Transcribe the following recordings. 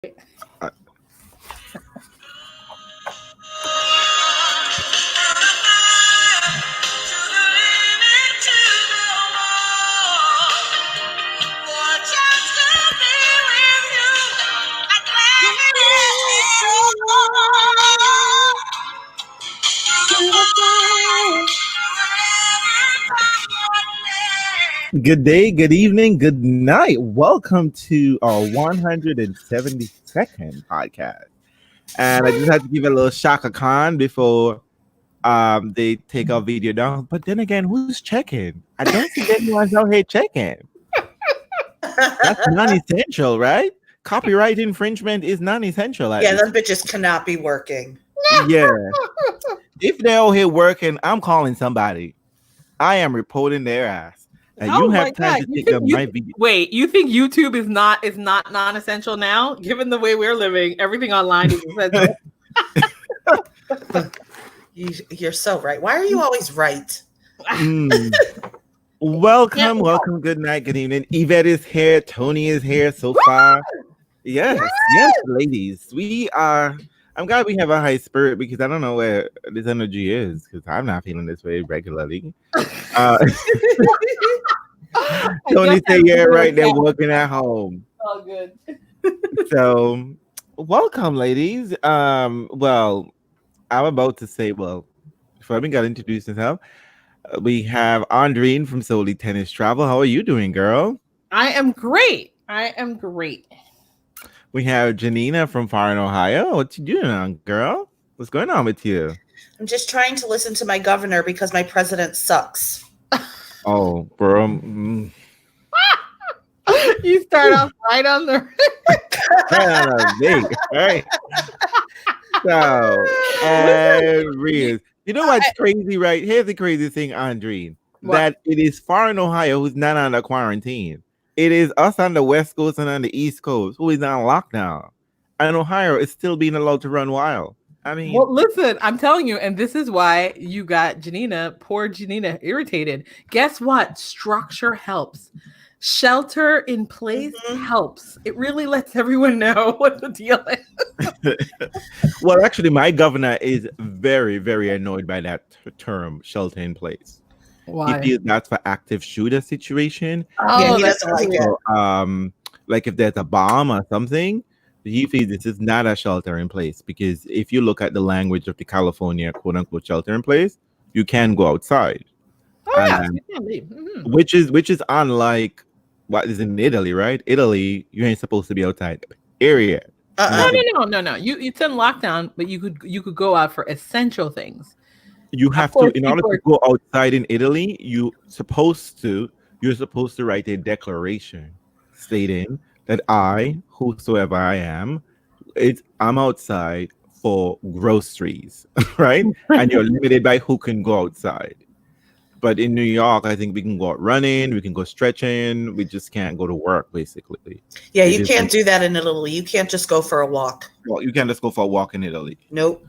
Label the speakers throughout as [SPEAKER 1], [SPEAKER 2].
[SPEAKER 1] Uh, Good day, good evening, good night. Welcome to our 172nd podcast. And I just had to give a little Shaka Khan before they take our video down. But then again, who's checking? I don't see anyone's out here checking. That's non-essential, right? Copyright infringement is non-essential.
[SPEAKER 2] Yeah, those bitches cannot be working.
[SPEAKER 1] Yeah. If they're out here working, I'm calling somebody. I am reporting their ass. You have time to take up my video.
[SPEAKER 3] Wait, you think YouTube is not non-essential now? Given the way we're living, everything online is essential.
[SPEAKER 2] You're so right. Why are you always right?
[SPEAKER 1] Welcome. Good night, good evening. Yvette is here. Tony is here so far. Yes, ladies. We are. I'm glad we have a high spirit because I don't know where this energy is because I'm not feeling this way regularly. Tony said, "Yeah, right. They're working at home."
[SPEAKER 3] Oh, good.
[SPEAKER 1] So, welcome, ladies. Well, I'm about to say, before we got to introduce yourself, we have Andreen from Solely Tennis Travel. How are you doing, girl?
[SPEAKER 3] I am great.
[SPEAKER 1] We have Janina from Far Ohio. What you doing, girl? What's going on with you?
[SPEAKER 2] I'm just trying to listen to my governor because my president sucks.
[SPEAKER 1] Oh, bro.
[SPEAKER 3] You start off right on the
[SPEAKER 1] right. So, Riz, you know what's crazy, right? Here's the crazy thing, Andreen. That it is Far Ohio who's not under quarantine. It is us on the West Coast and on the East Coast who is on lockdown. And Ohio is still being allowed to run wild. I mean,
[SPEAKER 3] well, listen, I'm telling you, and this is why you got poor Janina, irritated. Guess what? Structure helps. Shelter in place helps. It really lets everyone know what the deal is.
[SPEAKER 1] Well, actually, my governor is very, very annoyed by that term, shelter in place.
[SPEAKER 3] Why?
[SPEAKER 1] He feels that's for active shooter situation.
[SPEAKER 2] Yeah, he doesn't like it.
[SPEAKER 1] Like if there's a bomb or something, he feels this is not a shelter in place because if you look at the language of the California quote unquote shelter in place, you can go outside.
[SPEAKER 3] Oh yeah, you can leave. Mm-hmm.
[SPEAKER 1] Which is unlike what is in Italy, right? Italy, you ain't supposed to be outside. Area.
[SPEAKER 3] No. It's in lockdown, but you could go out for essential things.
[SPEAKER 1] You have to, in order to go outside in Italy, you're supposed to write a declaration stating that I, whosoever I am, I'm outside for groceries, right? And you're limited by who can go outside. But in New York, I think we can go out running, we can go stretching, we just can't go to work, basically.
[SPEAKER 2] Yeah, you can't do that in Italy. You can't just go for a walk.
[SPEAKER 1] Well, you can't just go for a walk in Italy.
[SPEAKER 2] Nope.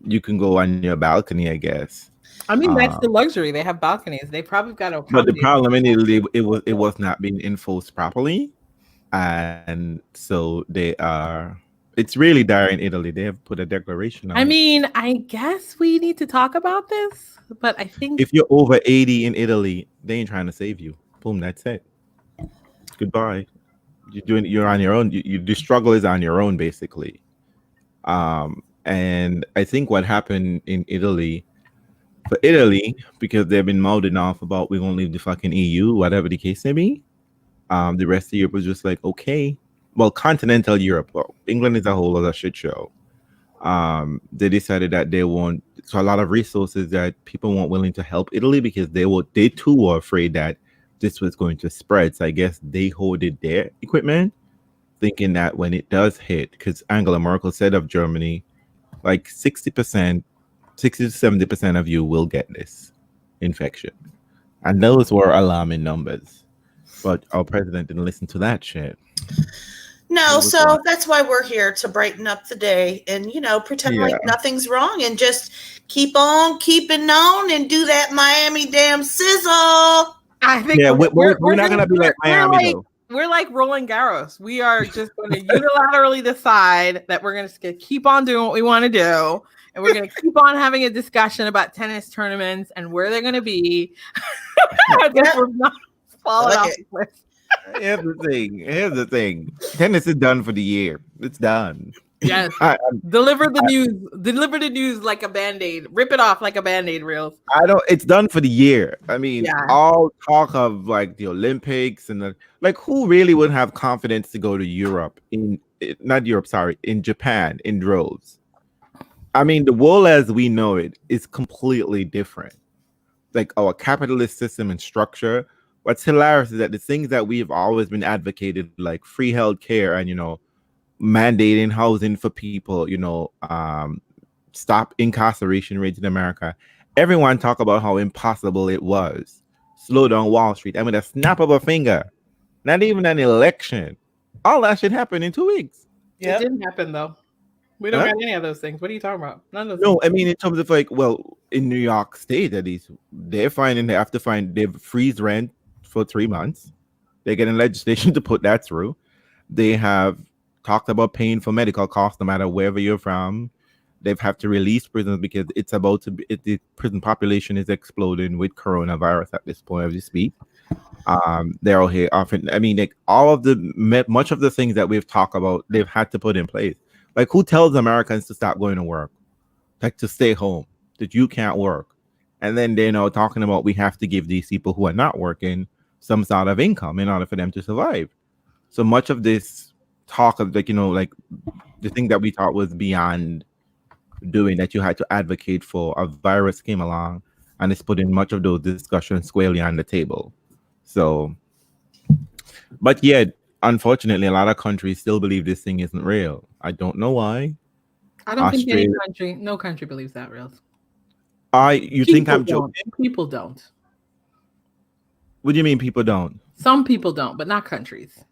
[SPEAKER 1] You can go on your balcony, I guess.
[SPEAKER 3] I mean, that's the luxury. They have balconies. They probably got a.
[SPEAKER 1] But the problem in Italy, it was not being enforced properly, and so they are. It's really dire in Italy. They have put a declaration on.
[SPEAKER 3] I mean, I guess we need to talk about this, but I think
[SPEAKER 1] if you're over 80 in Italy, they ain't trying to save you. Boom, that's it. Goodbye. You're on your own. The struggle is on your own, basically. And I think what happened in Italy, because they've been mouthing off about we're gonna leave the fucking EU, whatever the case may be. The rest of Europe was just like, okay. Well, continental Europe, England is a whole other shit show. They decided that they want a lot of resources that people weren't willing to help Italy because they too were afraid that this was going to spread. So I guess they hoarded their equipment, thinking that when it does hit, because Angela Merkel said of Germany, like 60 to 70% of you will get this infection. And those were alarming numbers. But our president didn't listen to that shit.
[SPEAKER 2] No, so that's why we're here, to brighten up the day and, pretend like nothing's wrong and just keep on keeping on and do that Miami damn sizzle.
[SPEAKER 3] I think
[SPEAKER 1] we're not going to be like Miami, though.
[SPEAKER 3] like Roland Garros. We are just going to unilaterally decide that we're going to keep on doing what we want to do, and we're going to keep on having a discussion about tennis tournaments and where they're going to be. We're not falling off the cliff.
[SPEAKER 1] Here's the thing. Tennis is done for the year. It's done.
[SPEAKER 3] Yes. Deliver the news like a Band-Aid. Rip it off like a Band-Aid, Reels.
[SPEAKER 1] It's done for the year. I mean, all talk of like the Olympics and who really would have confidence to go to Europe in Japan in droves? I mean, the world as we know it is completely different. Like our capitalist system and structure. What's hilarious is that the things that we've always been advocated, like free health care and, mandating housing for people, stop incarceration rates in America. Everyone talk about how impossible it was. Slow down Wall Street. I mean, a snap of a finger. Not even an election. All that shit happened in 2 weeks.
[SPEAKER 3] It didn't happen, though. We don't got any of those things. What are you talking about? None of those
[SPEAKER 1] things. I mean, in terms of in New York State, at least, they freeze rent for 3 months. They're getting legislation to put that through. They have talked about paying for medical costs no matter wherever you're from. They've have to release prisons because the prison population is exploding with coronavirus at this point as we speak. They're all here often. I mean, much of the things that we've talked about, they've had to put in place. Like, who tells Americans to stop going to work? Like, to stay home, that you can't work. And then they're talking about we have to give these people who are not working some sort of income in order for them to survive. So much of this talk of the thing that we thought was beyond doing, that you had to advocate for, a virus came along and it's putting much of those discussions squarely on the table. So, but yet, unfortunately, a lot of countries still believe this thing isn't real. I don't know why.
[SPEAKER 3] I don't think no country believes that, Reels.
[SPEAKER 1] You think I'm joking?
[SPEAKER 3] People don't.
[SPEAKER 1] What do you mean people don't?
[SPEAKER 3] Some people don't, but not countries.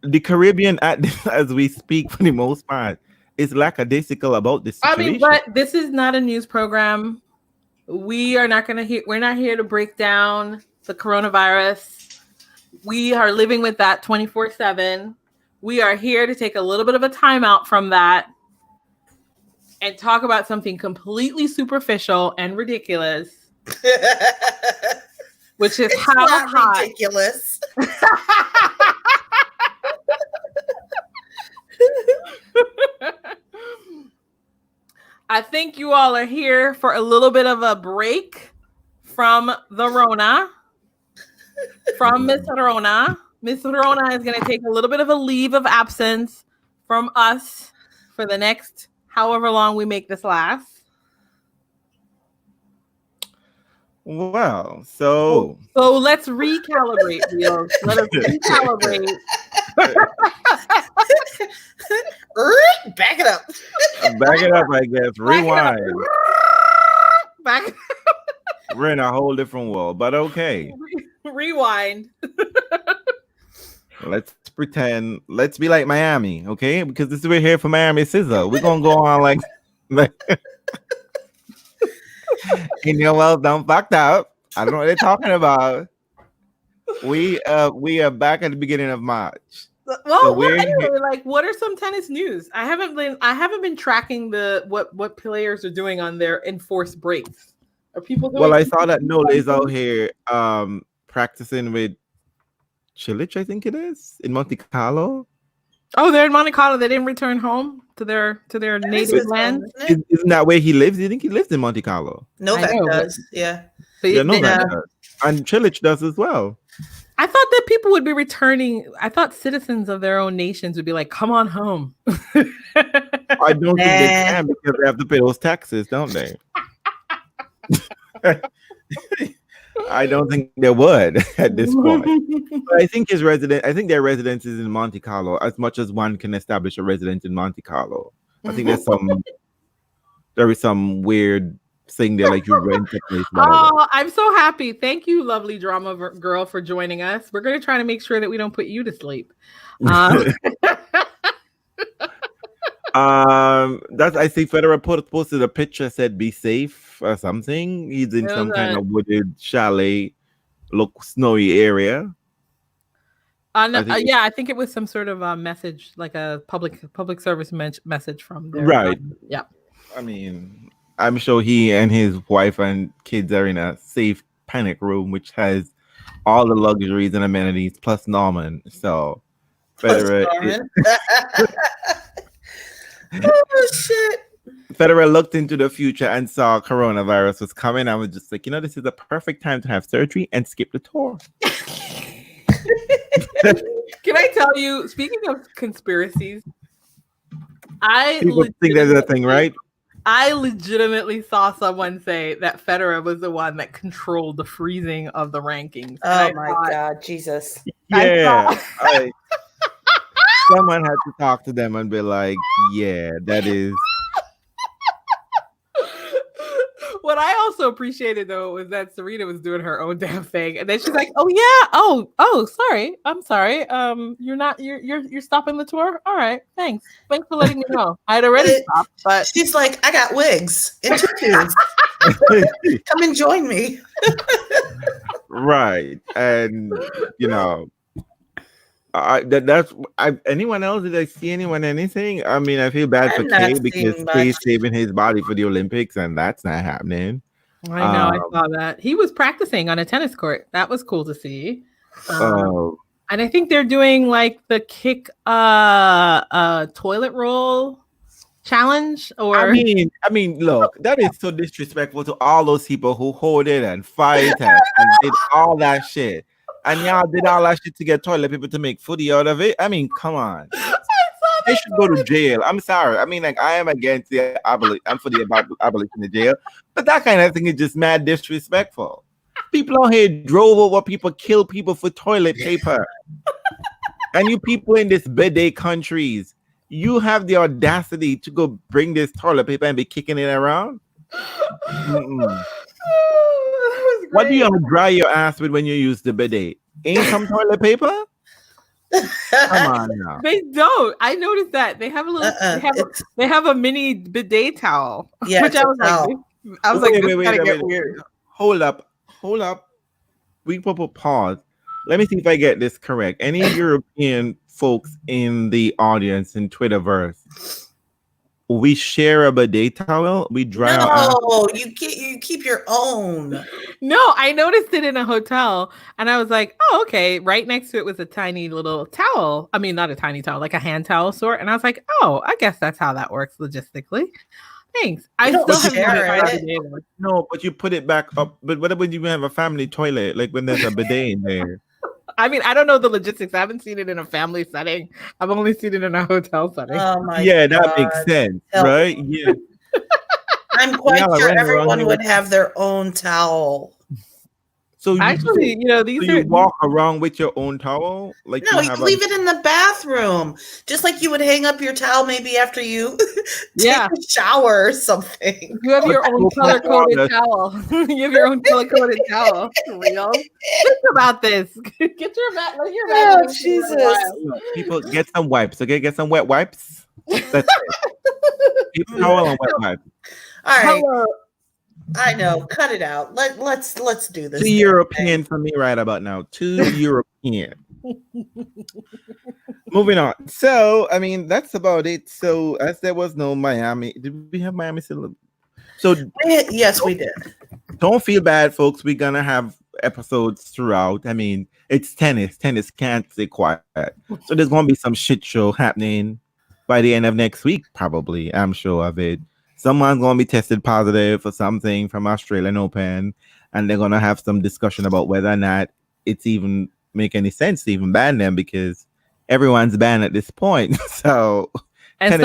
[SPEAKER 1] The Caribbean, as we speak, for the most part, is lackadaisical about this situation.
[SPEAKER 3] I mean, but this is not a news program. We're not here to break down the coronavirus. We are living with that 24/7. We are here to take a little bit of a time out from that and talk about something completely superficial and ridiculous, which is how hot.
[SPEAKER 2] Ridiculous.
[SPEAKER 3] I think you all are here for a little bit of a break from the Rona, from Miss Rona. Miss Rona is going to take a little bit of a leave of absence from us for the next however long we make this last.
[SPEAKER 1] Wow. So
[SPEAKER 3] let's recalibrate, Leo. Let us recalibrate.
[SPEAKER 2] Back it up.
[SPEAKER 1] Back it up, I guess. Rewind.
[SPEAKER 3] Back.
[SPEAKER 1] We're in a whole different world, but okay.
[SPEAKER 3] Rewind.
[SPEAKER 1] Let's pretend. Let's be like Miami, okay? Because we're here for Miami Scissor. We're gonna go on like in your well done fucked up. I don't know what they're talking about. We are back at the beginning of March.
[SPEAKER 3] Well, anyway, what are some tennis news? I haven't been tracking what players are doing on their enforced breaks. Are people doing?
[SPEAKER 1] Well, I saw that Nole's out here practicing with Chilich, I think it is, in Monte Carlo.
[SPEAKER 3] Oh, they're in Monte Carlo. They didn't return home to their native land.
[SPEAKER 1] Isn't that where he lives? You think he lives in Monte Carlo?
[SPEAKER 2] Novak does. Yeah.
[SPEAKER 1] Novak does. And Chilich does as well.
[SPEAKER 3] I thought that people would be returning. I thought citizens of their own nations would be like, come on home.
[SPEAKER 1] I don't think they can because they have to pay those taxes, don't they? I don't think they would at this point. But I think their residence is in Monte Carlo, as much as one can establish a residence in Monte Carlo. I think there is some weird thing there, like you rent a place.
[SPEAKER 3] Oh, I'm so happy. Thank you, lovely drama girl, for joining us. We're going to try to make sure that we don't put you to sleep.
[SPEAKER 1] I see Federer posted a picture, said be safe or something. He's in some kind of wooded chalet, look snowy area.
[SPEAKER 3] Yeah, I think it was some sort of message, like a public service message from their.
[SPEAKER 1] Right.
[SPEAKER 3] Yeah.
[SPEAKER 1] I mean, I'm sure he and his wife and kids are in a safe panic room, which has all the luxuries and amenities plus Norman. So Federer,
[SPEAKER 2] oh shit.
[SPEAKER 1] Federer looked into the future and saw coronavirus was coming. I was just like, this is the perfect time to have surgery and skip the tour.
[SPEAKER 3] Can I tell you, speaking of conspiracies,
[SPEAKER 1] People think there's a thing, right?
[SPEAKER 3] I legitimately saw someone say that Federer was the one that controlled the freezing of the rankings.
[SPEAKER 2] Oh my God, Jesus.
[SPEAKER 1] Yeah. Someone had to talk to them and be like, yeah, that is.
[SPEAKER 3] What I also appreciated though was that Serena was doing her own damn thing, and then she's like, "Oh yeah, oh, sorry, I'm sorry. You're stopping the tour. All right, thanks for letting me know. I'd already stopped, but
[SPEAKER 2] she's like, I got wigs and tutus. Come and join me."
[SPEAKER 1] Right, and anyone else? Did I see anyone anything? I mean, I feel bad for Kay because Kay's saving his body for the Olympics, and that's not happening.
[SPEAKER 3] I know. I saw that he was practicing on a tennis court. That was cool to see. And I think they're doing like the kick toilet roll challenge. Or
[SPEAKER 1] I mean, look, that is so disrespectful to all those people who hold it and fight and did all that shit. And y'all did all that shit to get toilet paper to make footy out of it. I mean, come on. They should go to jail. I'm sorry. I mean, like, I am against the abolition. I'm for the abolition of jail. But that kind of thing is just mad disrespectful. People out here drove over people, kill people for toilet paper. And you people in this bidet countries, you have the audacity to go bring this toilet paper and be kicking it around? What do you have to dry your ass with when you use the bidet? Ain't some toilet paper? Come on now.
[SPEAKER 3] They don't. I noticed that they have a little. They have a mini bidet towel.
[SPEAKER 2] Yeah,
[SPEAKER 3] which I was like, wait. Weird.
[SPEAKER 1] Hold up. We put a pause. Let me see if I get this correct. Any European folks in the audience in Twitterverse? We share a bidet towel. We dry our ass.
[SPEAKER 2] No, you keep your own.
[SPEAKER 3] No, I noticed it in a hotel, and I was like, "Oh, okay." Right next to it was a tiny little towel. I mean, not a tiny towel, like a hand towel sort. And I was like, "Oh, I guess that's how that works logistically." Thanks. I still haven't.
[SPEAKER 1] No, but you put it back up. But what when you have a family toilet, like when there's a bidet in there?
[SPEAKER 3] I mean, I don't know the logistics. I haven't seen it in a family setting. I've only seen it in a hotel setting.
[SPEAKER 2] Oh my
[SPEAKER 1] God.
[SPEAKER 2] That
[SPEAKER 1] makes sense, right? Yeah.
[SPEAKER 2] I'm quite sure everyone would have their own towel.
[SPEAKER 1] So
[SPEAKER 3] actually,
[SPEAKER 1] you walk around with your own towel? Like
[SPEAKER 2] no, you leave it in the bathroom, just like you would hang up your towel maybe after you take a shower or something.
[SPEAKER 3] You have your own color-coded towel. You have your own color-coded towel. Real. Think about this. Get your back. Let your back.
[SPEAKER 2] Oh, Jesus.
[SPEAKER 1] People get some wipes. Okay, get some wet wipes. That's it. Keep towel and wet wipes.
[SPEAKER 2] All right. Hello. I know. Cut it out. Let's do this.
[SPEAKER 1] Too European for me right about now. Too European. Moving on. So, I mean, that's about it. So, as there was no Miami, did we have Miami still? So,
[SPEAKER 2] yes, we did.
[SPEAKER 1] Don't feel bad, folks. We're gonna have episodes throughout. I mean, it's tennis. Tennis can't stay quiet. So, there's gonna be some shit show happening by the end of next week, probably. I'm sure of it. Someone's going to be tested positive for something from Australian Open, and they're going to have some discussion about whether or not it's even make any sense to even ban them because everyone's banned at this point. So,
[SPEAKER 3] and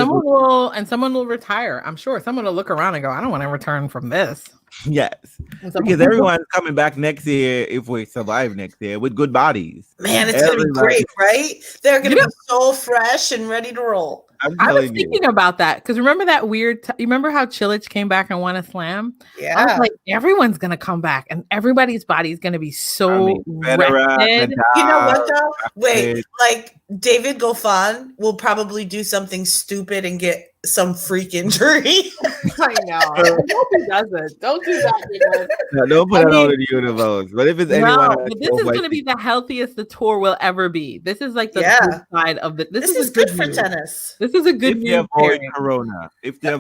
[SPEAKER 3] someone will retire. I'm sure someone will look around and go, "I don't want to return from this."
[SPEAKER 1] Yes, because everyone's coming back next year if we survive next year with good bodies.
[SPEAKER 2] Man, it's going to be great, right? They're going to be so fresh and ready to roll.
[SPEAKER 3] I was thinking about that because remember that weird. You remember how Chilich came back and won a slam?
[SPEAKER 2] Yeah,
[SPEAKER 3] I was like, everyone's gonna come back, and everybody's body is gonna be so rested.
[SPEAKER 2] You know what though? Wait, like David Goffin will probably do something stupid and get some freak injury.
[SPEAKER 3] I know. I hope he doesn't. Don't do that, England.
[SPEAKER 1] No, don't put it out in the universe. But if it's anyone,
[SPEAKER 3] no, but this is going to be the healthiest the tour will ever be. This is like the good side of it. This is
[SPEAKER 2] good
[SPEAKER 3] for
[SPEAKER 2] news. Tennis.
[SPEAKER 3] This is a good
[SPEAKER 1] if
[SPEAKER 3] news.
[SPEAKER 1] They avoid Corona. If they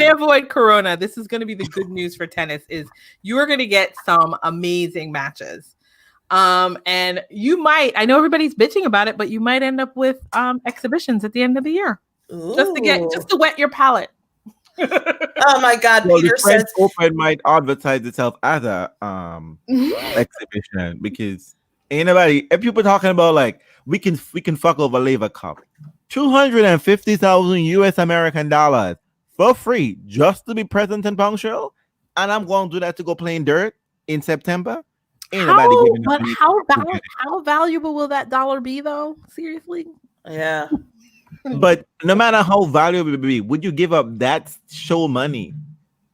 [SPEAKER 1] avoid
[SPEAKER 3] Corona, this is going to be the good news for tennis. Is you are going to get some amazing matches. And you might, I know everybody's bitching about it, but you might end up with exhibitions at the end of the year.
[SPEAKER 2] Ooh.
[SPEAKER 3] Just to wet your palate.
[SPEAKER 2] Oh my God,
[SPEAKER 1] well,
[SPEAKER 2] Peter
[SPEAKER 1] the French
[SPEAKER 2] says
[SPEAKER 1] Open might advertise itself as a exhibition because ain't nobody. If people talking about like we can fuck over Lever Cup, $250,000 US American dollars for free just to be present in punctual, and I'm going to do that to go play in dirt in September. Ain't nobody giving
[SPEAKER 3] but how valuable will that dollar be though? Seriously?
[SPEAKER 2] Yeah.
[SPEAKER 1] But no matter how valuable it be, would you give up that show money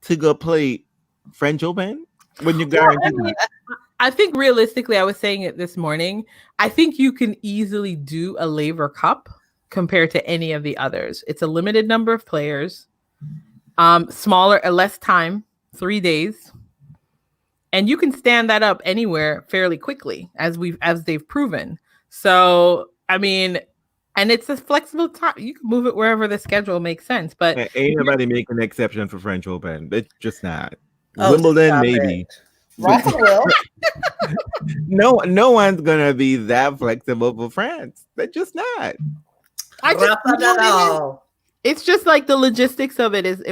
[SPEAKER 1] to go play French Open when you guarantee?
[SPEAKER 3] I think realistically, I was saying it this morning. I think you can easily do a Lever Cup compared to any of the others. It's a limited number of players, smaller, less time, 3 days, and you can stand that up anywhere fairly quickly, as they've proven. So, I mean. And it's a flexible time. You can move it wherever the schedule makes sense. But
[SPEAKER 1] ain't nobody making an exception for French Open. It's just not. Wimbledon, maybe.
[SPEAKER 2] Will.
[SPEAKER 1] No one's gonna be that flexible for France. They're just not.
[SPEAKER 3] It's just like the logistics of it is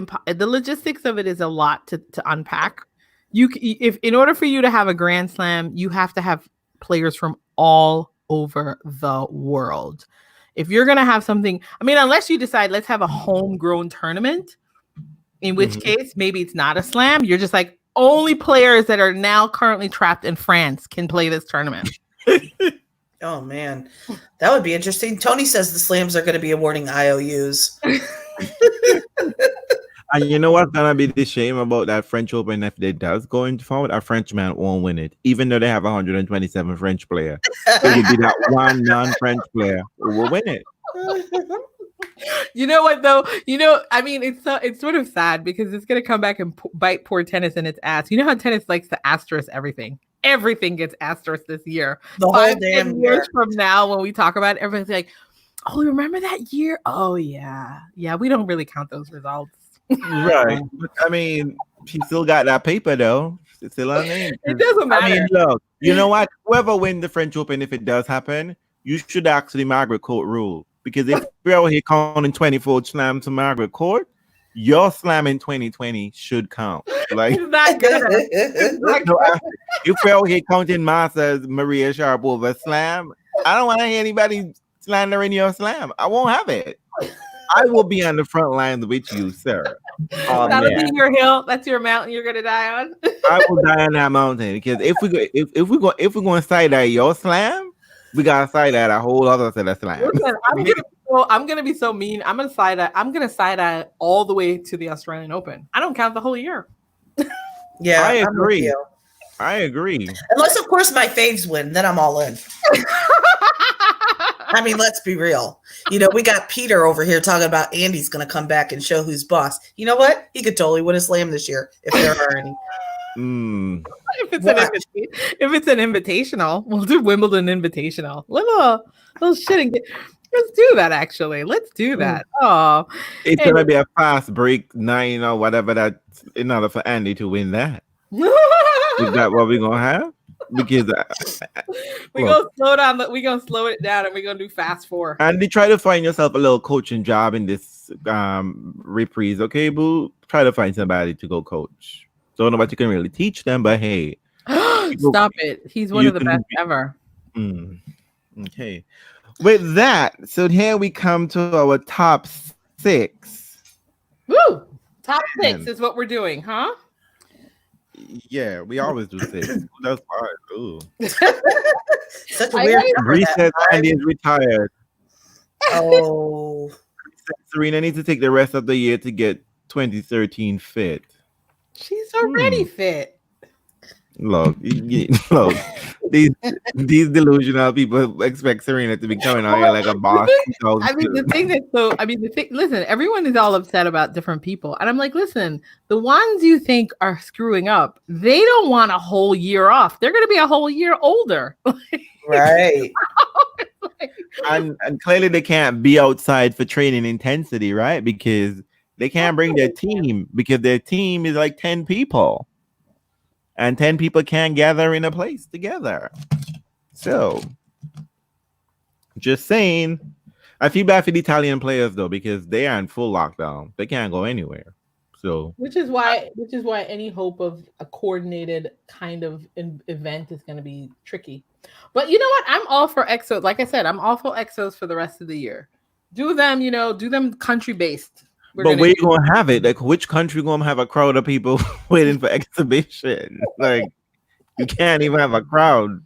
[SPEAKER 3] a lot to unpack. If in order for you to have a Grand Slam, you have to have players from all over the world. If you're going to have something, I mean, unless you decide, let's have a homegrown tournament, in which case maybe it's not a slam. You're just like, only players that are now currently trapped in France can play this tournament.
[SPEAKER 2] Oh, man. That would be interesting. Tony says the slams are going to be awarding IOUs.
[SPEAKER 1] And you know what's going to be the shame about that French Open if they does going forward? A Frenchman won't win it, even though they have 127 French players. It will be that one non-French player who will win it.
[SPEAKER 3] You know what, though? I mean, it's sort of sad because it's going to come back and bite poor tennis in its ass. You know how tennis likes to asterisk everything? Everything gets asterisked this year.
[SPEAKER 2] The whole damn
[SPEAKER 3] years from now, when we talk about it, everybody's like, oh, remember that year? Oh, yeah. Yeah, we don't really count those results.
[SPEAKER 1] Right. I mean, he still got that paper though. It's still on name.
[SPEAKER 3] It doesn't matter.
[SPEAKER 1] I mean, look, you know what? Whoever wins the French Open, if it does happen, you should actually Margaret Court rule. Because if we're out here counting 24 slams to Margaret Court, your slam in 2020 should count. Like
[SPEAKER 3] it's not good.
[SPEAKER 1] If we're out here counting Masters, Maria Sharapova slam, I don't want to hear anybody slandering your slam. I won't have it. I will be on the front lines with you, sir.
[SPEAKER 3] That'll be your hill. That's your mountain you're gonna die on.
[SPEAKER 1] I will die on that mountain because if we're going to side eye your slam, we gotta side eye a whole other set of slam.
[SPEAKER 3] Listen, I'm gonna be so mean. I'm gonna side eye all the way to the Australian Open. I don't count the whole year.
[SPEAKER 2] Yeah,
[SPEAKER 1] I agree. I agree.
[SPEAKER 2] Unless, of course, my faves win, then I'm all in. I mean, let's be real. We got Peter over here talking about Andy's going to come back and show who's boss. You know what? He could totally win a slam this year if there are any.
[SPEAKER 3] If it's an invitational, we'll do Wimbledon invitational. Little shit. Let's do that. Actually, let's do that. Oh,
[SPEAKER 1] it's gonna be a fast break 9 or whatever that in order for Andy to win that. Is that what we're gonna have? Because
[SPEAKER 3] we're gonna slow down. We're gonna slow it down, and we're gonna do fast 4.
[SPEAKER 1] Andy, try to find yourself a little coaching job in this reprise, okay, boo? Try to find somebody to go coach. Don't know what you can really teach them, but hey,
[SPEAKER 3] stop it. He's one of the best ever.
[SPEAKER 1] Okay. With that, so here we come to our top 6.
[SPEAKER 3] Woo! Top 6 is what we're doing, huh?
[SPEAKER 1] Yeah, we always do 6. That's fine. Ooh.
[SPEAKER 2] Such a weird
[SPEAKER 1] reset. Andy is retired.
[SPEAKER 2] Oh.
[SPEAKER 1] Serena needs to take the rest of the year to get 2013 fit.
[SPEAKER 3] She's already fit.
[SPEAKER 1] Look, this these delusional people expect Serena to be coming out here like a boss.
[SPEAKER 3] The thing is, listen, everyone is all upset about different people. And I'm like, listen, the ones you think are screwing up, they don't want a whole year off. They're going to be a whole year older.
[SPEAKER 2] Right.
[SPEAKER 1] and clearly they can't be outside for training intensity, right? Because they can't bring their team, because their team is like 10 people. And 10 people can't gather in a place together. So, just saying. I feel bad for the Italian players though, because they are in full lockdown. They can't go anywhere. So,
[SPEAKER 3] which is why any hope of a coordinated kind of event is going to be tricky. But you know what? I'm all for exos. Like I said, I'm all for exos for the rest of the year. Do them country based.
[SPEAKER 1] But where you gonna have it? Like, which country gonna have a crowd of people waiting for exhibition? Like, you can't even have a crowd.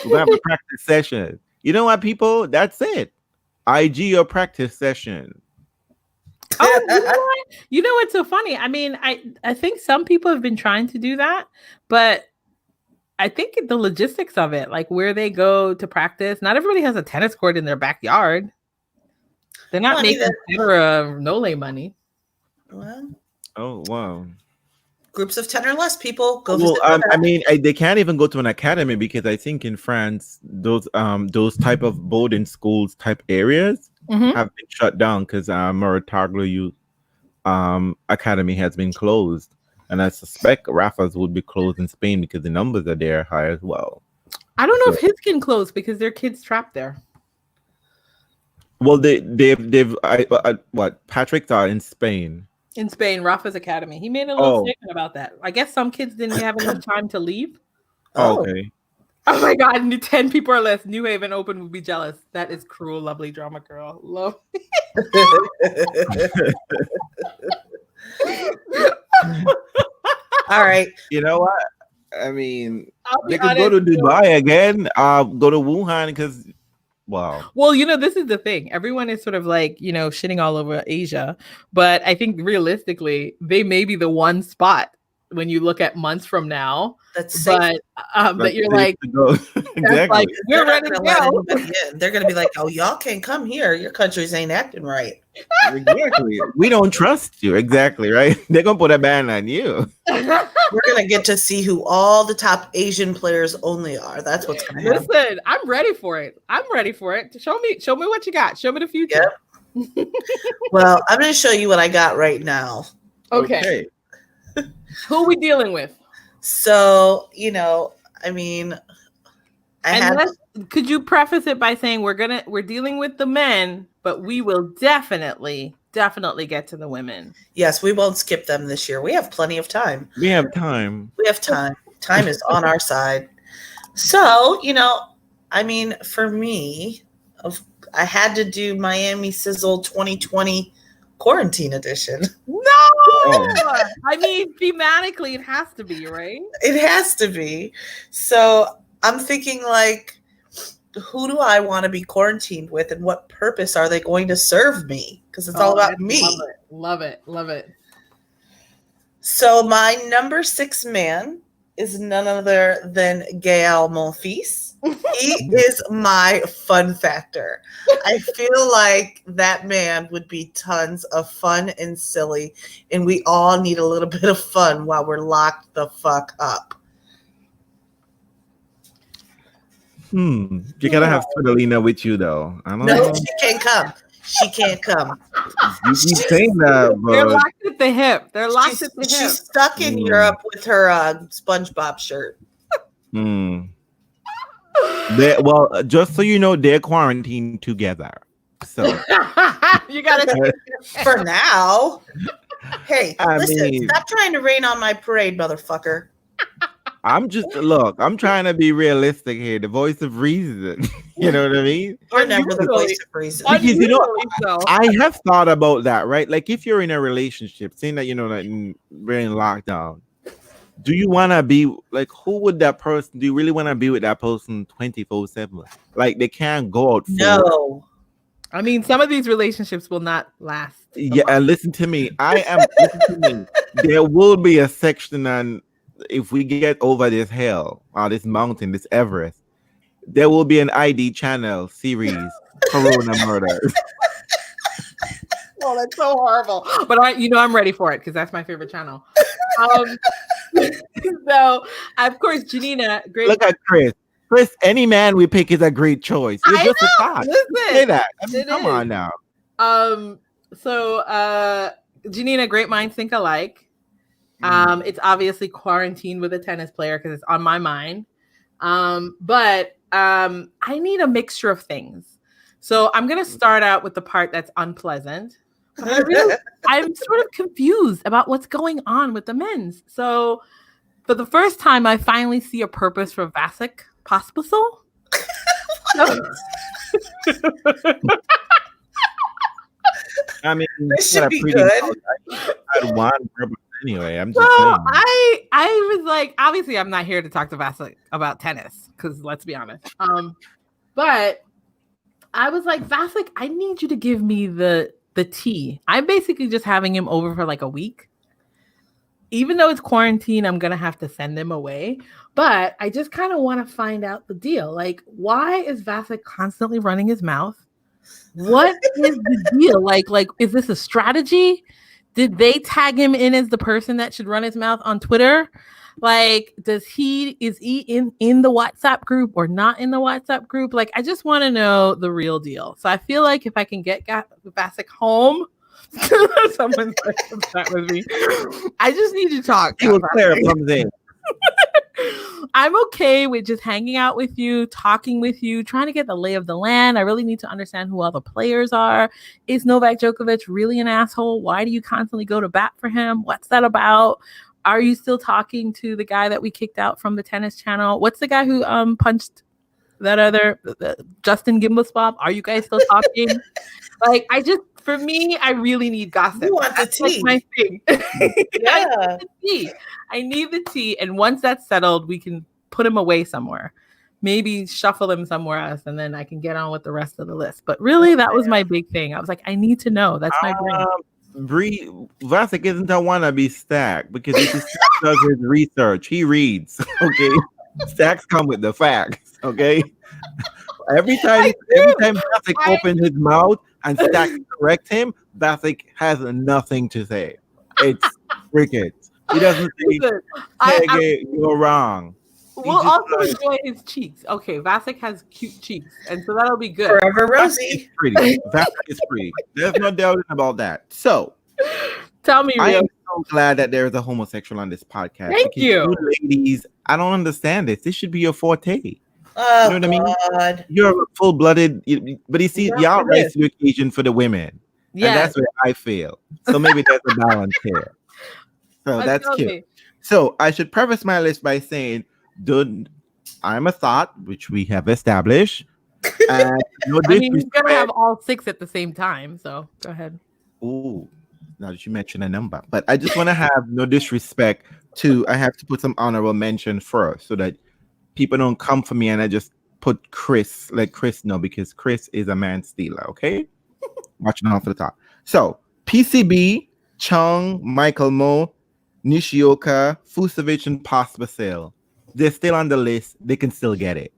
[SPEAKER 1] We're gonna have a practice session. You know what, people? That's it. IG or practice session.
[SPEAKER 3] Oh, you know what's so funny? I mean, I think some people have been trying to do that, but I think the logistics of it, like where they go to practice, not everybody has a tennis court in their backyard. They're not making Nole money.
[SPEAKER 2] Well,
[SPEAKER 1] oh wow!
[SPEAKER 2] Groups of 10 or less people go.
[SPEAKER 1] Well, I mean, they can't even go to an academy because I think in France those type of boarding schools type areas have been shut down because Moritaglo Youth Academy has been closed, and I suspect Rafa's would be closed in Spain because the numbers are there high as well.
[SPEAKER 3] I don't know if his can close because their kids trapped there.
[SPEAKER 1] Well, they've Patrick's are in Spain.
[SPEAKER 3] In Spain, Rafa's academy. He made a little statement about that. I guess some kids didn't have enough time to leave.
[SPEAKER 1] Okay.
[SPEAKER 3] Oh my God! 10 people or less. New Haven Open would be jealous. That is cruel, lovely drama girl. Love.
[SPEAKER 2] All right.
[SPEAKER 1] You know what? I mean, they could go to Dubai again. Go to Wuhan because. Wow.
[SPEAKER 3] Well, this is the thing. Everyone is sort of like, shitting all over Asia. But I think realistically, they may be the one spot when you look at months from now. That you're like,
[SPEAKER 1] exactly.
[SPEAKER 3] Like, we're ready to go.
[SPEAKER 2] They're going to be like, oh, y'all can't come here. Your countries ain't acting right.
[SPEAKER 1] Exactly. We don't trust you. Exactly. Right. They're going to put a ban on you.
[SPEAKER 2] We're going to get to see who all the top Asian players only are. That's what's going to happen.
[SPEAKER 3] Listen, I'm ready for it. Show me what you got. Show me the future.
[SPEAKER 2] Yep. Well, I'm going to show you what I got right now.
[SPEAKER 3] Okay. Who are we dealing with?
[SPEAKER 2] So,
[SPEAKER 3] could you preface it by saying we're dealing with the men, but we will definitely get to the women.
[SPEAKER 2] Yes, we won't skip them this year. We have plenty of time.
[SPEAKER 1] We have time.
[SPEAKER 2] Time is on our side. So, for me, I had to do Miami Sizzle 2020 quarantine edition.
[SPEAKER 3] No! I mean, thematically, it has to be, right?
[SPEAKER 2] It has to be. So I'm thinking, like, who do I want to be quarantined with, and what purpose are they going to serve me? Because it's all about me.
[SPEAKER 3] Love it.
[SPEAKER 2] So my number 6 man is none other than Gael Monfils. He is my fun factor. I feel like that man would be tons of fun and silly, and we all need a little bit of fun while we're locked the fuck up.
[SPEAKER 1] You gotta have Fidelina with you, though. I don't know.
[SPEAKER 2] She can't come.
[SPEAKER 1] You keep saying that, but
[SPEAKER 3] they're locked at the hip.
[SPEAKER 2] She's stuck in Europe with her SpongeBob shirt.
[SPEAKER 1] Well, just so you know, they're quarantined together. So
[SPEAKER 3] you gotta
[SPEAKER 2] for now. Hey, listen, stop trying to rain on my parade, motherfucker.
[SPEAKER 1] I'm trying to be realistic here, the voice of reason. You know what I mean?
[SPEAKER 2] We're never the voice of reason.
[SPEAKER 1] Because I have thought about that, right? Like if you're in a relationship, saying that that we're in lockdown, do you want to be like, who would that person? Do you really want to be with that person 24/7? Like they can't go out.
[SPEAKER 2] No.
[SPEAKER 3] I mean, some of these relationships will not last.
[SPEAKER 1] Yeah, and listen to me. Listen to me. There will be a section on if we get over this hell, or this mountain, this Everest, There will be an ID channel series, Corona Murders.
[SPEAKER 3] Oh, that's so horrible. But I'm ready for it because that's my favorite channel. Um, so of course, Janina, great.
[SPEAKER 1] Look at Chris. Chris, any man we pick is a great choice. You're just a thought. Say that. Come on now.
[SPEAKER 3] So Janina, great minds think alike. It's obviously quarantine with a tennis player because it's on my mind. But I need a mixture of things. So I'm gonna start out with the part that's unpleasant. I'm sort of confused about what's going on with the men's. So for the first time, I finally see a purpose for Vasek Pospisil.
[SPEAKER 1] I mean,
[SPEAKER 2] this should be good.
[SPEAKER 1] I had one purpose anyway. I'm just
[SPEAKER 3] Well,
[SPEAKER 1] saying.
[SPEAKER 3] I was like, obviously, I'm not here to talk to Vasek about tennis because let's be honest. But I was like, Vasek, I need you to give me the tea. I'm basically just having him over for like a week. Even though it's quarantine, I'm gonna have to send him away. But I just kind of want to find out the deal. Like, why is Vasek constantly running his mouth? What is the deal? Like, is this a strategy? Did they tag him in as the person that should run his mouth on Twitter? Like, is he in the WhatsApp group or not in the WhatsApp group? Like, I just want to know the real deal. So I feel like if I can get Vasek home, someone's upset with me. I just need to talk.
[SPEAKER 1] He was clear from there.
[SPEAKER 3] I'm okay with just hanging out with you, talking with you, trying to get the lay of the land. I really need to understand who all the players are. Is Novak Djokovic really an asshole? Why do you constantly go to bat for him? What's that about? Are you still talking to the guy that we kicked out from the tennis channel? What's the guy who punched that other Justin Gimbelspop? Are you guys still talking? Like, for me, I really need gossip.
[SPEAKER 2] You want the tea.
[SPEAKER 3] Like my thing.
[SPEAKER 2] Yeah.
[SPEAKER 3] I need the tea. And once that's settled, we can put him away somewhere. Maybe shuffle him somewhere else, and then I can get on with the rest of the list. But really, that was my big thing. I was like, I need to know. That's my brain.
[SPEAKER 1] Vasek isn't a wannabe Stack because he just does his research. He reads. Okay. Stacks come with the facts. Okay. Every time Vasek opens his mouth and Stack corrects him, Vasek has nothing to say. It's crickets. He doesn't say, you're wrong.
[SPEAKER 3] We'll also enjoy his cheeks. Okay, Vasek has cute cheeks, and so that'll be good.
[SPEAKER 2] Forever Rosie.
[SPEAKER 1] Vasek is pretty. There's no doubt about that. So,
[SPEAKER 3] tell me,
[SPEAKER 1] I am so glad that there is a homosexual on this podcast.
[SPEAKER 3] Thank you.
[SPEAKER 1] Ladies, I don't understand this. This should be your forte.
[SPEAKER 2] Oh,
[SPEAKER 1] you know what
[SPEAKER 2] God.
[SPEAKER 1] I mean? You're a full-blooded, but you see, y'all raise the occasion for the women. Yeah. And that's what I feel. So maybe there's a balance here. So that's cute. Me. So I should preface my list by saying, I'm a thought, which we have established. And no
[SPEAKER 3] I mean, you're going to have all 6 at the same time. So go ahead.
[SPEAKER 1] Ooh, now that you mentioned a number. But I just want to have no disrespect to, I have to put some honorable mention first so that people don't come for me and I just put Chris, let Chris know, because Chris is a man stealer, okay? Watching out for the top. So, PCB, Chung, Michael Mo, Nishioka, Fusovic, and Pospisil. They're still on the list. They can still get it.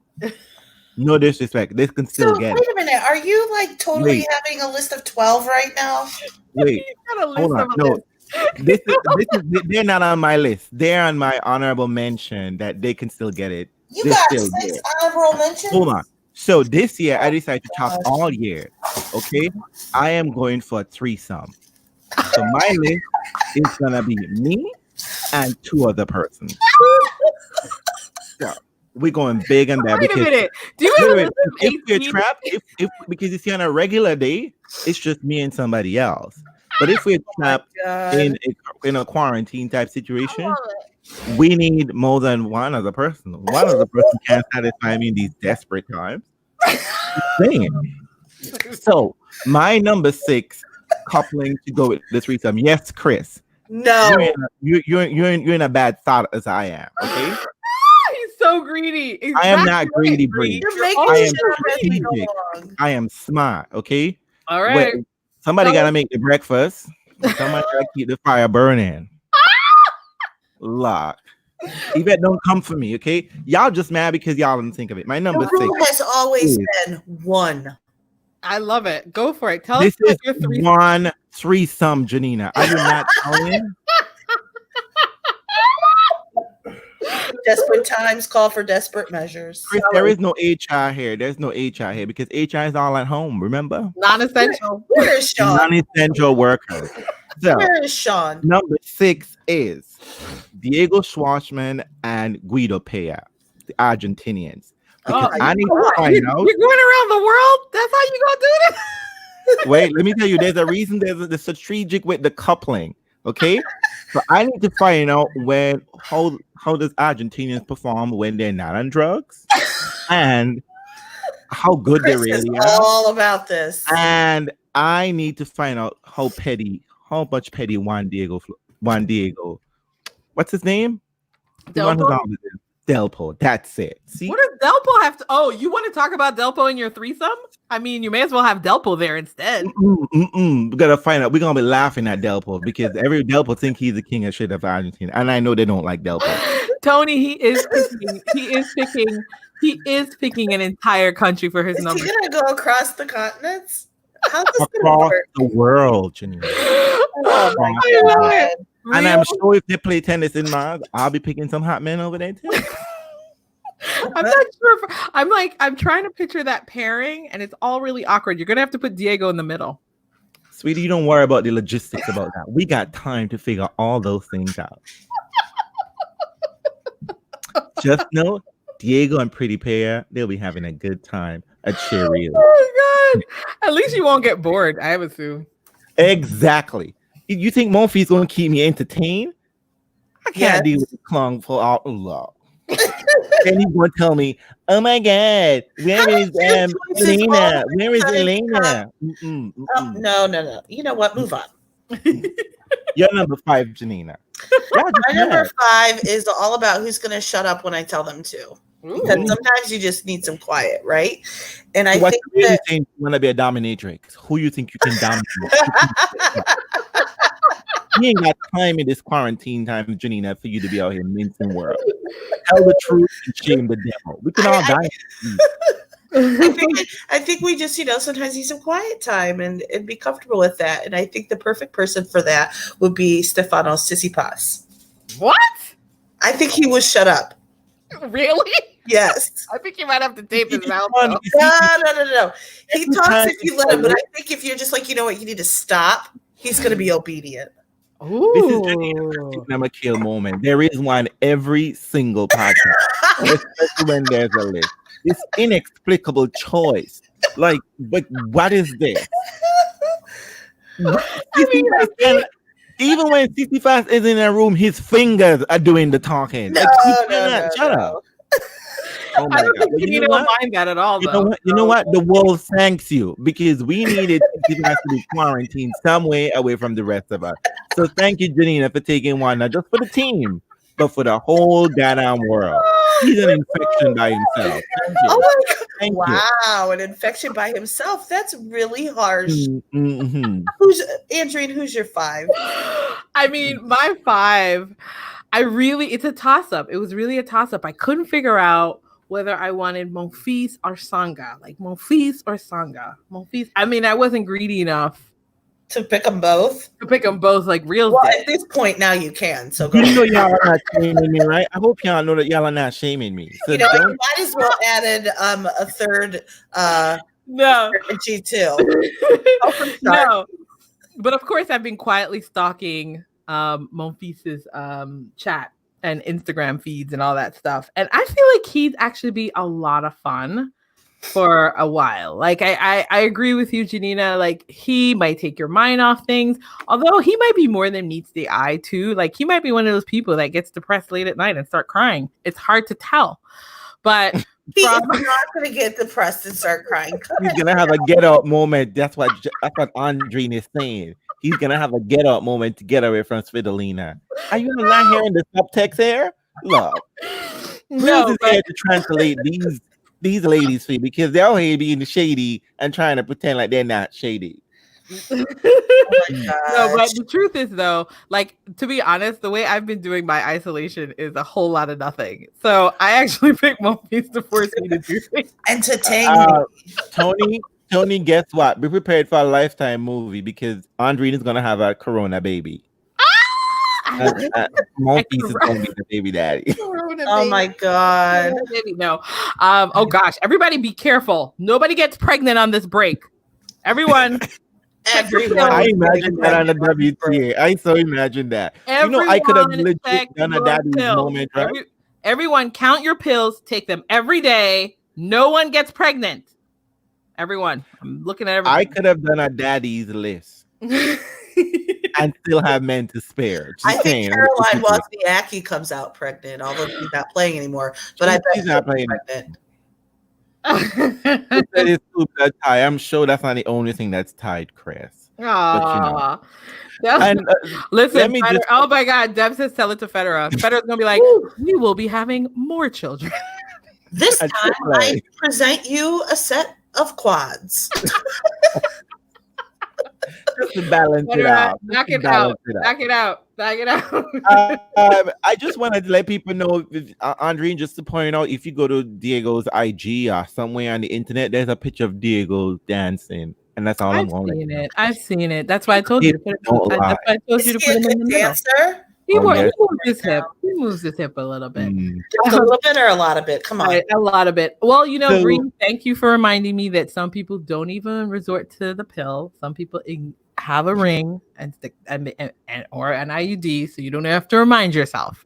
[SPEAKER 1] No disrespect. They can still get it.
[SPEAKER 2] Wait a minute. Are you like totally having a list of 12 right now?
[SPEAKER 1] Wait. Hold on. No. This is, they're not on my list. They're on my honorable mention that they can still get it.
[SPEAKER 2] You got 6 honorable mentions?
[SPEAKER 1] Hold on. So this year, I decided to talk all year. Okay? I am going for a threesome. So my list is going to be me and 2 other persons. So we're going big on that.
[SPEAKER 3] Wait a minute. Do you have
[SPEAKER 1] if we're trapped, if because you see on a regular day, it's just me and somebody else. But if we're trapped in a quarantine type situation, we need more than one other person. One other person can't satisfy me in these desperate times. So my number 6 coupling to go with the threesome. Yes, Chris.
[SPEAKER 2] No,
[SPEAKER 1] you're in a bad thought as I am. Okay.
[SPEAKER 3] He's so greedy. Exactly.
[SPEAKER 1] I am not greedy, Bree.
[SPEAKER 2] I am
[SPEAKER 1] strategic. I am smart. Okay.
[SPEAKER 3] All right.
[SPEAKER 1] Wait, somebody gotta make the breakfast. Somebody gotta keep the fire burning. Lock. Yvette, don't come for me, okay? Y'all just mad because y'all didn't think of it. My
[SPEAKER 2] The
[SPEAKER 1] number
[SPEAKER 2] rule
[SPEAKER 1] 6
[SPEAKER 2] has always
[SPEAKER 1] is
[SPEAKER 2] been one.
[SPEAKER 3] I love it. Go for it. Tell
[SPEAKER 1] this
[SPEAKER 3] us about
[SPEAKER 1] is
[SPEAKER 3] your three.
[SPEAKER 1] one threesome, Janina. Are you not telling?
[SPEAKER 2] Desperate times call for desperate measures.
[SPEAKER 1] Chris, there is no HR here. There's no HR here because HR is all at home, remember?
[SPEAKER 3] Non-essential.
[SPEAKER 2] Where is Sean?
[SPEAKER 1] Non-essential workers. So,
[SPEAKER 2] Where is Sean?
[SPEAKER 1] number 6 is Diego Schwartzman and Guido Pea, the Argentinians. Because
[SPEAKER 2] Oh,
[SPEAKER 1] I need
[SPEAKER 3] Oh,
[SPEAKER 1] to
[SPEAKER 3] what?
[SPEAKER 1] find
[SPEAKER 3] You're
[SPEAKER 1] out.
[SPEAKER 3] going around the world? That's how you gonna do this?
[SPEAKER 1] Wait, let me tell you, there's a reason there's the strategic with the coupling. Okay. So I need to find out how does Argentinians perform when they're not on drugs and how good they
[SPEAKER 2] Chris is
[SPEAKER 1] really are.
[SPEAKER 2] all about this.
[SPEAKER 1] And I need to find out how much petty Juan Diego, what's his name? The one who's
[SPEAKER 3] Delpo?
[SPEAKER 1] on with him. Delpo. That's it. See,
[SPEAKER 3] What does Delpo have to? Oh, you want to talk about Delpo in your threesome? I mean, you may as well have Delpo there instead.
[SPEAKER 1] we gotta find out. We're gonna be laughing at Delpo because every Delpo think he's the king of shit of Argentina, and I know they don't like Delpo.
[SPEAKER 3] Tony, he is picking an entire country for his
[SPEAKER 2] Is
[SPEAKER 3] number.
[SPEAKER 2] he gonna go across the continents? How's this gonna
[SPEAKER 1] Across
[SPEAKER 2] work?
[SPEAKER 1] the world, Janine.
[SPEAKER 2] Oh my
[SPEAKER 3] I love
[SPEAKER 2] God.
[SPEAKER 3] it.
[SPEAKER 1] And I'm
[SPEAKER 3] Real-
[SPEAKER 1] sure if they play tennis in Mars, I'll be picking some hot men over there too.
[SPEAKER 3] I'm not sure if I'm trying to picture that pairing, and it's all really awkward. You're gonna have to put Diego in the middle.
[SPEAKER 1] Sweetie, you don't worry about the logistics about that. We got time to figure all those things out. Just know, Diego and Pretty Pear, they'll be having a good time at Cheerios.
[SPEAKER 3] Oh my God! At least you won't get bored, I assume.
[SPEAKER 1] Exactly. You think Monfils gonna keep me entertained? I can't
[SPEAKER 2] Yes.
[SPEAKER 1] deal with the clung for all love. Then he's gonna tell me, "Oh my God, where
[SPEAKER 2] How
[SPEAKER 1] is
[SPEAKER 2] did you choose this
[SPEAKER 1] Elena?
[SPEAKER 2] all
[SPEAKER 1] Where is
[SPEAKER 2] the time?
[SPEAKER 1] Elena?"
[SPEAKER 2] Oh, no. You know what? Move on.
[SPEAKER 1] You're number 5, Janina. Y'all just
[SPEAKER 2] My number
[SPEAKER 1] mad.
[SPEAKER 2] 5 is all about who's gonna shut up when I tell them to. Because
[SPEAKER 3] Ooh.
[SPEAKER 2] sometimes you just need some quiet, right? And I
[SPEAKER 1] What
[SPEAKER 2] think
[SPEAKER 1] you really
[SPEAKER 2] that
[SPEAKER 1] think you want to be a dominatrix? Who you think you can dominate? You ain't got time in this quarantine time, Janina, for you to be out here mincing world. Tell the truth and shame the devil. We can all die.
[SPEAKER 2] I think we just, sometimes need some quiet time and be comfortable with that. And I think the perfect person for that would be Stefano Tsitsipas.
[SPEAKER 3] What?
[SPEAKER 2] I think he would shut up.
[SPEAKER 3] Really?
[SPEAKER 2] Yes.
[SPEAKER 3] I think you might have to tape his mouth.
[SPEAKER 1] Fun.
[SPEAKER 3] though.
[SPEAKER 2] No. He
[SPEAKER 1] Every
[SPEAKER 2] talks
[SPEAKER 1] time
[SPEAKER 2] if you
[SPEAKER 1] he
[SPEAKER 2] let him, but
[SPEAKER 1] says
[SPEAKER 2] I think if you're just like, you know what, you need to stop, he's going to be obedient.
[SPEAKER 1] This is Janina's never kill moment. There is one every single podcast, especially when there's a list. This inexplicable choice. Like, but what is this? Even when CC Fast is in a room, his fingers are doing the talking. Like, shut up. Oh my
[SPEAKER 3] I don't
[SPEAKER 1] God.
[SPEAKER 3] think
[SPEAKER 1] Well,
[SPEAKER 3] you don't mind that at all,
[SPEAKER 1] You
[SPEAKER 3] though.
[SPEAKER 1] know what? You know what? The world thanks you because we needed CC Fast to be quarantined some way away from the rest of us. So thank you, Janina, for taking one, not just for the team, but for the whole goddamn world. He's an infection by himself. Thank you.
[SPEAKER 2] Oh my God.
[SPEAKER 1] Thank you.
[SPEAKER 2] Wow, an infection by himself. That's really harsh.
[SPEAKER 1] Mm-hmm.
[SPEAKER 2] Andreen, who's your 5?
[SPEAKER 3] I mean, my 5, it's a toss-up. It was really a toss-up. I couldn't figure out whether I wanted Monfils or Sangha. Like Monfils or Sangha. Monfils. I mean, I wasn't greedy enough
[SPEAKER 2] To pick them both?
[SPEAKER 3] to pick them both like real.
[SPEAKER 2] Well, at this point now you can. So go
[SPEAKER 1] You know
[SPEAKER 2] ahead.
[SPEAKER 1] y'all are not shaming me, right? I hope y'all know that y'all are not shaming me. So
[SPEAKER 2] You
[SPEAKER 1] don't.
[SPEAKER 2] might as well added a third
[SPEAKER 3] No.
[SPEAKER 2] G2.
[SPEAKER 3] No. But of course, I've been quietly stalking Monfils' chat and Instagram feeds and all that stuff. And I feel like he'd actually be a lot of fun for a while. Like I agree with you, Janina. Like he might take your mind off things, although he might be more than meets the eye too. Like he might be one of those people that gets depressed late at night and start crying. It's hard to tell. But
[SPEAKER 2] He's not going to get depressed and start crying.
[SPEAKER 1] He's gonna have a get up moment. That's what Andreen is saying. He's gonna have a get up moment to get away from Svitolina. Are you not hearing the subtext here? Look,
[SPEAKER 3] no,
[SPEAKER 1] is here to translate these ladies for you because they're all here being shady and trying to pretend like they're not shady.
[SPEAKER 2] Oh my
[SPEAKER 3] No, but
[SPEAKER 2] gosh.
[SPEAKER 3] the truth is though, like to be honest, the way I've been doing my isolation is a whole lot of nothing. So I actually picked Monfils to force me to do things.
[SPEAKER 2] Entertain me.
[SPEAKER 1] Tony, guess what? Be prepared for a Lifetime movie because Andrine is gonna have a Corona baby.
[SPEAKER 3] Ah!
[SPEAKER 1] Monfils is gonna be the baby daddy.
[SPEAKER 2] Oh my God.
[SPEAKER 3] No. Oh gosh, everybody be careful. Nobody gets pregnant on this break. Everyone.
[SPEAKER 2] Everyone.
[SPEAKER 1] I
[SPEAKER 2] is
[SPEAKER 1] imagine
[SPEAKER 2] getting
[SPEAKER 1] that on the
[SPEAKER 2] pregnant on this break.
[SPEAKER 1] WTA. I so imagine that.
[SPEAKER 3] Everyone
[SPEAKER 1] I could have legit
[SPEAKER 3] check
[SPEAKER 1] done a
[SPEAKER 3] your
[SPEAKER 1] daddy's
[SPEAKER 3] pills.
[SPEAKER 1] moment, right?
[SPEAKER 3] Everyone count your pills, take them every day. No one gets pregnant. Everyone. I'm looking at everyone.
[SPEAKER 1] I could have done a daddy's list and still have men to spare. Just
[SPEAKER 2] I think
[SPEAKER 1] saying.
[SPEAKER 2] Caroline Wozniacki comes out pregnant, although she's not playing anymore. But I bet
[SPEAKER 1] She's not
[SPEAKER 2] she'll be
[SPEAKER 1] playing.
[SPEAKER 2] pregnant.
[SPEAKER 1] It's too blood tie. I'm sure that's not the only thing that's tied, Chris.
[SPEAKER 3] Aww.
[SPEAKER 1] And
[SPEAKER 3] Listen,
[SPEAKER 1] let me
[SPEAKER 3] Federer,
[SPEAKER 1] just-
[SPEAKER 3] oh my God, Deb says tell it to Federer. Federer's gonna be like, we will be having more children.
[SPEAKER 2] This
[SPEAKER 1] A
[SPEAKER 2] time,
[SPEAKER 1] triple
[SPEAKER 2] I
[SPEAKER 1] A.
[SPEAKER 2] present you a set of quads.
[SPEAKER 1] just to balance it
[SPEAKER 3] Federer,
[SPEAKER 1] out.
[SPEAKER 3] knock
[SPEAKER 1] Just
[SPEAKER 3] it
[SPEAKER 1] to
[SPEAKER 3] out.
[SPEAKER 1] balance it
[SPEAKER 3] Knock it out. Knock it out.
[SPEAKER 1] I just wanted to let people know, Andrine, just to point out, if you go to Diego's IG or somewhere on the internet, there's a picture of Diego dancing, and that's all I'm
[SPEAKER 3] I've
[SPEAKER 1] going to
[SPEAKER 3] seen it. I've seen it. That's why I told you to put it.
[SPEAKER 1] Don't
[SPEAKER 3] That's
[SPEAKER 1] lie.
[SPEAKER 3] why I told
[SPEAKER 2] Is
[SPEAKER 3] you to
[SPEAKER 2] he
[SPEAKER 3] put
[SPEAKER 2] a
[SPEAKER 3] him in
[SPEAKER 2] good
[SPEAKER 3] the middle.
[SPEAKER 2] dancer?
[SPEAKER 3] He
[SPEAKER 1] Oh,
[SPEAKER 3] moves
[SPEAKER 1] yes.
[SPEAKER 3] his hip. He moves his hip a little bit.
[SPEAKER 2] Just a little bit or a lot of it? Come on.
[SPEAKER 3] Right, a lot of it. Well,
[SPEAKER 1] So-
[SPEAKER 3] Bree, thank you for reminding me that some people don't even resort to the pill. Some people have a ring and stick and or an IUD, so you don't have to remind yourself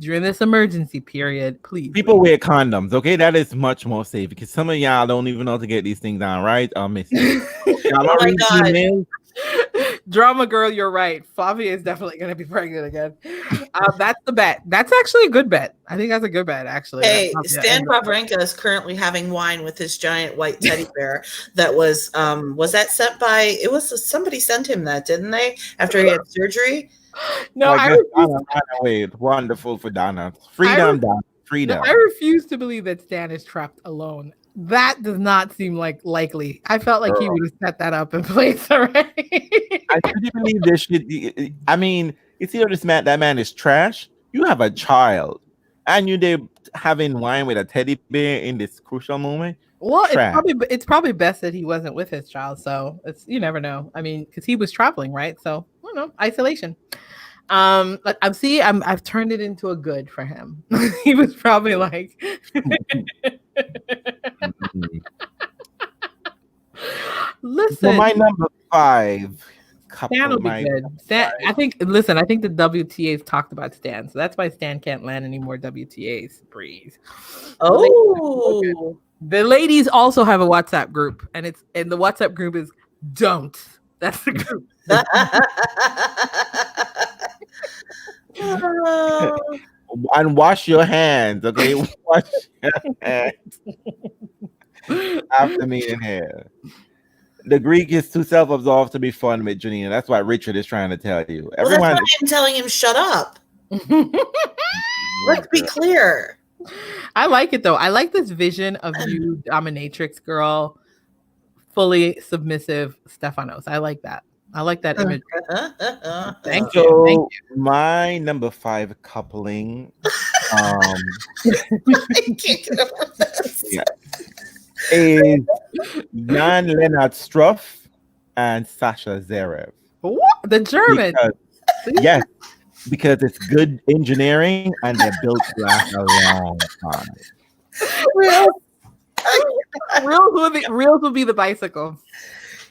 [SPEAKER 3] during this emergency period. Please,
[SPEAKER 1] People wear condoms, okay? That is much more safe because some of y'all don't even know how to get these things on, right? I'll miss it. Y'all
[SPEAKER 2] Oh
[SPEAKER 1] don't
[SPEAKER 2] my
[SPEAKER 1] read
[SPEAKER 2] God.
[SPEAKER 1] emails?
[SPEAKER 3] Drama girl, you're right. Flavia is definitely going to be pregnant again. That's the bet. That's actually a good bet. I think that's a good bet, actually.
[SPEAKER 2] Hey,
[SPEAKER 3] Flavia
[SPEAKER 2] Stan
[SPEAKER 3] ends up-
[SPEAKER 2] Wawrinka is currently having wine with his giant white teddy bear. That was that sent by? It was somebody sent him that, didn't they? After he had surgery.
[SPEAKER 3] No, I
[SPEAKER 1] guess
[SPEAKER 3] refuse.
[SPEAKER 1] Donna ran away. It's wonderful for Donna. Freedom, Donna. Freedom.
[SPEAKER 3] No, I refuse to believe that Stan is trapped alone. That does not seem like likely. I felt like he
[SPEAKER 1] Girl.
[SPEAKER 3] would have set that up in place already.
[SPEAKER 1] I couldn't believe this shit. I mean, you see that man is trash. You have a child, and you there having wine with a teddy bear in this crucial moment.
[SPEAKER 3] Well,
[SPEAKER 1] Trash.
[SPEAKER 3] it's probably best that he wasn't with his child. So you never know. I mean, because he was traveling, right? So I don't know, isolation. Like I've turned it into a good for him. He was probably like, listen.
[SPEAKER 1] So my number 5 couple.
[SPEAKER 3] Stan will be good. Stan, I think the WTA's talked about Stan, so that's why Stan can't land any more WTAs. Breeze.
[SPEAKER 2] Oh,
[SPEAKER 3] The ladies also have a WhatsApp group, and the WhatsApp group is don't. That's the group.
[SPEAKER 1] And wash your hands, okay? Wash your hands after meeting here. The Greek is too self-absorbed to be fun with Janina. That's what Richard is trying to tell you.
[SPEAKER 2] well, that's why I'm telling him shut up. Let's be clear.
[SPEAKER 3] I like it though. I like this vision of you, dominatrix girl, fully submissive Stefanos. I like that. I like that image. Thank you.
[SPEAKER 1] So
[SPEAKER 3] Thank
[SPEAKER 1] my number 5 coupling
[SPEAKER 2] I can't get over this.
[SPEAKER 1] yeah, is Jan Leonard Struff and Sasha Zverev.
[SPEAKER 3] What? The German.
[SPEAKER 1] Yes, because it's good engineering and they're built to last a long time.
[SPEAKER 3] Reels will be the bicycle.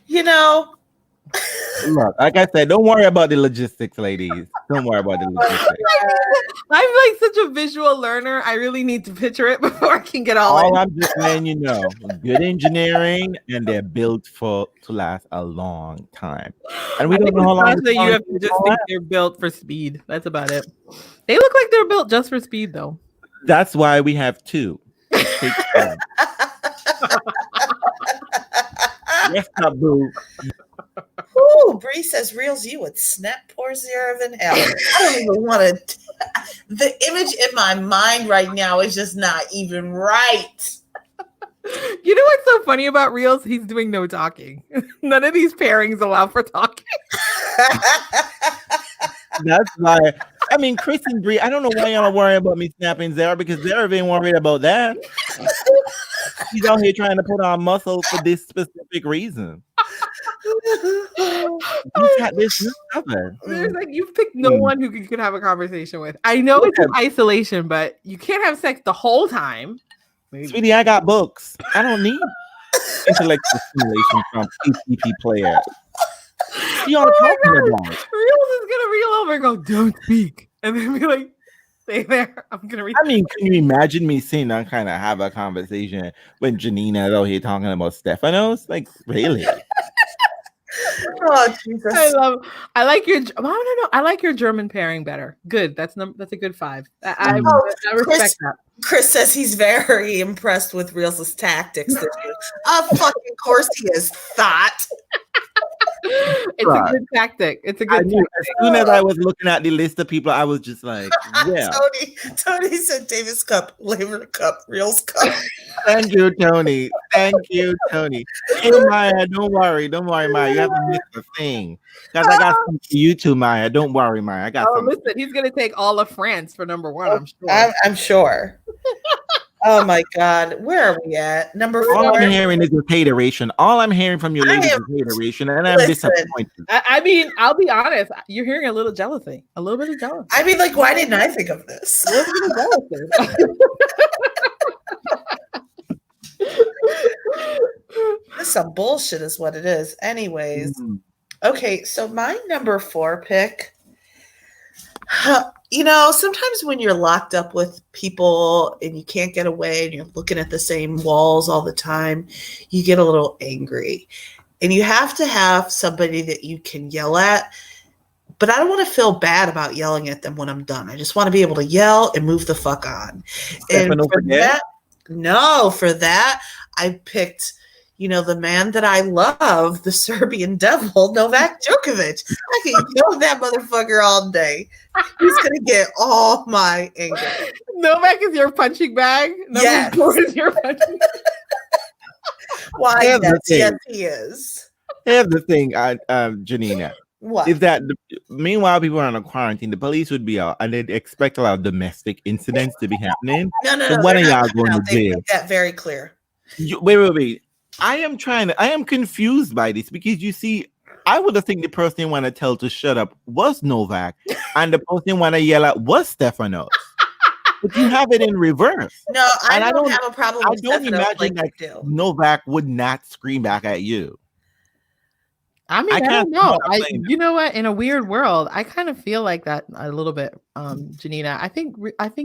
[SPEAKER 2] You know,
[SPEAKER 1] Look, like I said, don't worry about the logistics, ladies. Don't worry about the logistics.
[SPEAKER 3] I'm like such a visual learner. I really need to picture it before I can get all in.
[SPEAKER 1] I'm just letting you know, good engineering and they're built to last a long time. And we don't know how long.
[SPEAKER 3] That you have to just think they're built for speed. That's about it. They look like they're built just for speed, though.
[SPEAKER 1] That's why we have 2. Take time. Yes, boo.
[SPEAKER 2] ooh, Bree says reels you would snap poor Zverev in hell. I don't even want to. The image in my mind right now is just not even right.
[SPEAKER 3] You know what's so funny about Reels? He's doing no talking. None of these pairings allow for talking.
[SPEAKER 1] That's why. I mean, Chris and Bree. I don't know why y'all are worrying about me snapping Zara because Zara ain't worried about that. He's out here trying to put on muscle for this specific reason. He's got this covered.
[SPEAKER 3] There's like you've picked no one who you could have a conversation with. I know it's in isolation, but you can't have sex the whole time. Maybe.
[SPEAKER 1] Sweetie, I got books. I don't need intellectual stimulation from ATP players. Y'all talking about?
[SPEAKER 3] Reels is gonna reel over and go, "Don't speak," and then be like, "Stay there." I'm gonna read.
[SPEAKER 1] I mean, can you imagine me seeing that kind of have a conversation when Janina is out here talking about Stefanos? Like, really?
[SPEAKER 2] Oh Jesus!
[SPEAKER 3] I like your. I don't know. I like your German pairing better. Good. That's a good 5. I respect that.
[SPEAKER 2] Chris says he's very impressed with Reels' tactics. Of fucking course he is. Thought.
[SPEAKER 3] It's a good tactic. It's a good tactic.
[SPEAKER 1] As soon as I was looking at the list of people, I was just like, yeah.
[SPEAKER 2] Tony said Davis Cup, Labor Cup, Reels Cup.
[SPEAKER 1] Thank you, Tony. Thank you, Tony. Hey, Maya, don't worry, Maya. You haven't missed a thing. Because I got something for you too, Maya. Don't worry, Maya. I got something.
[SPEAKER 3] Listen, he's going to take all of France for number 1, I'm sure.
[SPEAKER 2] I'm sure. Oh my God, where are we at? Number 4.
[SPEAKER 1] All I'm hearing is hateration. All I'm hearing from you ladies is hateration, and I'm disappointed.
[SPEAKER 3] I mean, I'll be honest. You're hearing a little jealousy, a little bit of jealousy.
[SPEAKER 2] I mean, like, why didn't I think of this?
[SPEAKER 3] A little bit of jealousy.
[SPEAKER 2] This is some bullshit, is what it is. Anyways, okay. So my number 4 pick. You know, sometimes when you're locked up with people and you can't get away and you're looking at the same walls all the time, you get a little angry. And you have to have somebody that you can yell at. But I don't want to feel bad about yelling at them when I'm done. I just want to be able to yell and move the fuck on. And for that, I picked, the man that I love, the Serbian devil, Novak Djokovic. I can yell that motherfucker all day. He's going to get all my anger.
[SPEAKER 3] Novak is your punching bag?
[SPEAKER 2] Yes.
[SPEAKER 3] Is your punching bag?
[SPEAKER 2] Why, yes, he is.
[SPEAKER 1] Here's the thing, Janina.
[SPEAKER 2] What?
[SPEAKER 1] Is that meanwhile people are on a quarantine, the police would be out and they'd expect a lot of domestic incidents to be happening.
[SPEAKER 2] No.
[SPEAKER 1] So when are y'all going to jail?
[SPEAKER 2] Make that very clear.
[SPEAKER 1] Wait. I am confused by this because you see, I would have think the person you want to tell to shut up was Novak, and the person you want to yell at was Stefanos. But you have it in reverse.
[SPEAKER 2] No, I don't have a problem with
[SPEAKER 1] I don't
[SPEAKER 2] Stefanos
[SPEAKER 1] imagine that Novak would not scream back at you.
[SPEAKER 3] I mean, I don't know. You know what? In a weird world, I kind of feel like that a little bit, Janina. I think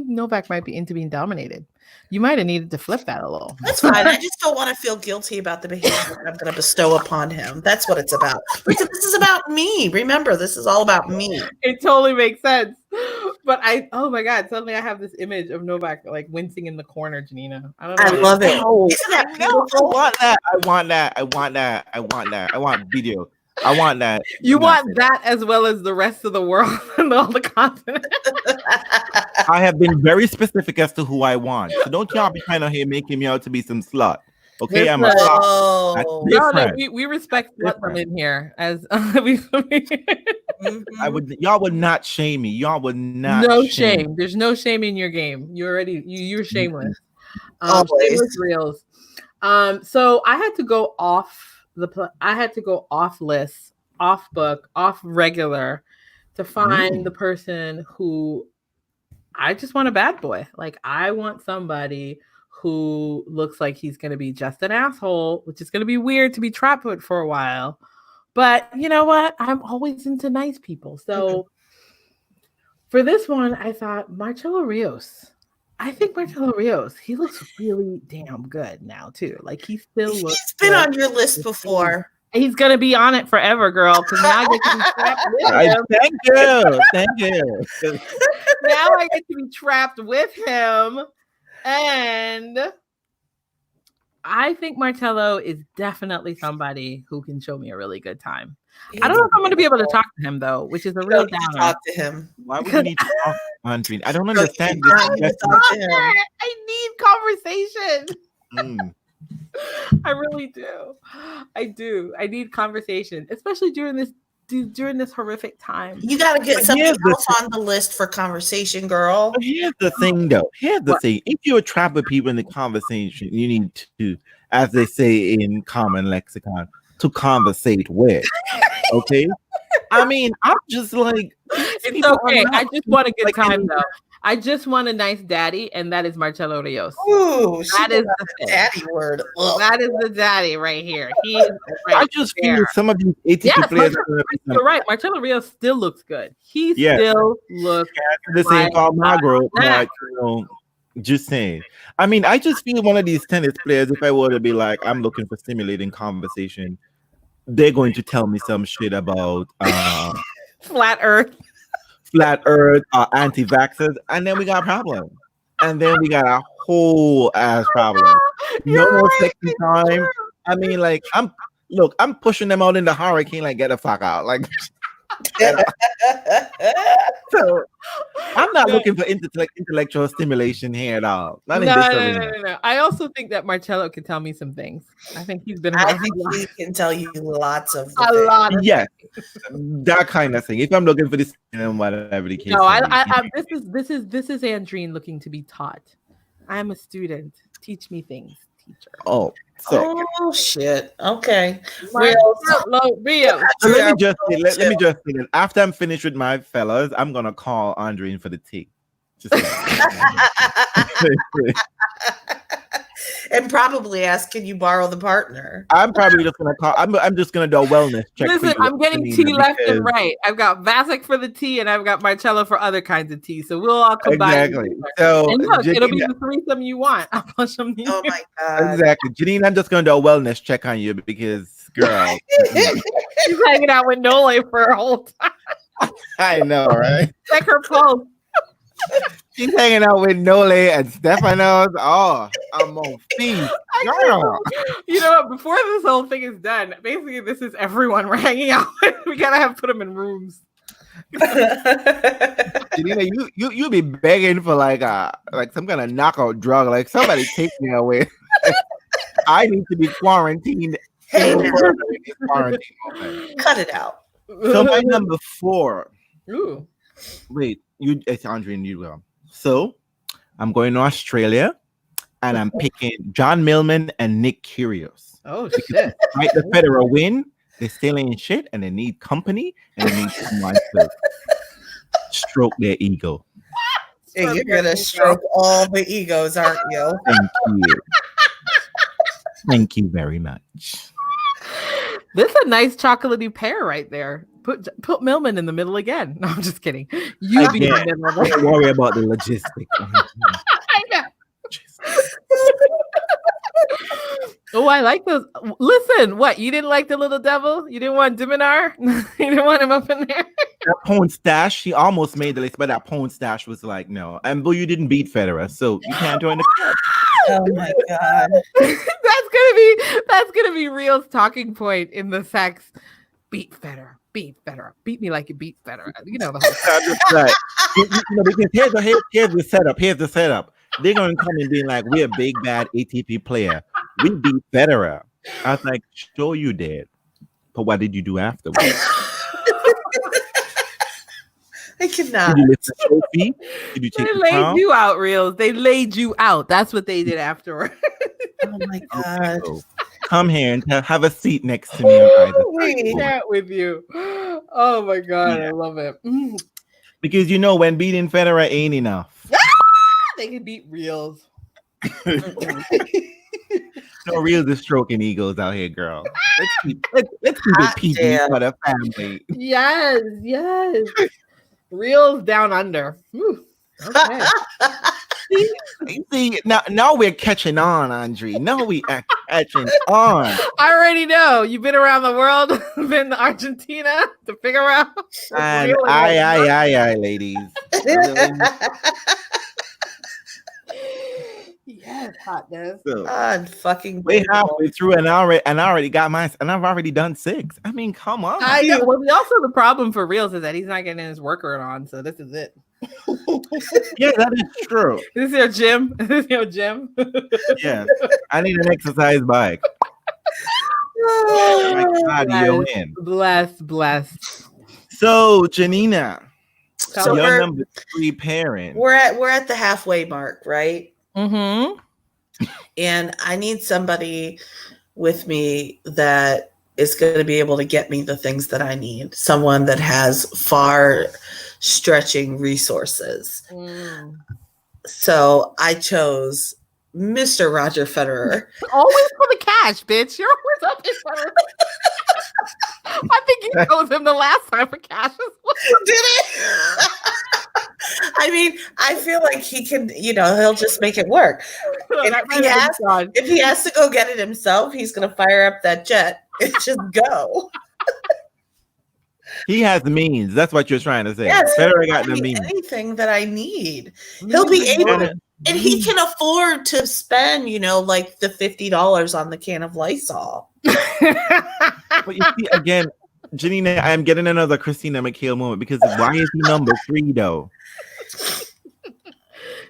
[SPEAKER 3] Novak might be into being dominated. You might have needed to flip that a little.
[SPEAKER 2] That's fine. I just don't want to feel guilty about the behavior I'm going to bestow upon him. That's what it's about. This is about me. Remember, this is all about me.
[SPEAKER 3] It totally makes sense. But oh my God, suddenly I have this image of Novak like wincing in the corner, Janina. I don't know.
[SPEAKER 2] I love it.
[SPEAKER 1] Oh,
[SPEAKER 2] isn't that beautiful?
[SPEAKER 1] I want that. I want video. I want that.
[SPEAKER 3] You want that as well as the rest of the world and all the continents.
[SPEAKER 1] I have been very specific as to who I want. So don't y'all be trying to here making me out to be some slut. Okay, I'm a slut.
[SPEAKER 3] No, we respect slut in here as
[SPEAKER 1] y'all would not shame me. Y'all would not.
[SPEAKER 3] No shame. There's no shame in your game. You're shameless. Shameless Reels. So I had to go off list, off book, off regular to find the person who I just want a bad boy. Like I want somebody who looks like he's going to be just an asshole, which is going to be weird to be trapped with for a while. But you know what? I'm always into nice people. So for this one, I thought Marcelo Rios. I think Marcelo Rios, he looks really damn good now too. Like he still looks.
[SPEAKER 2] He's been on your list before.
[SPEAKER 3] He's gonna be on it forever, girl. Because now I get to be trapped with him.
[SPEAKER 1] Thank you.
[SPEAKER 3] Now I get to be trapped with him, and I think Marcelo is definitely somebody who can show me a really good time. I don't know if I'm going to be able to talk to him though, which is a real downer.
[SPEAKER 2] Talk to him.
[SPEAKER 1] Why would you need to talk to Andre? I don't understand this.
[SPEAKER 3] I need conversation. I really do. I do. I need conversation, especially during this horrific time.
[SPEAKER 2] You got to get
[SPEAKER 1] But
[SPEAKER 2] something
[SPEAKER 1] here's the
[SPEAKER 2] else on the list for conversation, girl.
[SPEAKER 1] But here's the thing, though. Here's the
[SPEAKER 3] What?
[SPEAKER 1] thing. If you're trapped with people in the conversation, you need to, as they say in common lexicon, to conversate with. Okay. I mean, I'm just like, these
[SPEAKER 3] It's
[SPEAKER 1] people are
[SPEAKER 3] okay.
[SPEAKER 1] not
[SPEAKER 3] I just want a good
[SPEAKER 1] like
[SPEAKER 3] time
[SPEAKER 1] any-
[SPEAKER 3] though. I just want a nice daddy, and that is Marcelo Rios.
[SPEAKER 2] Ooh, she
[SPEAKER 3] That
[SPEAKER 2] got
[SPEAKER 3] is
[SPEAKER 2] a
[SPEAKER 3] the thing.
[SPEAKER 2] daddy word. Ugh.
[SPEAKER 3] That is the daddy right here. He is
[SPEAKER 1] I
[SPEAKER 3] right
[SPEAKER 1] just
[SPEAKER 3] there.
[SPEAKER 1] feel some of these ATP
[SPEAKER 3] Yes,
[SPEAKER 1] players are gonna be some-
[SPEAKER 3] You're right. Marcelo Rios still looks good. He
[SPEAKER 1] Yeah.
[SPEAKER 3] still looks
[SPEAKER 1] the same
[SPEAKER 3] like
[SPEAKER 1] for Magro,
[SPEAKER 3] that.
[SPEAKER 1] but just saying. I mean, I just feel one of these tennis players, if I were to be like, I'm looking for stimulating conversation, they're going to tell me some shit about
[SPEAKER 3] flat Earth.
[SPEAKER 1] flat earth, anti-vaxxers, and then we got a problem. And then we got a whole ass problem. No
[SPEAKER 3] You're
[SPEAKER 1] more
[SPEAKER 3] right,
[SPEAKER 1] sexy
[SPEAKER 3] it's
[SPEAKER 1] time.
[SPEAKER 3] true.
[SPEAKER 1] I mean, like, I'm pushing them out in the hurricane, like, get the fuck out. Like, so I'm not
[SPEAKER 3] No.
[SPEAKER 1] looking for intellectual stimulation here at all. Not in
[SPEAKER 3] No,
[SPEAKER 1] this
[SPEAKER 3] no,
[SPEAKER 1] arena.
[SPEAKER 3] no, no, no. I also think that Marcello can tell me some things. I think he's been
[SPEAKER 2] I
[SPEAKER 3] around
[SPEAKER 2] think he can tell you lots of
[SPEAKER 3] a
[SPEAKER 2] things.
[SPEAKER 3] lot of
[SPEAKER 1] Yes, that kind of thing. If I'm looking for this, whatever the case.
[SPEAKER 3] No,
[SPEAKER 1] may be.
[SPEAKER 3] this is Andrine looking to be taught. I'm a student. Teach me things, teacher.
[SPEAKER 1] Oh, so
[SPEAKER 2] Oh shit. Okay.
[SPEAKER 3] Marcelo Rios.
[SPEAKER 1] So let me just say that after I'm finished with my fellas, I'm gonna call Andrine for the tea. Just
[SPEAKER 2] And probably ask, can you borrow the partner?
[SPEAKER 1] I'm probably just gonna call. I'm just gonna do a wellness check. for
[SPEAKER 3] Listen,
[SPEAKER 1] you,
[SPEAKER 3] I'm getting
[SPEAKER 1] Janina,
[SPEAKER 3] tea left and
[SPEAKER 1] because-
[SPEAKER 3] right. I've got Vasic for the tea, and I've got Marcello for other kinds of tea. So we'll all combine.
[SPEAKER 1] Exactly. So
[SPEAKER 3] And look, it'll be
[SPEAKER 1] Janina,
[SPEAKER 3] the threesome you want. I'll push them.
[SPEAKER 2] Oh my god.
[SPEAKER 1] exactly, Janine. I'm just gonna do a wellness check on you because, girl,
[SPEAKER 3] She's hanging out with Nole for a whole time.
[SPEAKER 1] I know, right?
[SPEAKER 3] Check her pulse.
[SPEAKER 1] She's hanging out with Nole and Stefanos. Oh, I'm on feast. Girl.
[SPEAKER 3] You know what? Before this whole thing is done, basically this is everyone we're hanging out with. We gotta put them in rooms.
[SPEAKER 1] Janina, you be begging for like some kind of knockout drug. Like somebody take me away. I need to be quarantined.
[SPEAKER 2] Hey,
[SPEAKER 1] even further in this quarantine moment.
[SPEAKER 2] cut it out.
[SPEAKER 1] So my number 4.
[SPEAKER 3] Ooh.
[SPEAKER 1] Wait, it's Andre and you go. So I'm going to Australia and I'm picking John Millman and Nick Kyrgios.
[SPEAKER 3] Oh shit.
[SPEAKER 1] Right, the Federer win. They're still in shit and they need company and they need someone to stroke their ego.
[SPEAKER 2] Hey, you're gonna stroke all the egos, aren't you?
[SPEAKER 1] Thank you. Thank you very much.
[SPEAKER 3] This is a nice chocolatey pear right there. Put Millman in the middle again. No, I'm just kidding. You be in the
[SPEAKER 1] Again,
[SPEAKER 3] middle.
[SPEAKER 1] don't worry about the logistics.
[SPEAKER 3] I know. Oh, I like those. Listen, what? You didn't like the little devil? You didn't want Diminar? You didn't want him up in there?
[SPEAKER 1] That Pone stash, he almost made the list, but that Pone stash was like, no. And but you didn't beat Federer, so you can't join the club.
[SPEAKER 2] Oh my god.
[SPEAKER 3] That's gonna be Real's talking point in the sex. Beat Federer. Beat Federer. Beat me like you beat Federer. You know the whole
[SPEAKER 1] I'm just like, because here's the setup. Here's the setup. They're gonna come and be like, we're a big bad ATP player. We beat Federer. I was like, sure you did. But what did you do afterwards?
[SPEAKER 2] I cannot.
[SPEAKER 1] Did you lift the trophy? Did you take
[SPEAKER 3] They
[SPEAKER 1] the
[SPEAKER 3] laid
[SPEAKER 1] crown?
[SPEAKER 3] you out, Reels. They laid you out. That's what they did afterward.
[SPEAKER 2] Oh my god.
[SPEAKER 1] So, come here and have a seat next to me on either
[SPEAKER 2] Wait.
[SPEAKER 1] side.
[SPEAKER 3] Chat with you. Oh my god,
[SPEAKER 1] Yeah.
[SPEAKER 3] I love it.
[SPEAKER 1] Because you know when beating Federer ain't enough.
[SPEAKER 3] They can beat Reels.
[SPEAKER 1] No real the stroking egos out here, girl. Let's keep it PG
[SPEAKER 2] damn.
[SPEAKER 1] for the family.
[SPEAKER 3] Yes, yes. Reels down under. Whew. Okay.
[SPEAKER 1] You see, now we're catching on, Andre. Now we are catching on.
[SPEAKER 3] I already know. You've been around the world, been to Argentina to figure out. what's
[SPEAKER 1] And
[SPEAKER 3] real and what's
[SPEAKER 1] aye, ladies.
[SPEAKER 3] Yes, hotness.
[SPEAKER 1] So,
[SPEAKER 2] God fucking.
[SPEAKER 1] we're halfway through, and I already got mine, and I've already done 6. I mean, come on.
[SPEAKER 3] I know. Well, also the problem for Reels is that he's not getting his worker on, so this is it.
[SPEAKER 1] Yeah, that is true.
[SPEAKER 3] Is this your gym? Is this your gym?
[SPEAKER 1] Yes, I need an exercise bike. My cardio
[SPEAKER 3] Bless,
[SPEAKER 1] in.
[SPEAKER 3] bless.
[SPEAKER 1] So, Janina,
[SPEAKER 2] So
[SPEAKER 1] your
[SPEAKER 2] we're
[SPEAKER 1] number 3 parent.
[SPEAKER 2] we're at the halfway mark, right?
[SPEAKER 3] Mm-hmm.
[SPEAKER 2] And I need somebody with me that is going to be able to get me the things that I need. Someone that has far stretching resources. So I chose Mr. Roger Federer.
[SPEAKER 3] Always for the cash, bitch. You're always up in front of I think you chose him the last time for cash as well.
[SPEAKER 2] Did it? I mean, I feel like he can, he'll just make it work. And if he has to go get it himself, he's going to fire up that jet and just go.
[SPEAKER 1] He has the means. That's what you're trying to say.
[SPEAKER 2] Yes,
[SPEAKER 1] Federer got the means.
[SPEAKER 2] Anything that I need. He'll be able, and he can afford to spend, like the $50 on the can of Lysol.
[SPEAKER 1] But you see, again, Janina, I'm getting another Christina McHale moment because why is he number 3 though?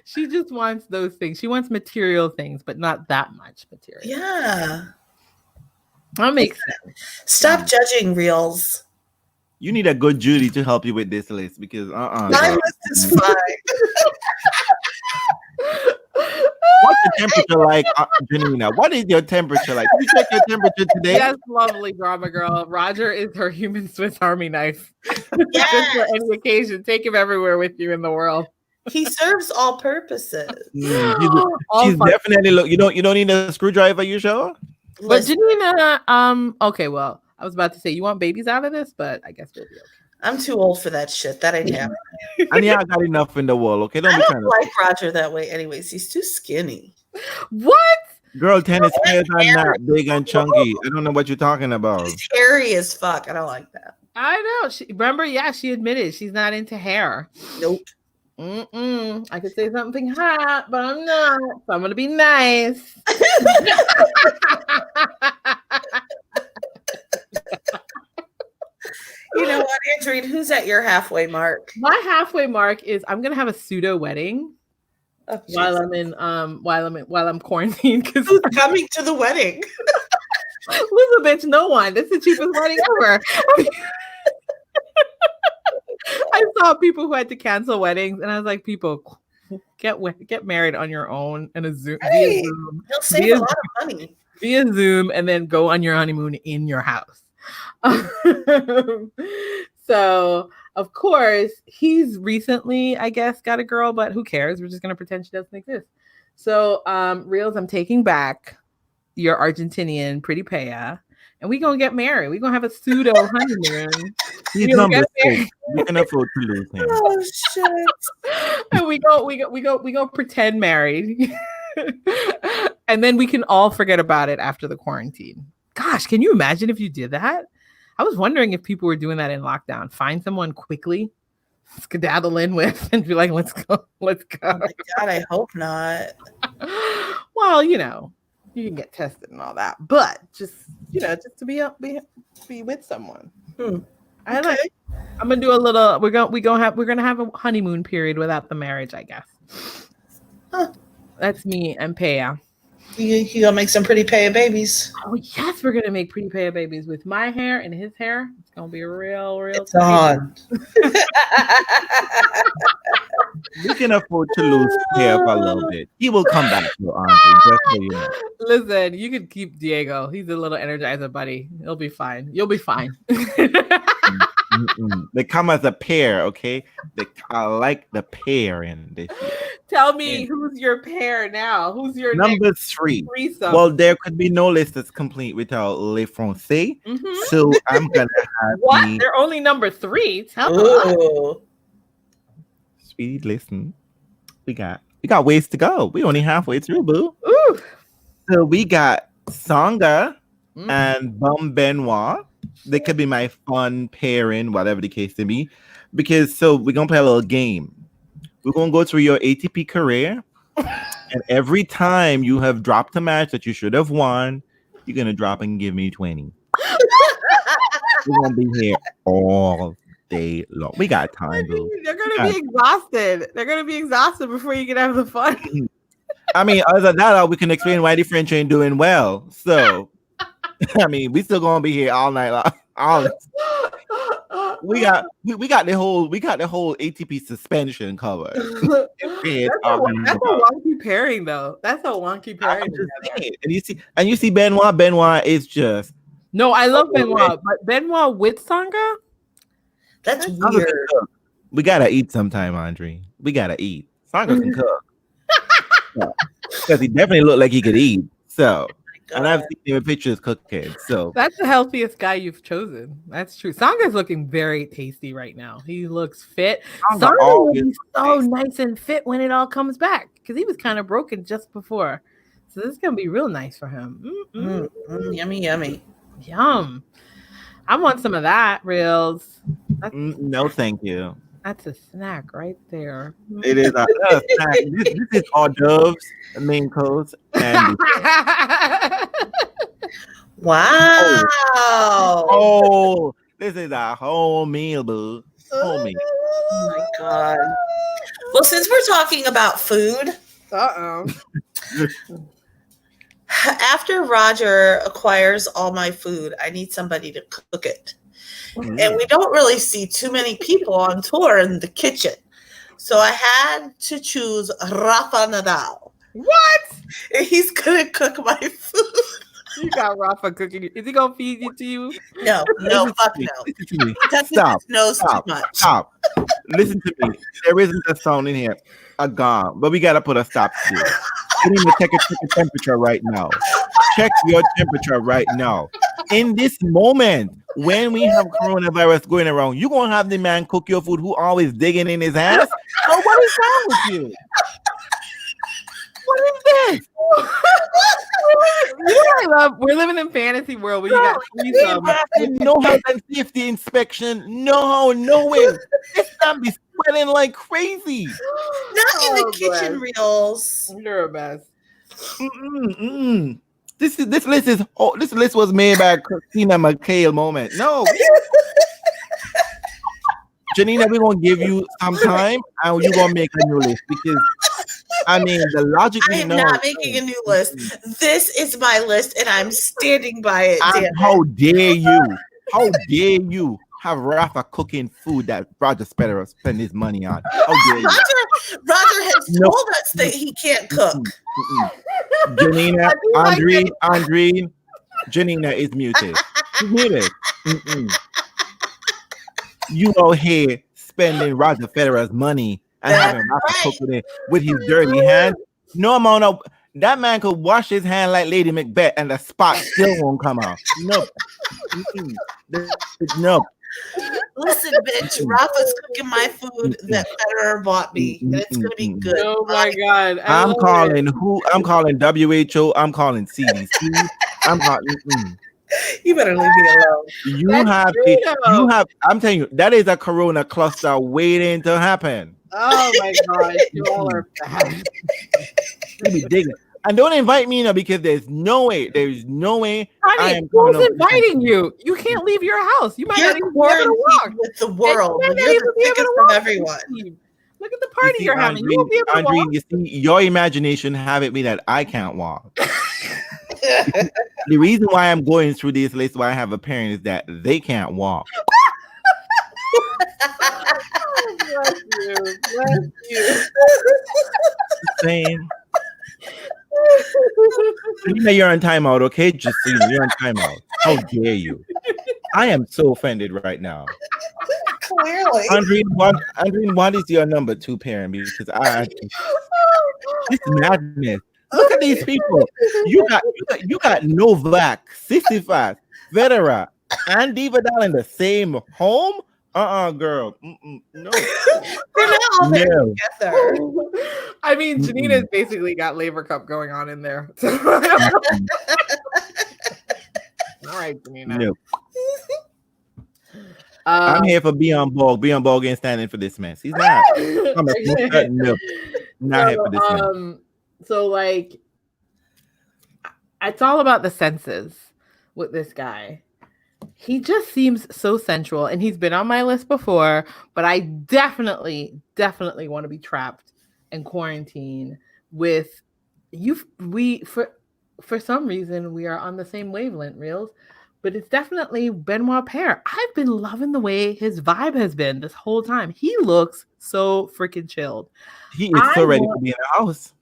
[SPEAKER 3] She just wants those things. She wants material things, but not that much material.
[SPEAKER 2] Yeah.
[SPEAKER 3] That makes sense.
[SPEAKER 2] Stop judging reels.
[SPEAKER 1] You need a good Judy to help you with this list because
[SPEAKER 2] My list is fine.
[SPEAKER 1] What's the temperature like, Janina? What is your temperature like? Did you check your temperature today?
[SPEAKER 3] Yes, lovely drama girl. Roger is her human Swiss Army knife.
[SPEAKER 2] Yes.
[SPEAKER 3] Just for any occasion. Take him everywhere with you in the world.
[SPEAKER 2] He serves all purposes.
[SPEAKER 1] She's definitely you don't need a screwdriver, you sure?
[SPEAKER 3] But Janina, okay, well, I was about to say you want babies out of this, but I guess we'll be okay.
[SPEAKER 2] I'm too old for that shit. That ain't happening.
[SPEAKER 1] And yeah, I got enough in the world, okay?
[SPEAKER 2] I don't like Roger that way anyways. He's too skinny.
[SPEAKER 3] What?
[SPEAKER 1] Girl, tennis players are not big and chunky. I don't know what you're talking about.
[SPEAKER 2] He's hairy as fuck. I don't like that.
[SPEAKER 3] I know. She admitted she's not into hair.
[SPEAKER 2] Nope.
[SPEAKER 3] I could say something hot, but I'm not. So I'm gonna be nice.
[SPEAKER 2] You know what, Andreen? Who's at your halfway mark?
[SPEAKER 3] My halfway mark is I'm gonna have a pseudo wedding while I'm quarantined.
[SPEAKER 2] Who's coming to the wedding?
[SPEAKER 3] Listen, bitch, no one. This is the cheapest wedding ever. I saw people who had to cancel weddings, and I was like, people, get married on your own in a Zoom.
[SPEAKER 2] Hey, you'll save a lot of money
[SPEAKER 3] via Zoom, and then go on your honeymoon in your house. So, of course, he's recently, I guess, got a girl, but who cares? We're just gonna pretend she doesn't exist. So, Reels, I'm taking back your Argentinian pretty paya, and we gonna get married. We gonna have a pseudo honeymoon.
[SPEAKER 1] He's number 6. You can afford to lose him.
[SPEAKER 2] Oh shit!
[SPEAKER 3] And we go pretend married, and then we can all forget about it after the quarantine. Gosh, can you imagine if you did that? I was wondering if people were doing that in lockdown. Find someone quickly, skedaddle in with, and be like, "Let's go."
[SPEAKER 2] Oh my God, I hope not.
[SPEAKER 3] Well, you can get tested and all that, but just to be with someone. I like. I'm gonna do a little. We're gonna have a honeymoon period without the marriage, I guess.
[SPEAKER 2] Huh.
[SPEAKER 3] That's me and Paya.
[SPEAKER 2] You gonna make some pretty paya babies?
[SPEAKER 3] Oh yes, we're gonna make pretty paya babies with my hair and his hair. It's gonna be real.
[SPEAKER 2] It's on.
[SPEAKER 1] We can afford to lose hair for a little bit. He will come back, Auntie. Just so you know.
[SPEAKER 3] Listen, you can keep Diego. He's a little energizer buddy. He'll be fine. You'll be fine.
[SPEAKER 1] They come as a pair, okay? I like the pair in this year.
[SPEAKER 3] Tell me who's your pair now? Who's your
[SPEAKER 1] number 3?
[SPEAKER 3] Threesome?
[SPEAKER 1] Well, there could be no list that's complete without Le Francais. So I'm gonna have
[SPEAKER 3] what? They're only number 3. Tell me.
[SPEAKER 1] Sweetie, listen. We got ways to go. We only halfway through, boo.
[SPEAKER 3] Ooh.
[SPEAKER 1] So we got Songa and Bum Benoit. They could be my fun pairing, whatever the case may be. Because we're gonna play a little game. We're gonna go through your ATP career, and every time you have dropped a match that you should have won, you're gonna drop and give me 20. We're gonna be here all day long. We got time, boo.
[SPEAKER 3] They're gonna be exhausted. They're gonna be exhausted before you can have the fun.
[SPEAKER 1] I mean, other than that, we can explain why the French ain't doing well. So, I mean, we still gonna be here all night long. We got the whole ATP suspension covered.
[SPEAKER 3] That's a wonky pairing, though. That's a wonky pairing.
[SPEAKER 1] And you see Benoit. Benoit is just
[SPEAKER 3] no. I love Benoit, but Benoit with Sangha.
[SPEAKER 2] That's weird.
[SPEAKER 1] We gotta eat sometime, Andre. We gotta eat. Sangha can cook because he definitely looked like he could eat. So. And I've seen him in pictures cooking. So
[SPEAKER 3] that's the healthiest guy you've chosen. That's true. Sanga's looking very tasty right now. He looks fit. Sanga will be so nice and fit when it all comes back because he was kind of broken just before. So this is gonna be real nice for him.
[SPEAKER 2] Yummy, yummy,
[SPEAKER 3] yum. I want some of that, Reels.
[SPEAKER 1] No, thank you.
[SPEAKER 3] That's a snack right there.
[SPEAKER 1] It is a snack. This is hors d'oeuvres, main course, and
[SPEAKER 2] wow.
[SPEAKER 1] Oh, this is a whole meal, boo. Whole meal.
[SPEAKER 2] Oh my god. Well, since we're talking about food, after Roger acquires all my food, I need somebody to cook it. And we don't really see too many people on tour in the kitchen. So I had to choose Rafa Nadal.
[SPEAKER 3] What?
[SPEAKER 2] And he's going to cook my food.
[SPEAKER 3] You got Rafa cooking. Is he going to feed it to you?
[SPEAKER 2] No, fuck no. He
[SPEAKER 1] Stop.
[SPEAKER 2] His nose too much.
[SPEAKER 1] Stop. Listen to me. There isn't a sound in here. A gong. But we got to put a stop to it. You need to check your temperature right now. Check your temperature right now. In this moment, when we have coronavirus going around, you gonna have the man cook your food who always digging in his ass? Oh, what is wrong with you? What is this?
[SPEAKER 3] We're living in fantasy world where you got
[SPEAKER 1] no health and safety inspection. No way. This man be sweating like crazy.
[SPEAKER 2] Not in the kitchen, Reels.
[SPEAKER 3] You're a mess.
[SPEAKER 1] This list was made by Christina McHale moment. No. Janina, we're gonna give you some time and you're gonna make a new list because I mean the logic.
[SPEAKER 2] I am not making a new list. This is my list and I'm standing by it.
[SPEAKER 1] How dare you? How dare you have Rafa cooking food that Roger Federer spend his money on? How dare you?
[SPEAKER 2] Roger has told us that he can't cook.
[SPEAKER 1] Janina, Andre, Janina is muted. She's muted. You out here spending Roger Federer's money and having Rafa cooking it with his dirty hands. No amount of that man could wash his hand like Lady Macbeth and the spot still won't come out. No. No.
[SPEAKER 2] Listen, bitch, Rafa's cooking my food that Federer bought me, and it's gonna be good.
[SPEAKER 3] Oh my god!
[SPEAKER 1] I'm calling WHO. I'm calling CDC. I'm calling.
[SPEAKER 2] You better leave me alone.
[SPEAKER 1] You have. I'm telling you, that is a corona cluster waiting to happen.
[SPEAKER 3] Oh my god! You all are bad.
[SPEAKER 1] Let me dig it. And don't invite me now because there's no way.
[SPEAKER 3] Honey, who's inviting you? You can't leave your house. You might not even be able to walk
[SPEAKER 2] with the world. You're the biggest of everyone.
[SPEAKER 3] Look at the party you're having. You won't be able to walk.
[SPEAKER 1] You see, your imagination have it me that I can't walk. The reason why I'm going through this list, why I have a parent, is that they can't walk.
[SPEAKER 3] Bless you.
[SPEAKER 1] Saying. You're on timeout, okay? Just so you know, you're on timeout. How dare you? I am so offended right now.
[SPEAKER 2] Clearly.
[SPEAKER 1] Andreen, what is your number 2 parent? Because this madness. Look at these people. You got Novak, Sisyphus, Federer, and Vidal in the same home? Girl. No.
[SPEAKER 2] They're not all there together.
[SPEAKER 3] I mean, Janina's basically got Labor Cup going on in there. All right, Janina.
[SPEAKER 1] No. I'm here for Beyond Borg. Beyond Borg ain't standing for this mess. He's not. I'm not here for this mess.
[SPEAKER 3] So, like, it's all about the senses with this guy. He just seems so sensual, and he's been on my list before, but I definitely want to be trapped and quarantined with you. We for some reason we are on the same wavelength, reels, but it's definitely Benoit Paire. I've been loving the way his vibe has been this whole time. He looks so freaking chilled.
[SPEAKER 1] He is so ready to be in the house.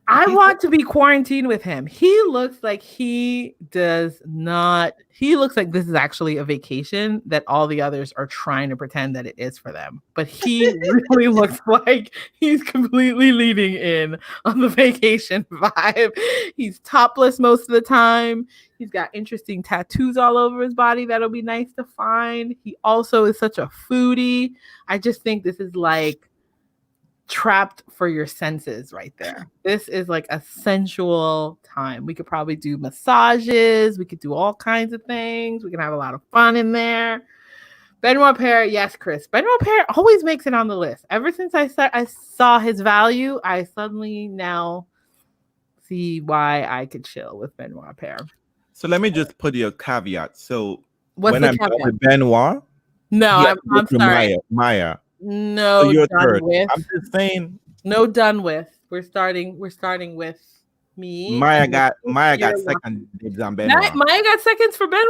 [SPEAKER 3] I want to be quarantined with him. He looks like he does not. He looks like this is actually a vacation that all the others are trying to pretend that it is for them. But he really looks like he's completely leading in on the vacation vibe. He's topless most of the time. He's got interesting tattoos all over his body that'll be nice to find. He also is such a foodie. I just think this is like trapped for your senses right there. This is like a sensual time. We could probably do massages. We could do all kinds of things. We can have a lot of fun in there. Benoit Paire, yes, Chris. Benoit Paire always makes it on the list. Ever since I saw his value, I suddenly now see why I could chill with Benoit Paire.
[SPEAKER 1] So let me just put you a caveat. So
[SPEAKER 3] What's
[SPEAKER 1] when
[SPEAKER 3] the
[SPEAKER 1] I'm
[SPEAKER 3] caveat?
[SPEAKER 1] done with Benoit,
[SPEAKER 3] No, I'm sorry.
[SPEAKER 1] Maya.
[SPEAKER 3] No,
[SPEAKER 1] So you're
[SPEAKER 3] done
[SPEAKER 1] third.
[SPEAKER 3] with.
[SPEAKER 1] I'm just saying.
[SPEAKER 3] No, done with. We're starting with me.
[SPEAKER 1] Maya got second dibs on Benoit.
[SPEAKER 3] Maya got seconds for Benoit?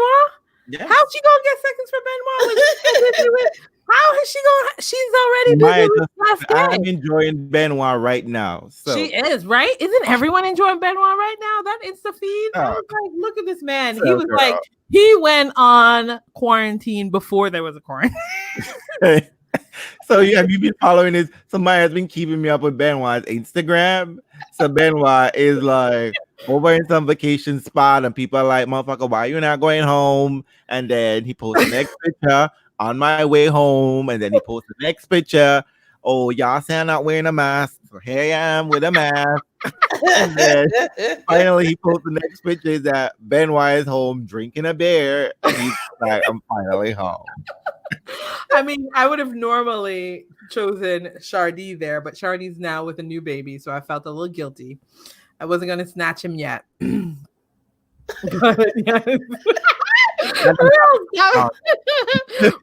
[SPEAKER 1] Yes.
[SPEAKER 3] How's she gonna get seconds for Benoit when she's busy with? How is she going? She's already
[SPEAKER 1] Maya
[SPEAKER 3] busy with last day.
[SPEAKER 1] I'm enjoying Benoit right now. So
[SPEAKER 3] She is, right? Isn't everyone enjoying Benoit right now? That Insta feed. I was like, look at this man. He was like, he went on quarantine before there was a quarantine.
[SPEAKER 1] So have you been following this? Somebody has been keeping me up with Benoit's Instagram. So Benoit is like over in some vacation spot, and people are like, "Motherfucker, why you not going home?" And then he posts the next picture on my way home, and then he posts the next picture. Oh, y'all say I'm not wearing a mask, so here I am with a mask. And then finally, he posts the next picture is that Benoit is home drinking a beer, and he's like, "I'm finally home."
[SPEAKER 3] I mean, I would have normally chosen Shardy there, but Shardy's now with a new baby, so I felt a little guilty. I wasn't going to snatch him yet. But yes.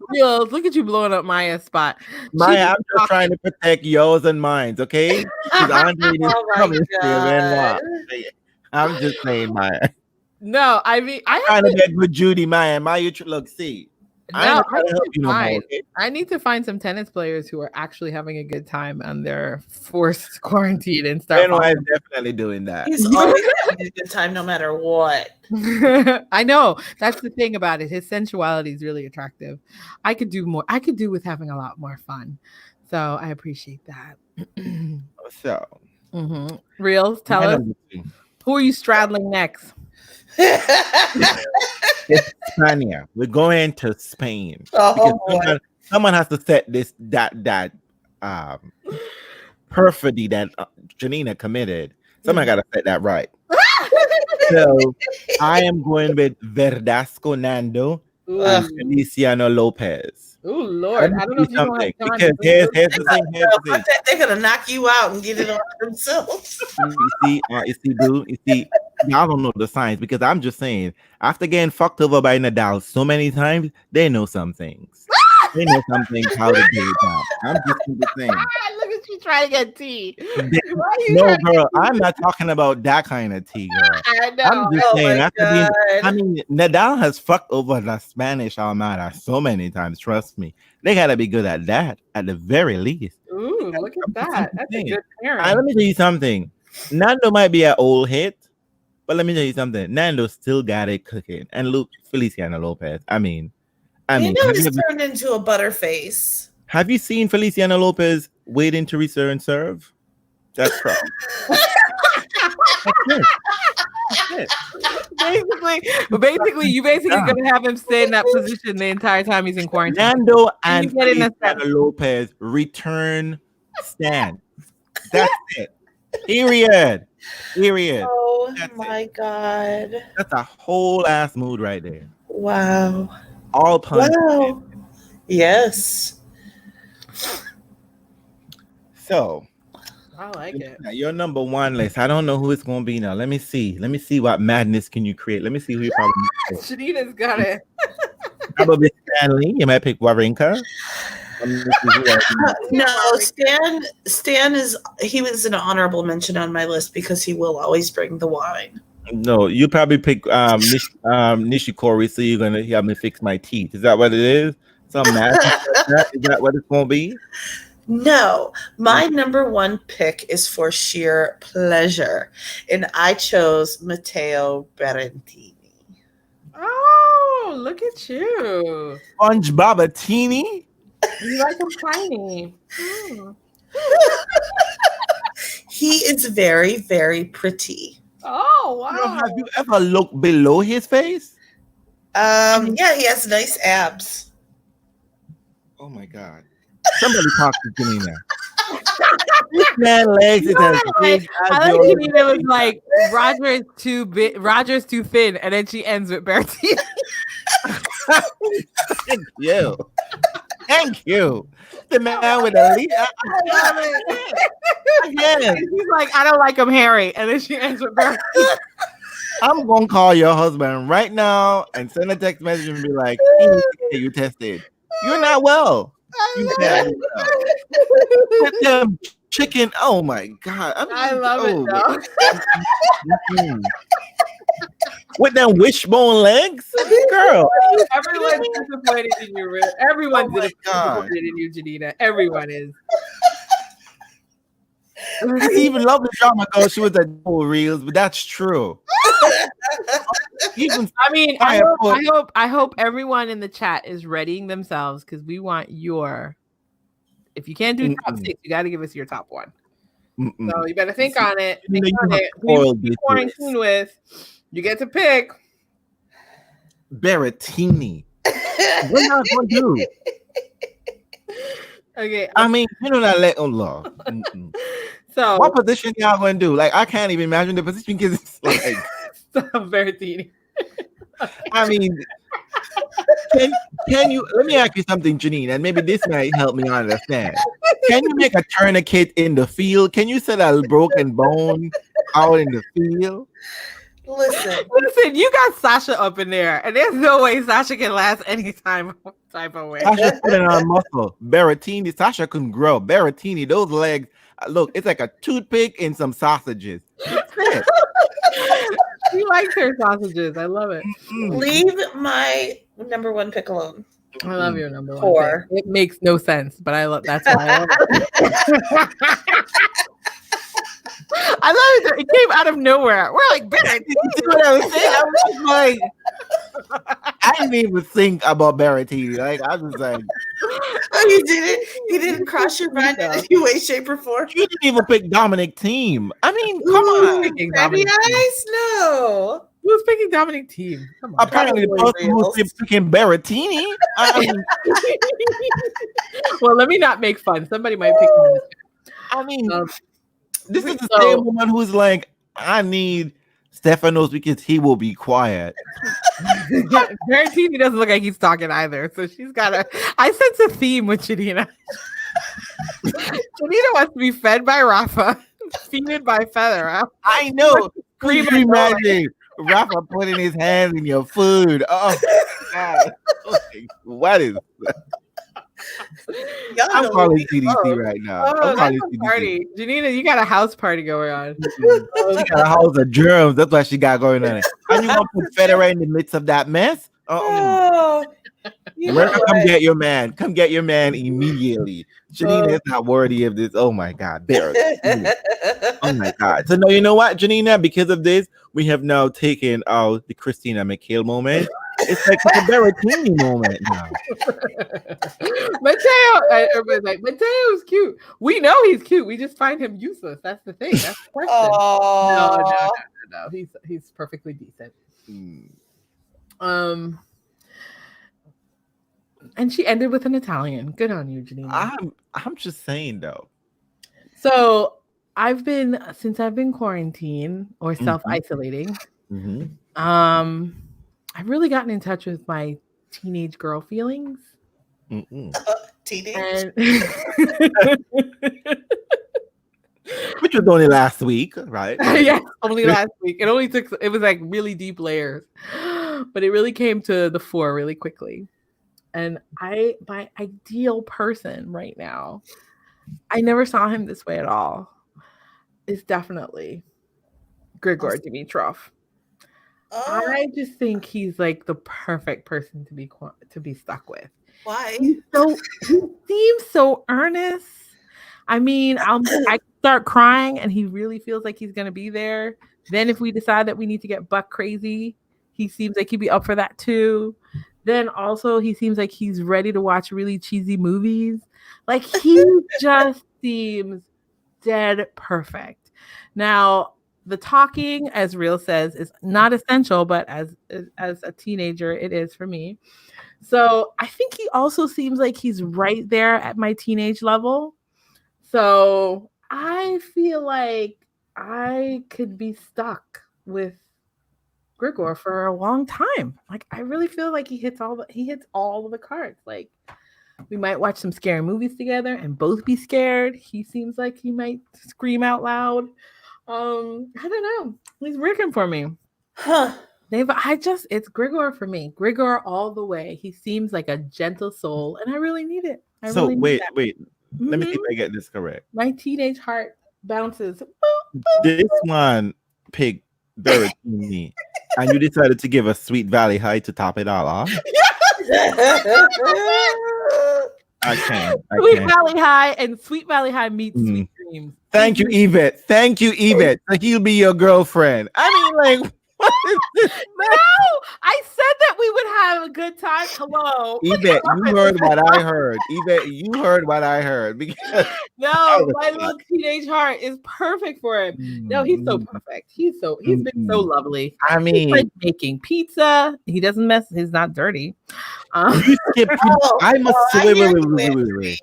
[SPEAKER 3] Real, look at you blowing up Maya's spot.
[SPEAKER 1] Maya, I'm just trying to protect yours and mine, okay? Andre is coming I'm just saying, Maya.
[SPEAKER 3] No, I mean, I'm
[SPEAKER 1] trying to get good Judy, Maya. Maya, look, see.
[SPEAKER 3] No, I need to find some tennis players who are actually having a good time on their forced quarantine and start.
[SPEAKER 1] Benoit is definitely doing that.
[SPEAKER 2] He's always having a good time, no matter what.
[SPEAKER 3] I know that's the thing about it. His sensuality is really attractive. I could do more. I could do with having a lot more fun. So I appreciate that.
[SPEAKER 1] So,
[SPEAKER 3] Reels, tell us who are you straddling next?
[SPEAKER 1] It's Spain. We're going to Spain. Someone has to set that perfidy that Janina committed. Someone got to set that right. So I am going with Verdasco Nando and Feliciano Lopez.
[SPEAKER 3] Oh Lord, I don't know if you want to
[SPEAKER 1] because here's the thing.
[SPEAKER 2] They're gonna knock you out and get it on themselves.
[SPEAKER 1] You see, y'all don't know the science because I'm just saying, after getting fucked over by Nadal so many times, they know some things. They know some things how to do it now. I'm just saying.
[SPEAKER 3] Look at you trying to get tea.
[SPEAKER 1] No, girl, I'm not talking about that kind of tea, girl.
[SPEAKER 3] I know.
[SPEAKER 1] I'm just saying, Nadal has fucked over the Spanish Armada so many times. Trust me, they gotta be good at that at the very least.
[SPEAKER 3] Ooh, look at that. That's a good pairing.
[SPEAKER 1] Let me tell you something. Nando might be an old hit, but let me tell you something. Nando still got it cooking, and Feliciano Lopez. I mean,
[SPEAKER 2] he's turned into a butterface.
[SPEAKER 1] Have you seen Feliciano Lopez waiting to return serve? That's problem. That's it.
[SPEAKER 3] Basically, you gonna have him stay in that position the entire time he's in quarantine.
[SPEAKER 1] Nando and Feliciano Lopez return stand. That's it. Period.
[SPEAKER 2] Oh
[SPEAKER 1] That's
[SPEAKER 2] my God.
[SPEAKER 1] That's a whole ass mood right there.
[SPEAKER 2] Wow.
[SPEAKER 1] All puns.
[SPEAKER 2] Wow. Yes.
[SPEAKER 1] So
[SPEAKER 3] I like it.
[SPEAKER 1] Your number one list. I don't know who it's gonna be now. Let me see what madness can you create. Let me see who you probably.
[SPEAKER 3] Shanita's got it.
[SPEAKER 1] Probably Stanley. You might pick Wawrinka.
[SPEAKER 2] No, Stan he was an honorable mention on my list because he will always bring the wine.
[SPEAKER 1] No, you probably pick Nishikori, so you're gonna help me fix my teeth. Is that what it is? Some magic like that? Is that what it's gonna be?
[SPEAKER 2] No, my number one pick is for sheer pleasure, and I chose Matteo Berrettini.
[SPEAKER 3] Oh, look at you.
[SPEAKER 1] SpongeBob Teeny?
[SPEAKER 3] You like him tiny. Hmm.
[SPEAKER 2] He is very, very pretty.
[SPEAKER 3] Oh, wow.
[SPEAKER 1] Have you ever looked below his face?
[SPEAKER 2] Yeah, he has nice abs.
[SPEAKER 1] Oh my god. Somebody talk to Janina. This man legs is as big as
[SPEAKER 3] I like
[SPEAKER 1] your
[SPEAKER 3] Janina was like, Roger is too big, Roger's too thin, and then she ends with Bertie.
[SPEAKER 1] Thank you. Thank you. The man with the lead. Yes.
[SPEAKER 3] She's like, I don't like him hairy, and then she ends with Bertie.
[SPEAKER 1] I'm gonna call your husband right now and send a text message and be like, "Hey, you tested. You're not well. You can't do well." With them chicken. Oh my god.
[SPEAKER 3] I love it though.
[SPEAKER 1] Mm. With them wishbone legs, girl.
[SPEAKER 3] Everyone's disappointed in you. Everyone's
[SPEAKER 1] Oh my
[SPEAKER 3] disappointed in you, Janina. Everyone is.
[SPEAKER 1] I even love the drama girl. She was at double reels, but that's true. Even
[SPEAKER 3] I mean, I hope everyone in the chat is readying themselves because we want your. If you can't do top six, you got to give us your top one. So you better think on it. Think on it. Who you quarantine with? You get to pick.
[SPEAKER 1] Berrettini. What y'all gonna do?
[SPEAKER 3] Okay.
[SPEAKER 1] I mean, you know that let on law.
[SPEAKER 3] So
[SPEAKER 1] what position y'all gonna do? Like, I can't even imagine the position because it's like
[SPEAKER 3] Berrettini.
[SPEAKER 1] I mean, can you let me ask you something, Janine, and maybe this might help me understand. Can you make a tourniquet in the field? Can you set a broken bone out in the field?
[SPEAKER 2] Listen,
[SPEAKER 3] you got Sasha up in there, and there's no way Sasha can last any type of way.
[SPEAKER 1] Sasha's putting on muscle. Berrettini, Sasha couldn't grow. Berrettini, those legs, look, it's like a toothpick and some sausages.
[SPEAKER 3] She likes her sausages. I love it.
[SPEAKER 2] Leave my number one pick alone.
[SPEAKER 3] I love your number one.
[SPEAKER 2] 4.
[SPEAKER 3] Pick. It makes no sense, but I love. That's why I love it. I love it. It came out of nowhere. We're like,
[SPEAKER 1] you see what I was saying? I was like, I didn't even think about Berrettini. Like, I was like,
[SPEAKER 2] oh, you didn't? You didn't cross your mind in any way, shape, or form?
[SPEAKER 1] You didn't even pick Dominic Team. I mean, come on.
[SPEAKER 2] Crabby eyes? No.
[SPEAKER 3] Who's picking Dominic Team? Come on.
[SPEAKER 1] Apparently, the person who's picking Berrettini.
[SPEAKER 3] Well, let me not make fun. Somebody might pick him.
[SPEAKER 1] I mean, this is the same woman who's like, I need Stefanos because he will be quiet.
[SPEAKER 3] Berrettini doesn't look like he's talking either. So she's got a. I sense a theme with Janina. Janina wants to be fed by Rafa, feeded by Feather.
[SPEAKER 1] I know. Could you imagine Rafa putting his hands in your food? Oh, God. What is that? I'm calling CDC right now. I'm calling
[SPEAKER 3] CDC. Party. Janina, you got a house party going on.
[SPEAKER 1] She got a house of germs. That's what she got going on. And you want to put Federer in the midst of that mess? America, come get your man. Come get your man immediately. Janina is not worthy of this. Oh my God. Oh my God. So no, you know what, Janina? Because of this, we have now taken out the Christina McHale moment. It's like a Berrettini moment now.
[SPEAKER 3] Everybody's like, Mateo's cute. We know he's cute. We just find him useless. That's the thing. That's the question. No. He's perfectly decent. And she ended with an Italian. Good on you, Janina.
[SPEAKER 1] I'm just saying though.
[SPEAKER 3] So since I've been quarantined or self-isolating, I've really gotten in touch with my teenage girl feelings.
[SPEAKER 2] Teenage?
[SPEAKER 1] Which was only last week, right?
[SPEAKER 3] Yeah, only last week. It was like really deep layers. But it really came to the fore really quickly. And my ideal person right now, I never saw him this way at all, is definitely Grigor Dimitrov. I just think he's like the perfect person to be stuck with.
[SPEAKER 2] Why?
[SPEAKER 3] He seems so earnest. I mean, I start crying, and he really feels like he's gonna be there. Then, if we decide that we need to get buck crazy, he seems like he'd be up for that too. Then also, he seems like he's ready to watch really cheesy movies. Like he just seems dead perfect. Now, the talking, as Real says, is not essential, but as a teenager, it is for me. So I think he also seems like he's right there at my teenage level. So I feel like I could be stuck with Grigor for a long time. Like I really feel like he hits all of the cards. Like we might watch some scary movies together and both be scared. He seems like he might scream out loud. I don't know. He's working for me.
[SPEAKER 2] Huh.
[SPEAKER 3] It's Grigor for me. Grigor all the way. He seems like a gentle soul, and I really need it.
[SPEAKER 1] Wait. Let me see if I get this correct.
[SPEAKER 3] My teenage heart bounces.
[SPEAKER 1] This one picked Derek and me, and you decided to give a Sweet Valley High to top it all off. I can't.
[SPEAKER 3] Sweet Valley High and Sweet Valley High meets Sweet Dreams.
[SPEAKER 1] Thank you, Yvette. So he'll be your girlfriend. I mean, like, what is this?
[SPEAKER 3] No, I said that we would have a good time. Hello.
[SPEAKER 1] Yvette, you heard what I heard. Yvette, you heard what I heard. Because
[SPEAKER 3] no, my little teenage heart is perfect for him. No, he's so perfect. He's been so lovely.
[SPEAKER 1] I mean,
[SPEAKER 3] he's like making pizza. He doesn't mess. He's not dirty.
[SPEAKER 1] You skip. I must wait.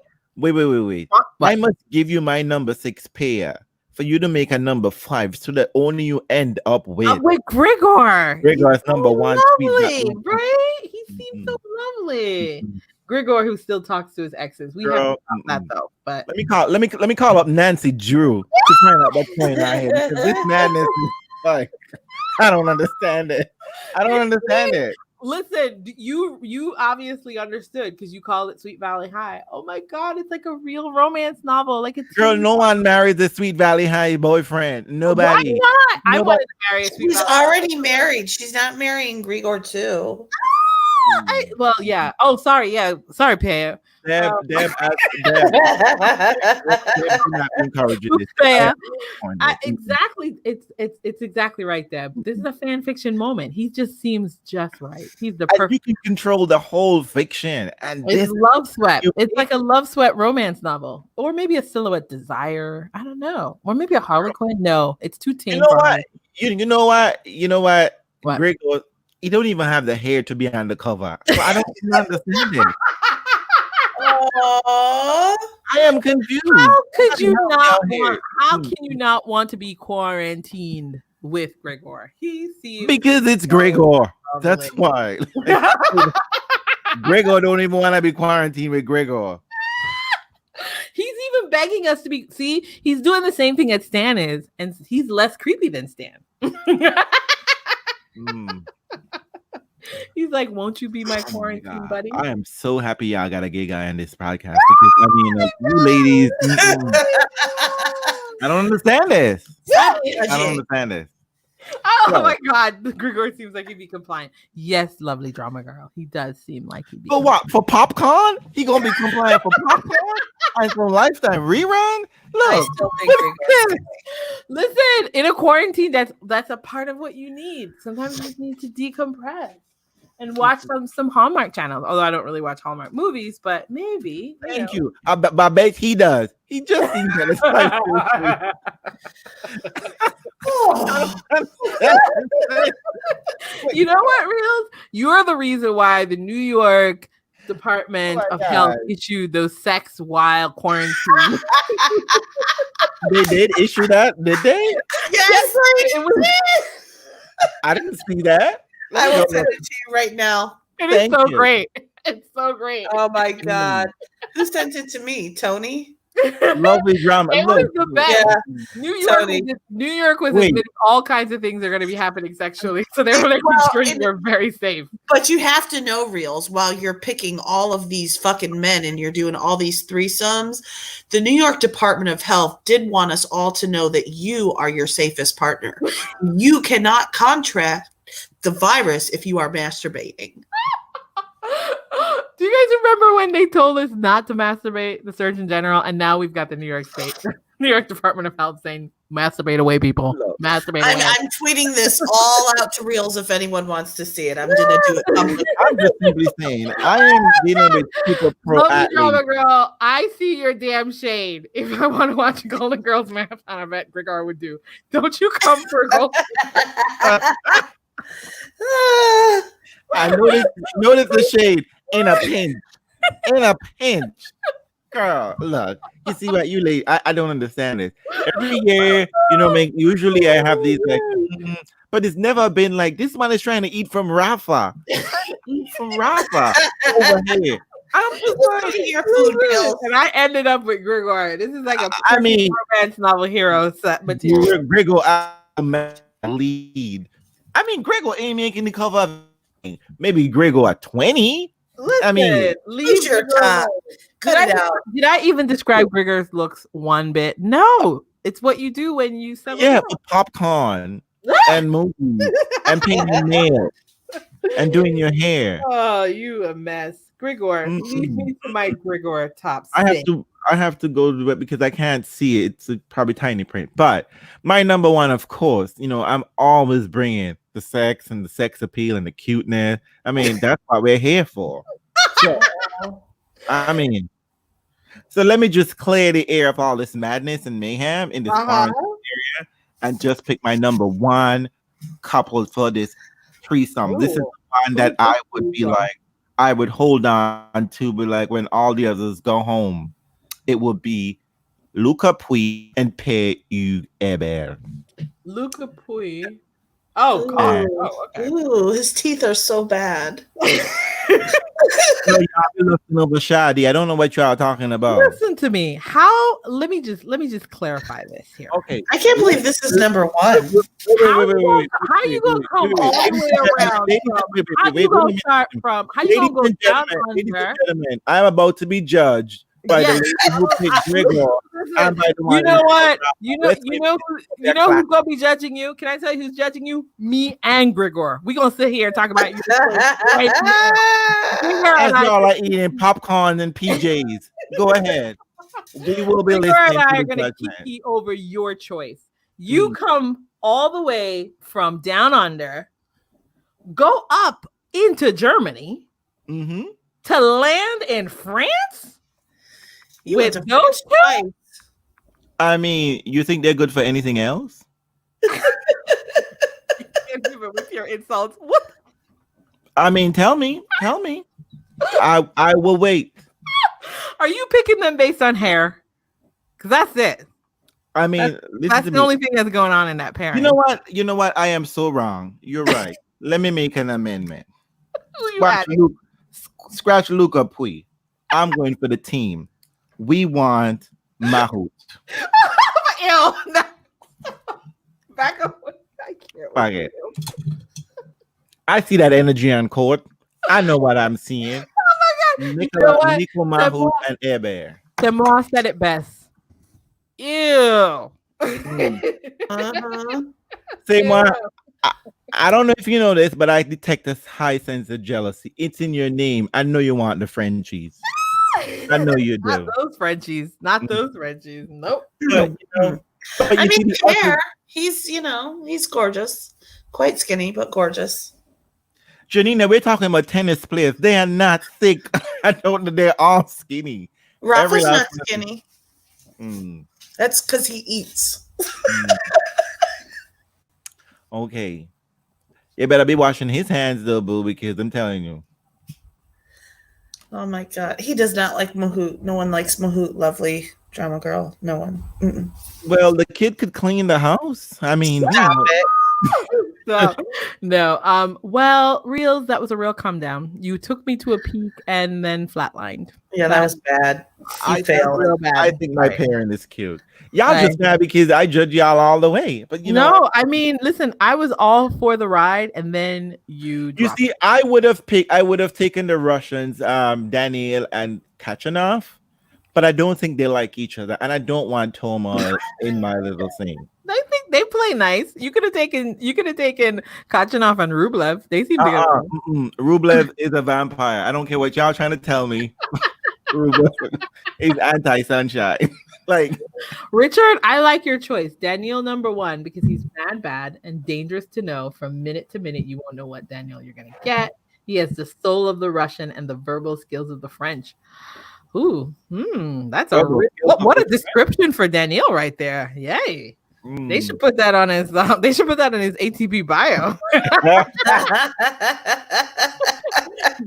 [SPEAKER 1] I must give you my number 6 pair for you to make a number 5, so that only you end up with
[SPEAKER 3] Grigor.
[SPEAKER 1] Grigor's number 1.
[SPEAKER 3] Lovely, right? He seems so lovely. Grigor, who still talks to his exes. We haven't talked that though. But
[SPEAKER 1] let me call up Nancy Drew to find out what's going on here. Because this madness is like, I don't understand it.
[SPEAKER 3] Listen, you obviously understood because you called it Sweet Valley High. Oh my God, it's like a real romance novel. Like it's
[SPEAKER 1] girl, no one married the Sweet Valley High boyfriend. Nobody.
[SPEAKER 3] Why not? I wanted to marry a Sweet
[SPEAKER 2] She's
[SPEAKER 3] Valley
[SPEAKER 2] already married. She's not marrying Grigor too.
[SPEAKER 3] Well, yeah. Oh, sorry. Yeah, sorry, Pam.
[SPEAKER 1] Deb, did not encourage this.
[SPEAKER 3] Exactly. It's exactly right, Deb. This is a fan fiction moment. He just seems just right. He's the perfect.
[SPEAKER 1] You can control the whole fiction, and
[SPEAKER 3] it's love sweat. It's like a love sweat romance novel, or maybe a silhouette desire. I don't know, or maybe a Harlequin. No, it's too tame.
[SPEAKER 1] You know what? You know what?
[SPEAKER 3] What?
[SPEAKER 1] Grigor, he don't even have the hair to be on the cover. So I don't even understand it. I am confused.
[SPEAKER 3] How could you not want? How can you not want to be quarantined with Grigor? He seems
[SPEAKER 1] because it's Grigor. That's why. Grigor don't even want to be quarantined with Grigor.
[SPEAKER 3] He's even begging us to be. See, he's doing the same thing that Stan is, and he's less creepy than Stan. He's like, "Won't you be my quarantine buddy?"
[SPEAKER 1] I am so happy y'all got a gay guy on this podcast because I mean, like, you ladies, I don't understand this. I don't understand this.
[SPEAKER 3] Oh my God, Grigor seems like he'd be compliant. Yes, lovely drama girl. He does seem like he'd be.
[SPEAKER 1] But what, for popcorn? He gonna be compliant for popcorn and for Lifetime rerun? Look,
[SPEAKER 2] I still think
[SPEAKER 3] listen, in a quarantine, that's a part of what you need. Sometimes you just need to decompress and watch some Hallmark channels. Although I don't really watch Hallmark movies, but maybe.
[SPEAKER 1] Thank you. I bet he does. He just seems that it's like
[SPEAKER 3] you know what, Reels? You're the reason why the New York Department of Health issued those sex while quarantine.
[SPEAKER 1] They did issue that, did they?
[SPEAKER 2] Yes,
[SPEAKER 3] it was.
[SPEAKER 1] I didn't see that.
[SPEAKER 2] I will send it to you right now.
[SPEAKER 3] It is so great. It's so great.
[SPEAKER 2] Oh my God. Who sent it to me? Tony?
[SPEAKER 1] Lovely drama.
[SPEAKER 3] It was the best.
[SPEAKER 2] Yeah.
[SPEAKER 3] New York was
[SPEAKER 1] Wait.
[SPEAKER 3] admitting all kinds of things are going to be happening sexually, so they were like, we're very safe.
[SPEAKER 2] But you have to know, Reels, while you're picking all of these fucking men and you're doing all these threesomes, the New York Department of Health did want us all to know that you are your safest partner. You cannot contract the virus if you are masturbating.
[SPEAKER 3] Do you guys remember when they told us not to masturbate, the Surgeon General, and now we've got the New York State, New York Department of Health saying masturbate away, people. Masturbate away.
[SPEAKER 2] I'm tweeting this all out to Reels if anyone wants to see it. I'm gonna do it publicly.
[SPEAKER 1] I'm just simply saying, I am dealing with super pro
[SPEAKER 3] Love you,
[SPEAKER 1] athletes.
[SPEAKER 3] drama girl. I see your damn shade. If I want to watch a Golden Girls marathon, I bet Grigor would do. Don't you come for gold.
[SPEAKER 1] I noticed the shade in a pinch. In a pinch. Girl, look. You see what you late. I don't understand it. Every year, usually I have these like, but it's never been like this one is trying to eat from Rafa. Eat from Rafa over here. I'm just like,
[SPEAKER 2] your food bills.
[SPEAKER 3] And I ended up with Grigor. This is like a romance novel hero set
[SPEAKER 1] material.
[SPEAKER 3] material.
[SPEAKER 1] Grigor lead. I mean, Grigor ain't making the cover of maybe Grigor at 20.
[SPEAKER 3] Listen,
[SPEAKER 1] I mean,
[SPEAKER 2] leave your top. Cut it out.
[SPEAKER 3] Did I even describe Grigor's looks one bit? No. It's what you do when you sell
[SPEAKER 1] with popcorn and movies and painting nails and doing your hair.
[SPEAKER 3] Oh, you a mess. Grigor, lead me to my Grigor top six.
[SPEAKER 1] I have to go to it because I can't see it. It's probably tiny print. But my number one, of course, I'm always bringing the sex and the sex appeal and the cuteness. I mean, that's what we're here for. So, so let me just clear the air of all this madness and mayhem in this area and just pick my number one couple for this threesome. This is the one that I would be like, I would hold on to, but like when all the others go home, it would be Luca Puig and P.U. Hebert.
[SPEAKER 3] Luca Puig. Oh, God.
[SPEAKER 2] Okay. Ooh, his teeth are so bad.
[SPEAKER 1] Y'all be looking over Shadi. I don't know what y'all are talking about.
[SPEAKER 3] Listen to me. Let me just clarify this here.
[SPEAKER 1] Okay.
[SPEAKER 2] I can't believe this is number one.
[SPEAKER 3] How you gonna come all the way around? How you gonna start from? How you gonna go down under?
[SPEAKER 1] I'm about to be judged by the lady who picked Grigor.
[SPEAKER 3] You know what? You know who's gonna be judging you? Can I tell you who's judging you? Me and Grigor. We gonna sit here and talk about you. Right
[SPEAKER 1] as y'all are eating popcorn and PJs. Go ahead. We will be listening.
[SPEAKER 3] And I are gonna kiki over your choice. You come all the way from down under, go up into Germany to land in France with those two.
[SPEAKER 1] I mean, you think they're good for anything else?
[SPEAKER 3] With your insults. What?
[SPEAKER 1] I mean, tell me. I will wait.
[SPEAKER 3] Are you picking them based on hair? Because that's it.
[SPEAKER 1] I mean,
[SPEAKER 3] that's the only thing that's going on in that pairing.
[SPEAKER 1] You know what? I am so wrong. You're right. Let me make an amendment. Scratch Luca Puig. I'm going for the team. We want Mahout.
[SPEAKER 3] Ew, no. Back up. I can't.
[SPEAKER 1] Okay. I see that energy on court. I know what I'm seeing.
[SPEAKER 3] Oh my
[SPEAKER 1] God. Nico Mahout and Hebert.
[SPEAKER 3] Demar said it best. Ew.
[SPEAKER 1] Same one. I don't know if you know this, but I detect a high sense of jealousy. It's in your name. I know you want the Frenchies. I know you do.
[SPEAKER 3] Not those Frenchies. Nope.
[SPEAKER 2] I mean, Pierre, he's gorgeous. Quite skinny, but gorgeous.
[SPEAKER 1] Janina, we're talking about tennis players. They are not thick. I don't know. They're all skinny.
[SPEAKER 2] Rafa's not skinny. That's because he eats.
[SPEAKER 1] Okay. You better be washing his hands, though, boo, because I'm telling you.
[SPEAKER 2] Oh, my God. He does not like Mahout. No one likes Mahout, lovely drama girl. No one.
[SPEAKER 1] Well, the kid could clean the house. I mean,
[SPEAKER 3] So, no. Well, Reels, that was a real come down. You took me to a peak and then flatlined.
[SPEAKER 2] Yeah, that was bad. You
[SPEAKER 1] I
[SPEAKER 2] failed.
[SPEAKER 3] Real bad.
[SPEAKER 1] I think my
[SPEAKER 3] Right.
[SPEAKER 1] parent is cute. Y'all
[SPEAKER 3] Right.
[SPEAKER 1] just mad because I judge y'all all the way. But you know,
[SPEAKER 3] No, I mean, listen, I was all for the ride, and then you
[SPEAKER 1] you
[SPEAKER 3] dropped
[SPEAKER 1] see, I would have taken the Russians, Daniel and Kachanov, but I don't think they like each other, and I don't want Toma in my little thing.
[SPEAKER 3] I think they play nice. You could have taken Kachanov and Rublev. They seem to get along.
[SPEAKER 1] Rublev is a vampire. I don't care what y'all trying to tell me. Rublev is anti-sunshine. Like,
[SPEAKER 3] Richard, I like your choice. Daniel number 1 because he's bad and dangerous to know. From minute to minute, you won't know what Daniel you're gonna get. He has the soul of the Russian and the verbal skills of the French. Ooh, that's what a description for Daniel right there. Yay. They should put that on his ATP bio.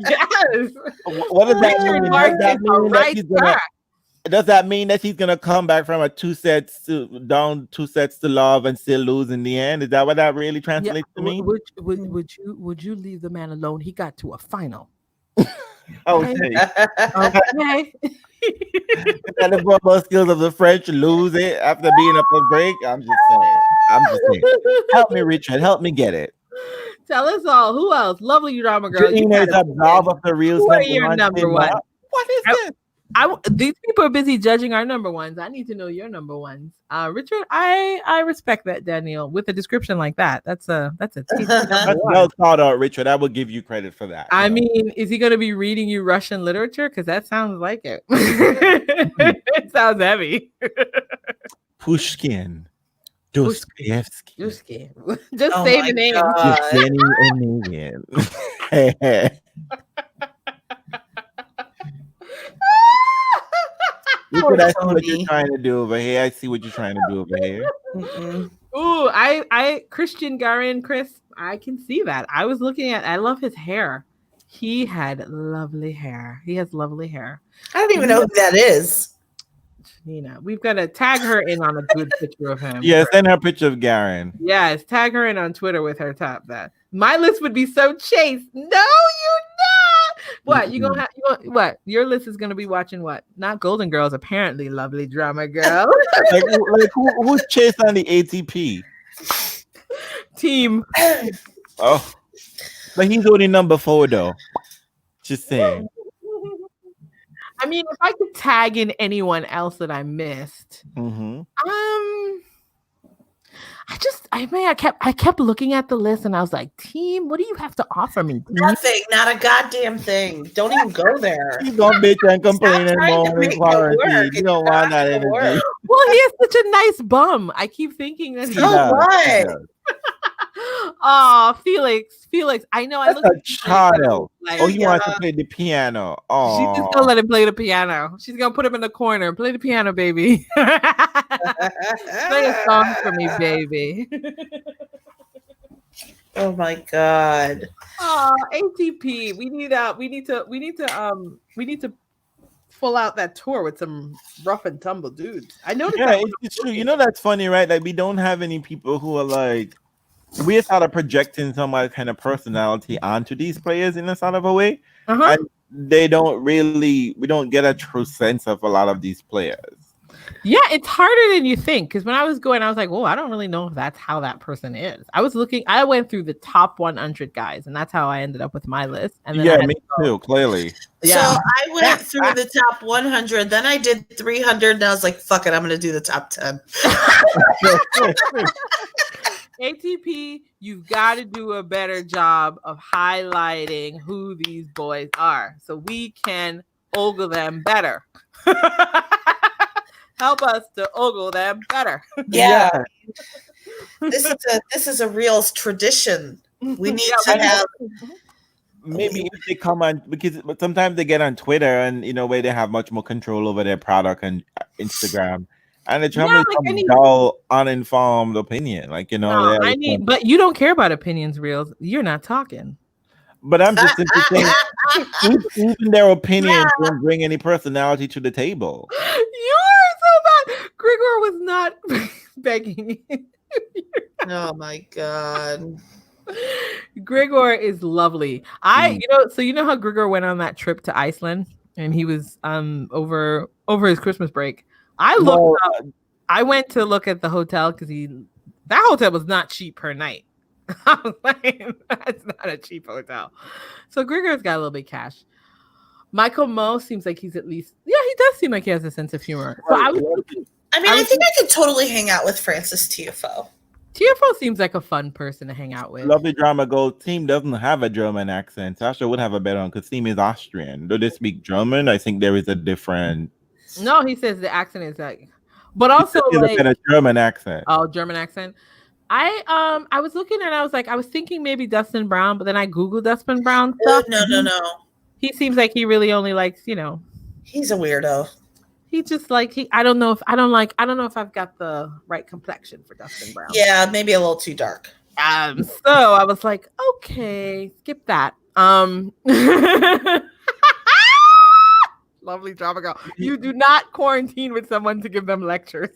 [SPEAKER 3] Yes.
[SPEAKER 1] What does that mean? Does that mean that he's gonna come back from a 2 sets to love and still lose in the end? Is that what that really translates to me?
[SPEAKER 3] Would you leave the man alone? He got to a final.
[SPEAKER 1] Okay.
[SPEAKER 3] Okay.
[SPEAKER 1] And the verbal skills of the French lose it after being up a break. I'm just saying. Help me, Richard. Help me get it.
[SPEAKER 3] Tell us all. Who else? Lovely drama girl.
[SPEAKER 1] Janina is absolved of the real.
[SPEAKER 3] Who are your number one?
[SPEAKER 1] What is this?
[SPEAKER 3] These people are busy judging our number ones. I need to know your number ones. Richard, I respect that, Daniel, with a description like that. That's
[SPEAKER 1] well thought out, Richard. I will give you credit for that.
[SPEAKER 3] I mean, is he going to be reading you Russian literature? Because that sounds like it. It sounds heavy.
[SPEAKER 1] Pushkin. Dostoevsky.
[SPEAKER 3] Just say the name.
[SPEAKER 1] Richard, I see what you're trying to do over here.
[SPEAKER 3] Ooh, I Christian Garin, Chris, I can see that. I love his hair. He had lovely hair. He has lovely hair.
[SPEAKER 2] I don't even know who that is.
[SPEAKER 3] Nina, we've got to tag her in on a good picture of him.
[SPEAKER 1] Yes, send her a picture of Garin.
[SPEAKER 3] Yes, tag her in on Twitter with her top that. My list would be so chaste. No, you're not. What you gonna have? What your list is gonna be watching? What? Not Golden Girls, apparently. Lovely drama girl.
[SPEAKER 1] who's chasing on the ATP
[SPEAKER 3] team?
[SPEAKER 1] Oh, but he's only number 4 though. Just saying.
[SPEAKER 3] I mean, if I could tag in anyone else that I missed, I kept looking at the list and I was like, team, what do you have to offer me? Team?
[SPEAKER 2] Nothing, not a goddamn thing. Don't even go there.
[SPEAKER 1] He's gonna bitch and complain and moan in quarantine. You don't want that energy.
[SPEAKER 3] Well, he has such a nice bum. I keep thinking that Oh, Felix. I know.
[SPEAKER 1] That's a child. You want to play the piano? Oh,
[SPEAKER 3] she's just gonna let him play the piano. She's gonna put him in the corner. Play the piano, baby. Play a song for me, baby.
[SPEAKER 2] Oh my god.
[SPEAKER 3] Oh, ATP. We need to pull out that tour with some rough and tumble dudes. I noticed.
[SPEAKER 1] Yeah, it's true. You know that's funny, right? Like we don't have any people who are like. We're sort of projecting some kind of personality onto these players in a sort of a way, and we don't get a true sense of a lot of these players.
[SPEAKER 3] Yeah, it's harder than you think. Because when I was going, I was like, "Oh, I don't really know if that's how that person is." I went through the top 100 guys, and that's how I ended up with my list. And then
[SPEAKER 1] me too, clearly.
[SPEAKER 2] Yeah. So I went through the top 100, then I did 300, and I was like, "Fuck it, I'm going to do the top 10."
[SPEAKER 3] ATP, you've got to do a better job of highlighting who these boys are so we can ogle them better. Help us to ogle them better.
[SPEAKER 2] Yeah. This is a real tradition. We need to have.
[SPEAKER 1] Maybe if they come on, because sometimes they get on Twitter and where they have much more control over their product and Instagram. And it's some dull, uninformed opinion, but
[SPEAKER 3] you don't care about opinions, Reels. You're not talking.
[SPEAKER 1] But I'm just simply saying, even their opinions don't bring any personality to the table.
[SPEAKER 3] You are so bad. Grigor was not begging.
[SPEAKER 2] Oh my god.
[SPEAKER 3] Grigor is lovely. So you know how Grigor went on that trip to Iceland and he was over his Christmas break.
[SPEAKER 1] Well,
[SPEAKER 3] I went to look at the hotel because that hotel was not cheap per night. I was like, that's not a cheap hotel. So Grigor's got a little bit of cash. Michael Moe seems like he's at least, he does seem like he has a sense of humor. So I
[SPEAKER 2] think I could totally hang out with Francis TFO.
[SPEAKER 3] TFO seems like a fun person to hang out with.
[SPEAKER 1] Lovely Drama Gold team doesn't have a German accent. Sasha would have a better one because team is Austrian. Though they speak German, I think there is a different.
[SPEAKER 3] No, he says the accent is like, but also like
[SPEAKER 1] a German accent.
[SPEAKER 3] Oh, German accent. I was looking and I was thinking maybe Dustin Brown, but then I Googled Dustin Brown stuff.
[SPEAKER 2] No.
[SPEAKER 3] He seems like he really only likes,
[SPEAKER 2] He's a weirdo.
[SPEAKER 3] He just like I don't know if I've got the right complexion for Dustin Brown.
[SPEAKER 2] Yeah, maybe a little too dark.
[SPEAKER 3] So I was like, okay, skip that. Lovely Drama Girl. You do not quarantine with someone to give them lectures.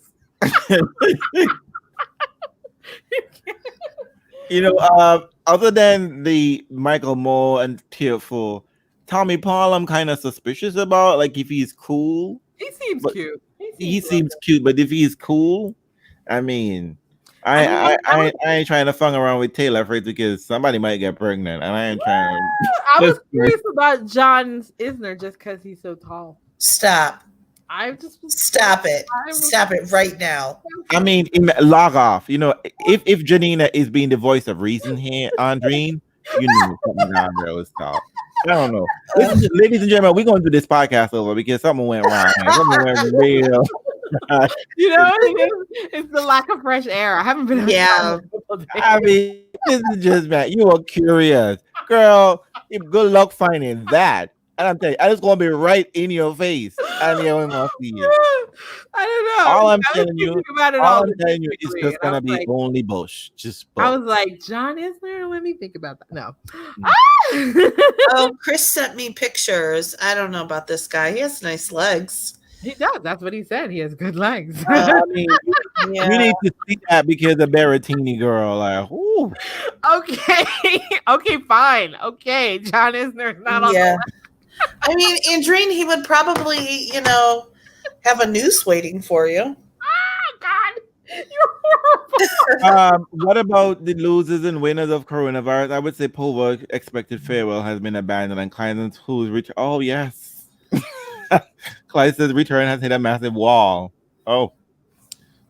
[SPEAKER 1] Other than the Michael Moore and Tearful, Tommy Paul, I'm kind of suspicious about. Like, if he's cool,
[SPEAKER 3] he seems cute.
[SPEAKER 1] He seems cute, but if he's cool, I mean, I ain't trying to fung around with Taylor Fritz because somebody might get pregnant, and I ain't trying.
[SPEAKER 3] I was curious about John Isner just because he's so tall.
[SPEAKER 2] Stop. Stop it. Stop it right now.
[SPEAKER 1] I mean, log off. If Janina is being the voice of reason here on Dream, something down there was top. I don't know. Ladies and gentlemen, we're going to do this podcast over because something went wrong. Something went real.
[SPEAKER 3] It's the lack of fresh air. I haven't been.
[SPEAKER 2] Yeah.
[SPEAKER 1] I mean, this is just bad. You are curious, girl. Good luck finding that. And I'm telling you, I just gonna be right in your face. And you ain't gonna see it.
[SPEAKER 3] I don't know.
[SPEAKER 1] All I'm telling you is just gonna be like, only Bush. Just Bush.
[SPEAKER 3] I was like, John Isner? Let me think about that. No.
[SPEAKER 2] Oh, Chris sent me pictures. I don't know about this guy. He has nice legs.
[SPEAKER 3] He does. That's what he said. He has good legs.
[SPEAKER 1] I mean, we need to see that because of Berrettini girl. Like, ooh.
[SPEAKER 3] Okay. Okay, fine. Okay. John Isner's not on the list.
[SPEAKER 2] I mean, Andreen, he would probably, have a noose waiting for you.
[SPEAKER 3] Oh, God. You're horrible.
[SPEAKER 1] What about the losers and winners of coronavirus? I would say Pova expected farewell has been abandoned and Klein's who's rich. Oh, yes. Klein's return has hit a massive wall. Oh,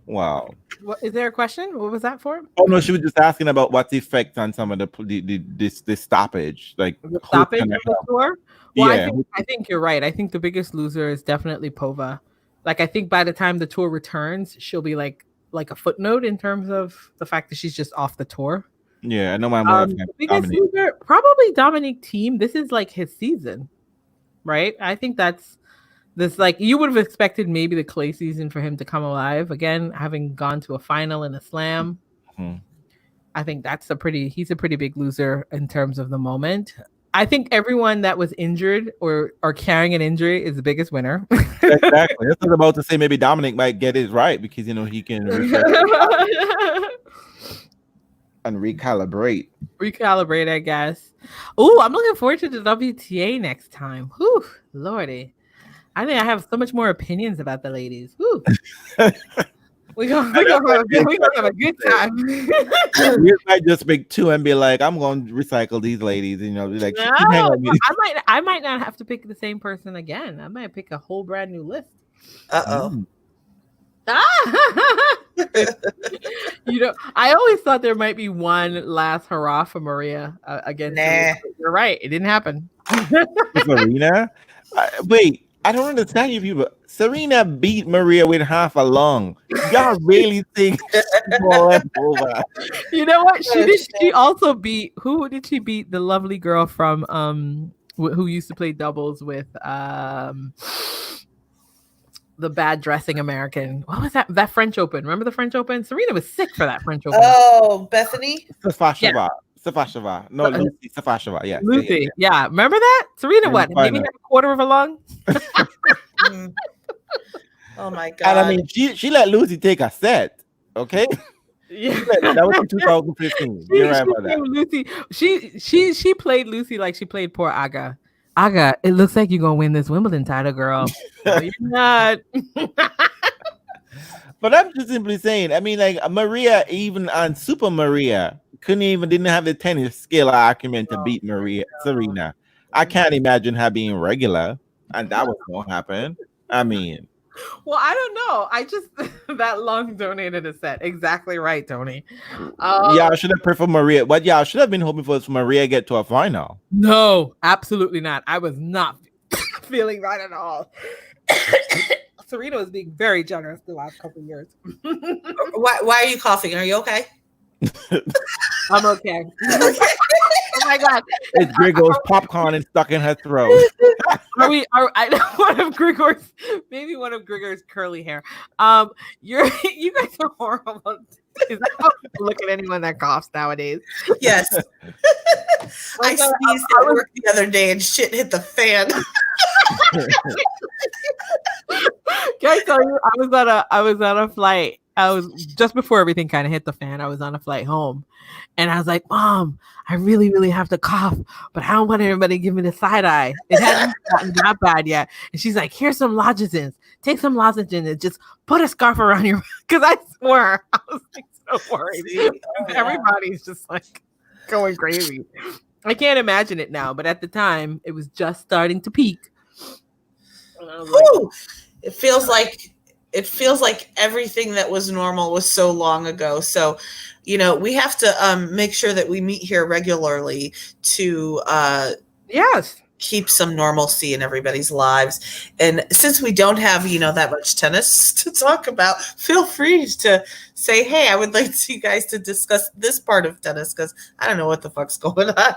[SPEAKER 1] wow.
[SPEAKER 3] What, is there a question? What was that for?
[SPEAKER 1] Oh, no, she was just asking about what's the effect on some of the stoppage. Like,
[SPEAKER 3] the stoppage of the tour? Well,
[SPEAKER 1] yeah.
[SPEAKER 3] I think you're right. I think the biggest loser is definitely Pova. Like, I think by the time the tour returns, she'll be like a footnote in terms of the fact that she's just off the tour.
[SPEAKER 1] Yeah, I know my mom.
[SPEAKER 3] Biggest loser, probably Dominic Thiem. This is like his season, right? I think that's this. Like, you would have expected maybe the clay season for him to come alive again, having gone to a final and a slam.
[SPEAKER 1] Mm-hmm.
[SPEAKER 3] I think he's a pretty big loser in terms of the moment. I think everyone that was injured or carrying an injury is the biggest winner.
[SPEAKER 1] Exactly. That's what I was about to say. Maybe Dominic might get it right because he can and recalibrate.
[SPEAKER 3] Recalibrate, I guess. Oh, I'm looking forward to the WTA next time. Whew, Lordy. I think I have so much more opinions about the ladies. Whew. We're gonna have a good time.
[SPEAKER 1] We might just pick two and be like, I'm going to recycle these ladies. Be like,
[SPEAKER 3] no, I might not have to pick the same person again. I might pick a whole brand new list.
[SPEAKER 2] Uh-oh.
[SPEAKER 3] I always thought there might be one last hurrah for Maria against.
[SPEAKER 2] Nah.
[SPEAKER 3] You're right. It didn't happen.
[SPEAKER 1] Serena? Wait. I don't understand you people. Serena beat Maria with half a lung. Y'all really think over?
[SPEAKER 3] You know what? She also beat. Who did she beat? The lovely girl from who used to play doubles with the bad dressing American. What was that? That French Open. Remember the French Open? Serena was sick for that French Open.
[SPEAKER 2] Oh, Bethany.
[SPEAKER 1] Safasheva. Safasheva. No, Lucy Safasheva. Yeah.
[SPEAKER 3] Lucy. Yeah. Remember that? Serena, what? Maybe have a quarter of a lung?
[SPEAKER 2] Oh my God.
[SPEAKER 1] And I mean, she let Lucy take a set. Okay.
[SPEAKER 3] Yeah.
[SPEAKER 1] That was in 2015. You're right about that.
[SPEAKER 3] Lucy. She played Lucy like she played poor Aga. Aga, it looks like you're gonna win this Wimbledon title, girl. No, you're not.
[SPEAKER 1] But I'm just simply saying, I mean, like Maria, even on Super Maria, didn't have the tennis skill or acumen to beat Serena. I can't imagine her being regular, and that was gonna happen. I mean,
[SPEAKER 3] Well, I don't know. I just that long donated a set. Exactly right, Tony.
[SPEAKER 1] yeah, I should have preferred Maria, but yeah, I should have been hoping for Maria get to a final.
[SPEAKER 3] No, absolutely not. I was not feeling that at all. Serena was being very generous the last couple of years.
[SPEAKER 2] Why are you coughing? Are you okay?
[SPEAKER 3] I'm okay. Oh my god!
[SPEAKER 1] It's Grigor's popcorn and stuck in her throat.
[SPEAKER 3] I know maybe one of Grigor's curly hair. You guys are horrible. Look at anyone that coughs nowadays.
[SPEAKER 2] Yes. I sneezed at work the other day and shit hit the fan.
[SPEAKER 3] Can I tell you? I was on a flight. I was just before everything kind of hit the fan. I was on a flight home, and I was like, "Mom, I really, really have to cough, but I don't want everybody to give me the side eye. It hadn't gotten that bad yet." And she's like, "Here's some lozenges. Take some lozenges and just put a scarf around your." Because I swear, I was like so worried. Everybody's just like going crazy. I can't imagine it now, but at the time, it was just starting to peak. And I was like,
[SPEAKER 2] it feels like everything that was normal was so long ago. So, we have to make sure that we meet here regularly to
[SPEAKER 3] yes.
[SPEAKER 2] keep some normalcy in everybody's lives. And since we don't have, that much tennis to talk about, feel free to say, hey, I would like you guys to discuss this part of tennis because I don't know what the fuck's going on.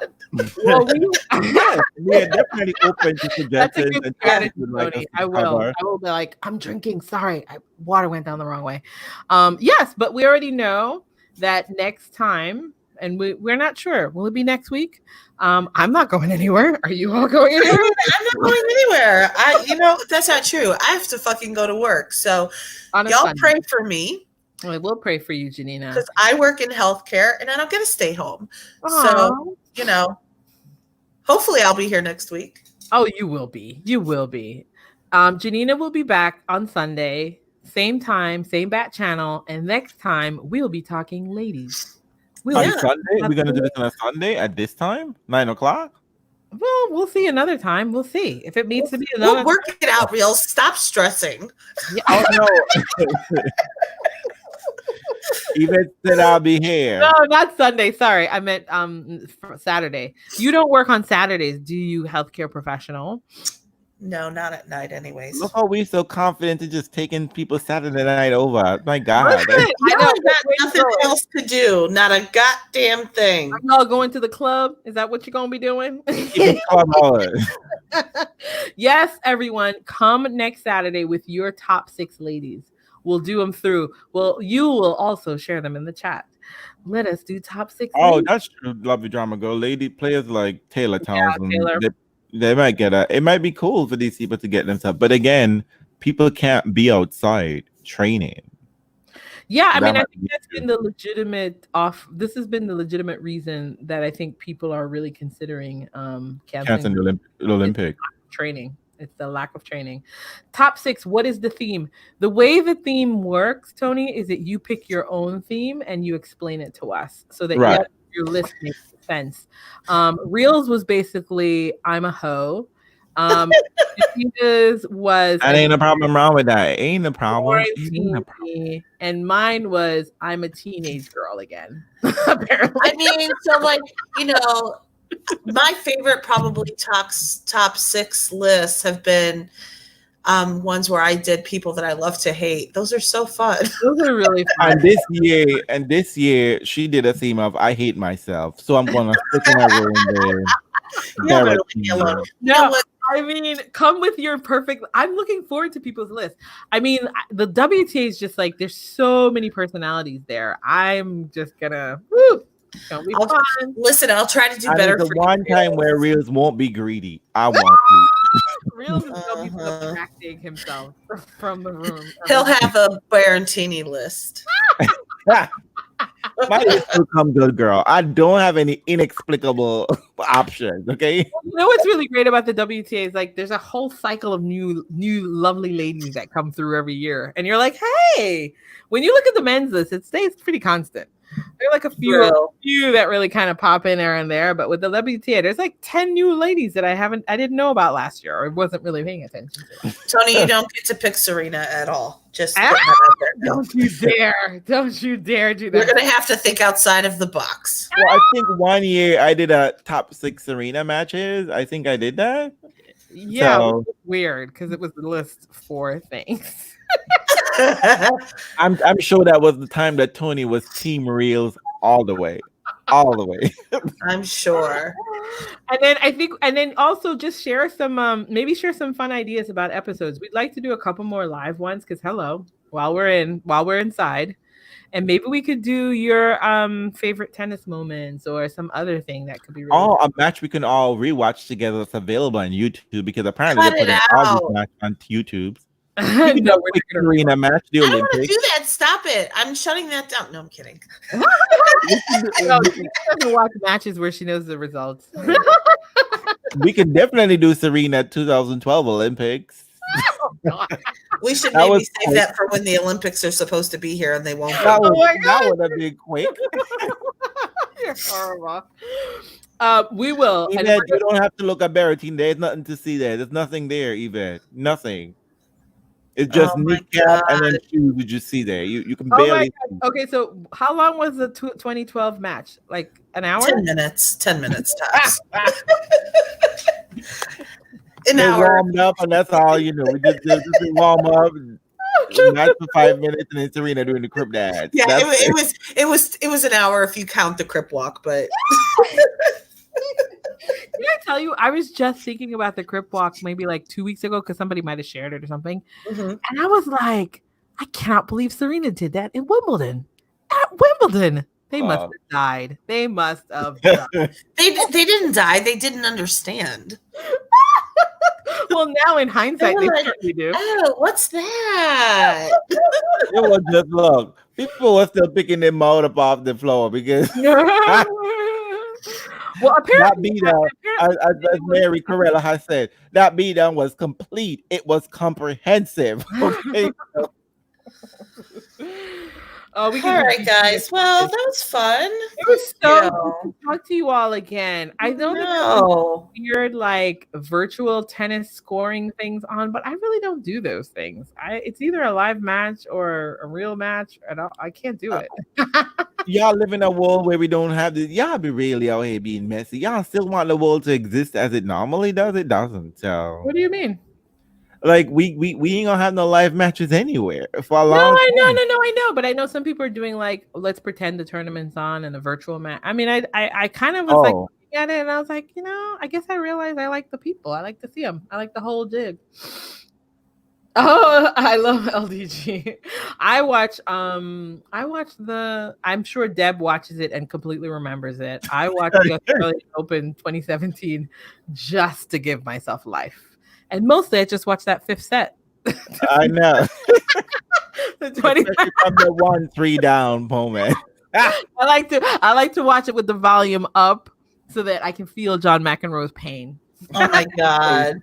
[SPEAKER 3] Well,
[SPEAKER 1] we are definitely open to suggestions.
[SPEAKER 3] That's a good
[SPEAKER 1] and
[SPEAKER 3] strategy,
[SPEAKER 1] like
[SPEAKER 3] Tony. I will be like, I'm drinking. Sorry, water went down the wrong way. Yes, but we already know that next time, and we're not sure. Will it be next week? I'm not going anywhere. Are you all going anywhere?
[SPEAKER 2] I'm not going anywhere. That's not true. I have to fucking go to work. So y'all
[SPEAKER 3] Sunday.
[SPEAKER 2] pray for me.
[SPEAKER 3] We'll pray for you, Janina.
[SPEAKER 2] Because I work in healthcare and I don't get to stay home.
[SPEAKER 3] Aww.
[SPEAKER 2] So, hopefully I'll be here next week.
[SPEAKER 3] Oh, you will be. You will be. Janina will be back on Sunday. Same time, same bat channel. And next time, we'll be talking ladies.
[SPEAKER 1] On Sunday? We're going to do this on a Sunday at this time? 9 o'clock?
[SPEAKER 3] Well, we'll see another time. We'll see. If it needs to be another
[SPEAKER 2] We'll work it out, real. Stop stressing.
[SPEAKER 3] Yeah.
[SPEAKER 1] Oh, no. Even said I'll be here.
[SPEAKER 3] No, not Sunday. Sorry. I meant Saturday. You don't work on Saturdays, do you, healthcare professional?
[SPEAKER 2] No, not at night anyways.
[SPEAKER 1] Look how we're so confident to just taking people's Saturday night over. My God.
[SPEAKER 2] I know, got nothing else to do. Not a goddamn thing.
[SPEAKER 3] Are y'all going to the club? Is that what you're going to be doing? Yes, everyone. Come next Saturday with your top 6 ladies. We'll do them through. Well, you will also share them in the chat. Let us do top 6 ladies.
[SPEAKER 1] That's true. Lovely drama girl. Lady players like Taylor Townsend.
[SPEAKER 3] Yeah, Taylor.
[SPEAKER 1] They might get it might be cool for these people to get themselves, but again, people can't be outside training.
[SPEAKER 3] Yeah, I mean, I think that's been the legitimate this has been the legitimate reason that I think people are really considering canceling
[SPEAKER 1] the Olympic
[SPEAKER 3] training. It's the lack of training. Top 6, what is the theme? The way the theme works, Tony, is that you pick your own theme and you explain it to us so that your list makes sense. Reels was basically I'm a hoe. Was
[SPEAKER 1] and ain't a problem wrong with that. Ain't a problem.
[SPEAKER 3] And mine was I'm a teenage girl again. Apparently.
[SPEAKER 2] I mean, so like, my favorite probably top 6 lists have been ones where I did people that I love to hate. Those are so fun.
[SPEAKER 3] Those are really fun.
[SPEAKER 1] And this year she did a theme of I hate myself. So I'm gonna stick in her room there.
[SPEAKER 3] No, I mean, come with your perfect. I'm looking forward to people's list. I mean, the WTA is just like there's so many personalities there. I'm just gonna be fun.
[SPEAKER 2] Listen, I'll try to do better.
[SPEAKER 1] The one time where Reels won't be greedy. I want to.
[SPEAKER 3] Reels is gonna be subtracting himself from the room.
[SPEAKER 2] He'll have a Barantini list.
[SPEAKER 1] My day still come good, girl. I don't have any inexplicable options. Okay.
[SPEAKER 3] You know what's really great about the WTA is like there's a whole cycle of new lovely ladies that come through every year, and you're like, hey, when you look at the men's list, it stays pretty constant. There are like a few that really kind of pop in there and there, but with the WTA, there's like 10 new ladies that I didn't know about last year or wasn't really paying attention to.
[SPEAKER 2] Tony, you don't get to pick Serena at all. Just put that out there.
[SPEAKER 3] Don't you dare! Don't you dare do that.
[SPEAKER 2] You're gonna have to think outside of the box.
[SPEAKER 1] Well, I think one year I did a top 6 Serena matches. I think I did that.
[SPEAKER 3] Yeah,
[SPEAKER 1] So-
[SPEAKER 3] weird because it was the list for things.
[SPEAKER 1] I'm sure that was the time that Tony was team reels all the way. All the way.
[SPEAKER 2] I'm sure.
[SPEAKER 3] And then also just share some maybe share some fun ideas about episodes. We'd like to do a couple more live ones because while we're inside. And maybe we could do your favorite tennis moments or some other thing that could be really
[SPEAKER 1] A match we can all rewatch together that's available on YouTube because apparently
[SPEAKER 2] Cut
[SPEAKER 1] they're putting
[SPEAKER 2] it
[SPEAKER 1] all
[SPEAKER 2] out.
[SPEAKER 1] these matches on YouTube.
[SPEAKER 3] No,
[SPEAKER 1] You can do a
[SPEAKER 3] we're
[SPEAKER 1] quick
[SPEAKER 3] not gonna
[SPEAKER 1] Serena match, the
[SPEAKER 2] I don't want to
[SPEAKER 1] Olympics.
[SPEAKER 2] do that. Stop it. I'm shutting that down. No, I'm kidding.
[SPEAKER 3] No, she doesn't watch matches where she knows the results.
[SPEAKER 1] We can definitely do Serena 2012 Olympics.
[SPEAKER 3] Oh, God.
[SPEAKER 2] We should
[SPEAKER 1] That
[SPEAKER 2] maybe
[SPEAKER 1] was
[SPEAKER 2] save that for when the Olympics are supposed to be here and they won't be.
[SPEAKER 1] That
[SPEAKER 3] Oh my
[SPEAKER 1] would have been quick.
[SPEAKER 3] You're horrible. We will. And
[SPEAKER 1] Yvette, you don't have to look at Berrettine. There's nothing to see there. There's nothing there, Yvette. Nothing. It's just
[SPEAKER 2] Oh my
[SPEAKER 1] kneecap and then shoes you just see there. You can
[SPEAKER 3] Oh my
[SPEAKER 1] barely.
[SPEAKER 3] God. Okay, so how long was the 2012 match? Like an hour?
[SPEAKER 2] 10 minutes. 10 minutes tops. An
[SPEAKER 1] They
[SPEAKER 2] hour.
[SPEAKER 1] warmed up and that's all you know. We just warm up, match for 5 minutes, and then Serena doing the crib dance.
[SPEAKER 2] Yeah,
[SPEAKER 1] That's
[SPEAKER 2] it was an hour if you count the crip walk, but
[SPEAKER 3] Can I tell you, I was just thinking about the Crip Walk maybe like 2 weeks ago because somebody might have shared it or something.
[SPEAKER 2] Mhm.
[SPEAKER 3] And I was like, I cannot believe Serena did that in Wimbledon. At Wimbledon. They must have died. They must have died.
[SPEAKER 2] they didn't die. They didn't understand.
[SPEAKER 3] Well, now in hindsight,
[SPEAKER 2] They
[SPEAKER 3] they
[SPEAKER 2] were like,
[SPEAKER 3] certainly do.
[SPEAKER 2] Oh, what's that?
[SPEAKER 1] it was just look. People were still picking them out up off the floor because
[SPEAKER 3] Well,
[SPEAKER 1] that
[SPEAKER 3] apparently,
[SPEAKER 1] beat down, as Mary Corella has said, that beat down was complete. It was comprehensive. Okay.
[SPEAKER 3] oh, we
[SPEAKER 2] All right, guys. Well, that was fun.
[SPEAKER 3] It was so
[SPEAKER 2] Yeah.
[SPEAKER 3] good to talk to you all again. I know that
[SPEAKER 2] No.
[SPEAKER 3] weird like virtual tennis scoring things on, but I really don't do those things. It's either a live match or a real match, and I can't do it.
[SPEAKER 1] Y'all live in a world where we don't have this. Y'all be really out here being messy. Y'all still want the world to exist as it normally does. It doesn't. So,
[SPEAKER 3] What do you mean?
[SPEAKER 1] like, we ain't gonna have no live matches anywhere for a long
[SPEAKER 3] No, I
[SPEAKER 1] time.
[SPEAKER 3] know, but I know some people are doing like let's pretend the tournament's on and a virtual match. I mean, I kind of was like
[SPEAKER 1] Oh.
[SPEAKER 3] looking at it and I was like, I guess I realized I like the people. I like to see them. I like the whole jig. Oh, I love LDG. I watch I'm sure Deb watches it and completely remembers it. I watched the Australian Open 2017 just to give myself life. And mostly I just watched that fifth set.
[SPEAKER 1] I know.
[SPEAKER 3] The 20
[SPEAKER 1] Especially from the 1-3 down moment.
[SPEAKER 3] I like to watch it with the volume up so that I can feel John McEnroe's pain.
[SPEAKER 2] Oh my God.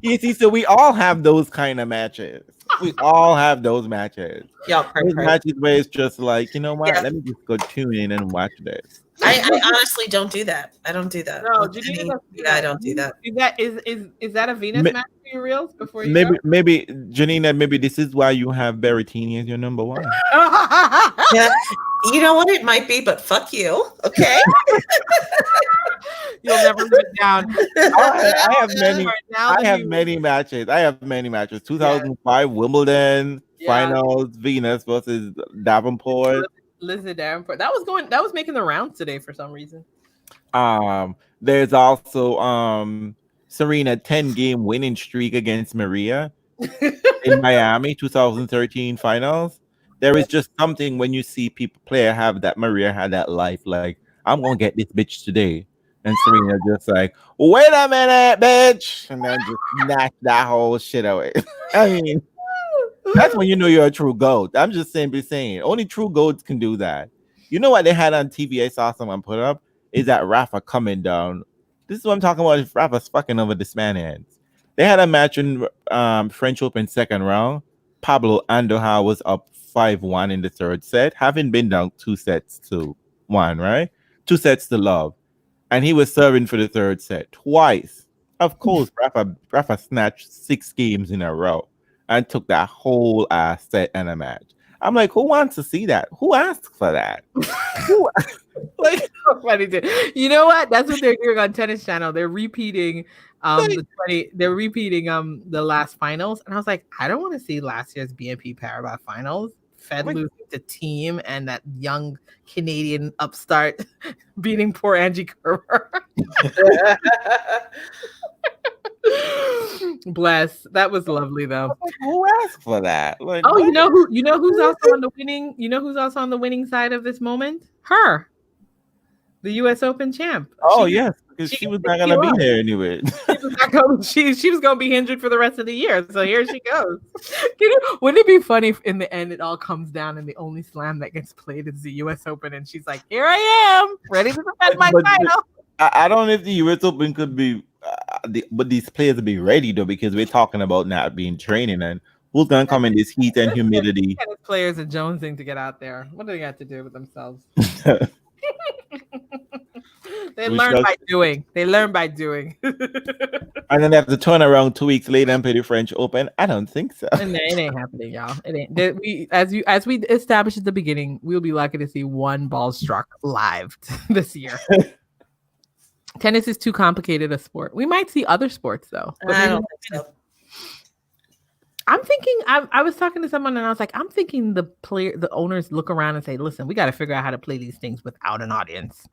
[SPEAKER 1] You see, so we all have those kind of matches. We all have those matches.
[SPEAKER 2] Y'all
[SPEAKER 1] Those
[SPEAKER 2] pray.
[SPEAKER 1] matches where it's just like, you know what?
[SPEAKER 2] Yeah.
[SPEAKER 1] Let me just go tune in and watch this.
[SPEAKER 2] I honestly don't do that. I don't do that.
[SPEAKER 3] No,
[SPEAKER 2] With
[SPEAKER 3] Janina
[SPEAKER 2] any-
[SPEAKER 3] doesn't do
[SPEAKER 2] yeah, I
[SPEAKER 3] that.
[SPEAKER 2] don't do that.
[SPEAKER 3] Is that a Venus
[SPEAKER 1] Ma-
[SPEAKER 3] match for your reels before you
[SPEAKER 1] Maybe Janina, maybe this is why you have Berrettini as your number one.
[SPEAKER 3] go?
[SPEAKER 2] Yeah. You know what? It might be, but fuck you. Okay.
[SPEAKER 3] You'll never live it down.
[SPEAKER 1] I have many.
[SPEAKER 3] Now
[SPEAKER 1] I
[SPEAKER 3] that
[SPEAKER 1] have
[SPEAKER 3] you-
[SPEAKER 1] many matches. 2005 Wimbledon
[SPEAKER 3] Yeah.
[SPEAKER 1] finals, Venus versus Davenport.
[SPEAKER 3] Listen, Davenport. That was making the rounds today for some reason.
[SPEAKER 1] There's also Serena 10-game winning streak against Maria in Miami 2013 finals. There is just something when you see player have that. Maria had that life, like, I'm gonna get this bitch today. And Serena just like, wait a minute, bitch, and then just snatch that whole shit away. I mean, That's when you know you're a true goat. I'm just simply saying, only true goats can do that. You know what they had on TV? I saw someone put up is that Rafa coming down. This is what I'm talking about. If Rafa's fucking over this man hands. They had a match in French Open second round. Pablo Andujar was up 5-1 in the third set, having been down 2-1, right? 2-love. And he was serving for the third set twice. Of course, Rafa snatched 6 games in a row and took that whole set and a match. I'm like, who wants to see that? Who asked for that? Who, like,
[SPEAKER 3] funny too. You know what? That's what they're doing on Tennis Channel. They're repeating the last finals. And I was like, I don't want to see last year's BNP Paribas finals. Fed losing to Team and that young Canadian upstart beating poor Angie Kerber. Bless. That was lovely though.
[SPEAKER 1] Who asked for that? Like,
[SPEAKER 3] oh, you know who's also on the winning, who's on the winning side of this moment? Her. The US Open champ.
[SPEAKER 1] Oh, yes, because she was not gonna be there anyway.
[SPEAKER 3] She was gonna be injured for the rest of the year. So here she goes. Wouldn't it be funny if in the end it all comes down and the only slam that gets played is the US Open and she's like, here I am, ready to defend my title.
[SPEAKER 1] I don't know if the US Open could be but these players will be ready though, because we're talking about not being training and who's gonna come in this heat and humidity.
[SPEAKER 3] Tennis players are jonesing to get out there. What do they got to do with themselves? They learn by doing.
[SPEAKER 1] And then they have to turn around 2 weeks later and play the French Open. I don't think so.
[SPEAKER 3] It ain't happening, y'all. It ain't. As we established at the beginning, we'll be lucky to see one ball struck live this year. Tennis is too complicated a sport. We might see other sports though. But
[SPEAKER 2] I don't think so.
[SPEAKER 3] I'm thinking. I was talking to someone and I was like, I'm thinking the owners look around and say, listen, we got to figure out how to play these things without an audience.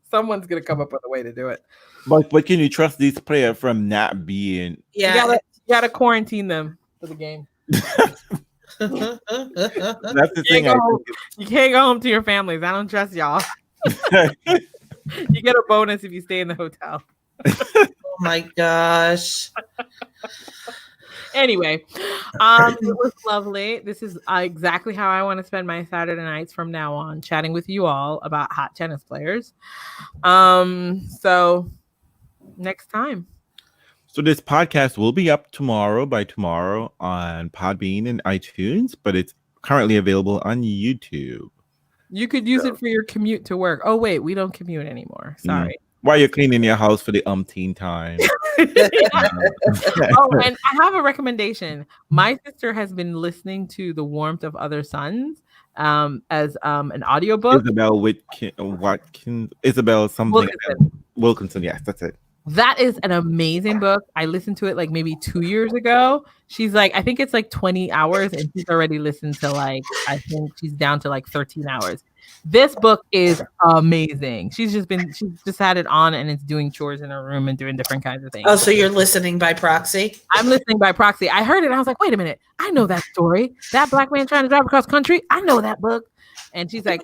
[SPEAKER 3] Someone's gonna come up with a way to do it.
[SPEAKER 1] But can you trust these players from not being?
[SPEAKER 2] Yeah,
[SPEAKER 3] you gotta quarantine them for the game.
[SPEAKER 1] That's the thing.
[SPEAKER 3] You can't go home to your families. I don't trust y'all. You get a bonus if you stay in the hotel.
[SPEAKER 2] Oh my gosh.
[SPEAKER 3] Anyway, it was lovely. This is exactly how I want to spend my Saturday nights from now on, chatting with you all about hot tennis players. So next time.
[SPEAKER 1] So this podcast will be up tomorrow on Podbean and iTunes, but it's currently available on YouTube.
[SPEAKER 3] You could use it for your commute to work. Oh wait, we don't commute anymore. Sorry.
[SPEAKER 1] While you're cleaning your house for the umpteenth time.
[SPEAKER 3] Oh, and I have a recommendation. My sister has been listening to The Warmth of Other Suns as an audiobook. Isabel something. Wilkinson. Yes, that's it. That is an amazing book. I listened to it like maybe 2 years ago. She's like, I think it's like 20 hours and she's already listened to I think she's down to like 13 hours. This book is amazing. She's just had it on and it's doing chores in her room and doing different kinds of things.
[SPEAKER 2] Oh, so you're listening by proxy?
[SPEAKER 3] I'm listening by proxy. I heard it and I was like, wait a minute. I know that story. That black man trying to drive across country. I know that book. And she's like,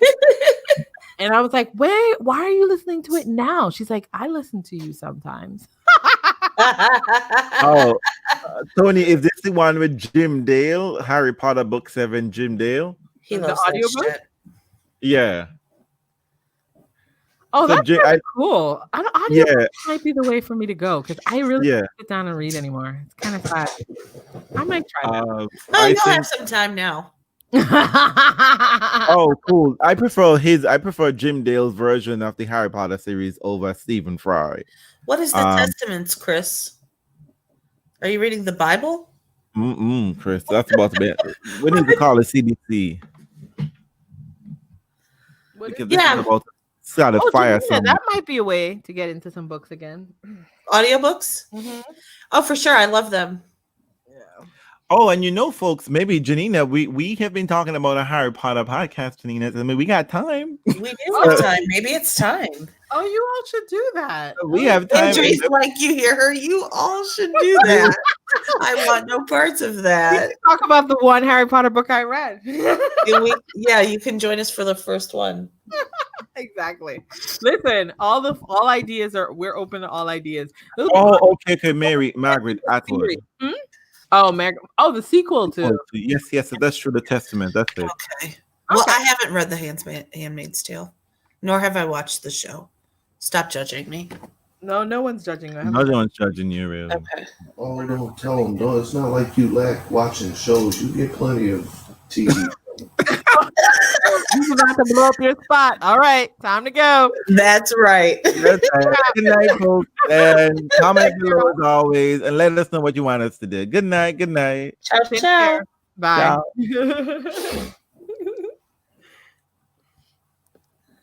[SPEAKER 3] and I was like, wait, why are you listening to it now? She's like, I listen to you sometimes.
[SPEAKER 1] Oh, Tony, is this the one with Jim Dale? Harry Potter Book 7, Jim Dale?
[SPEAKER 2] He loves the audiobook. Shit.
[SPEAKER 1] Yeah.
[SPEAKER 3] Oh, so that's cool. Audio might be the way for me to go because I really can't sit down and read anymore. It's kind of sad. I might try that.
[SPEAKER 2] You'll have some time now.
[SPEAKER 1] Oh, cool. I prefer Jim Dale's version of the Harry Potter series over Stephen Fry.
[SPEAKER 2] What is the Testaments, Chris? Are you reading the Bible?
[SPEAKER 1] Chris, that's about to be. We need to call the CDC. Because this is about to start a fire.
[SPEAKER 3] That might be a way to get into some books again.
[SPEAKER 2] Audiobooks? Mm-hmm. Oh, for sure. I love them.
[SPEAKER 1] Yeah. Oh, and folks, maybe Janina, we have been talking about a Harry Potter podcast, Janina. I mean, we got time.
[SPEAKER 2] We do have time. Maybe it's time.
[SPEAKER 3] Oh, you all should do that.
[SPEAKER 1] We have time.
[SPEAKER 2] Andrew's like, you hear her? You all should do that. I want no parts of that.
[SPEAKER 3] Talk about the one Harry Potter book I read.
[SPEAKER 2] You can join us for the first one.
[SPEAKER 3] Exactly. Listen, all ideas we're open to all ideas.
[SPEAKER 1] Oh, okay, Margaret Atwood.
[SPEAKER 3] Oh, the sequel to.
[SPEAKER 1] Yes, that's true. The Testament. That's it.
[SPEAKER 2] Okay. Well, I haven't read The Handmaid's Tale, nor have I watched the show. Stop judging me.
[SPEAKER 3] No one's judging you.
[SPEAKER 1] No one's judging you, really.
[SPEAKER 2] Okay.
[SPEAKER 4] Oh, don't tell them. No, it's not like you lack watching shows. You get plenty of TV.
[SPEAKER 3] You about to blow up your spot. All right, time to go.
[SPEAKER 2] That's right.
[SPEAKER 1] That's right. Good night, folks. And comment below as always, and let us know what you want us to do. Good night. Good night.
[SPEAKER 2] Ciao,
[SPEAKER 3] Take
[SPEAKER 2] ciao.
[SPEAKER 3] care. Bye.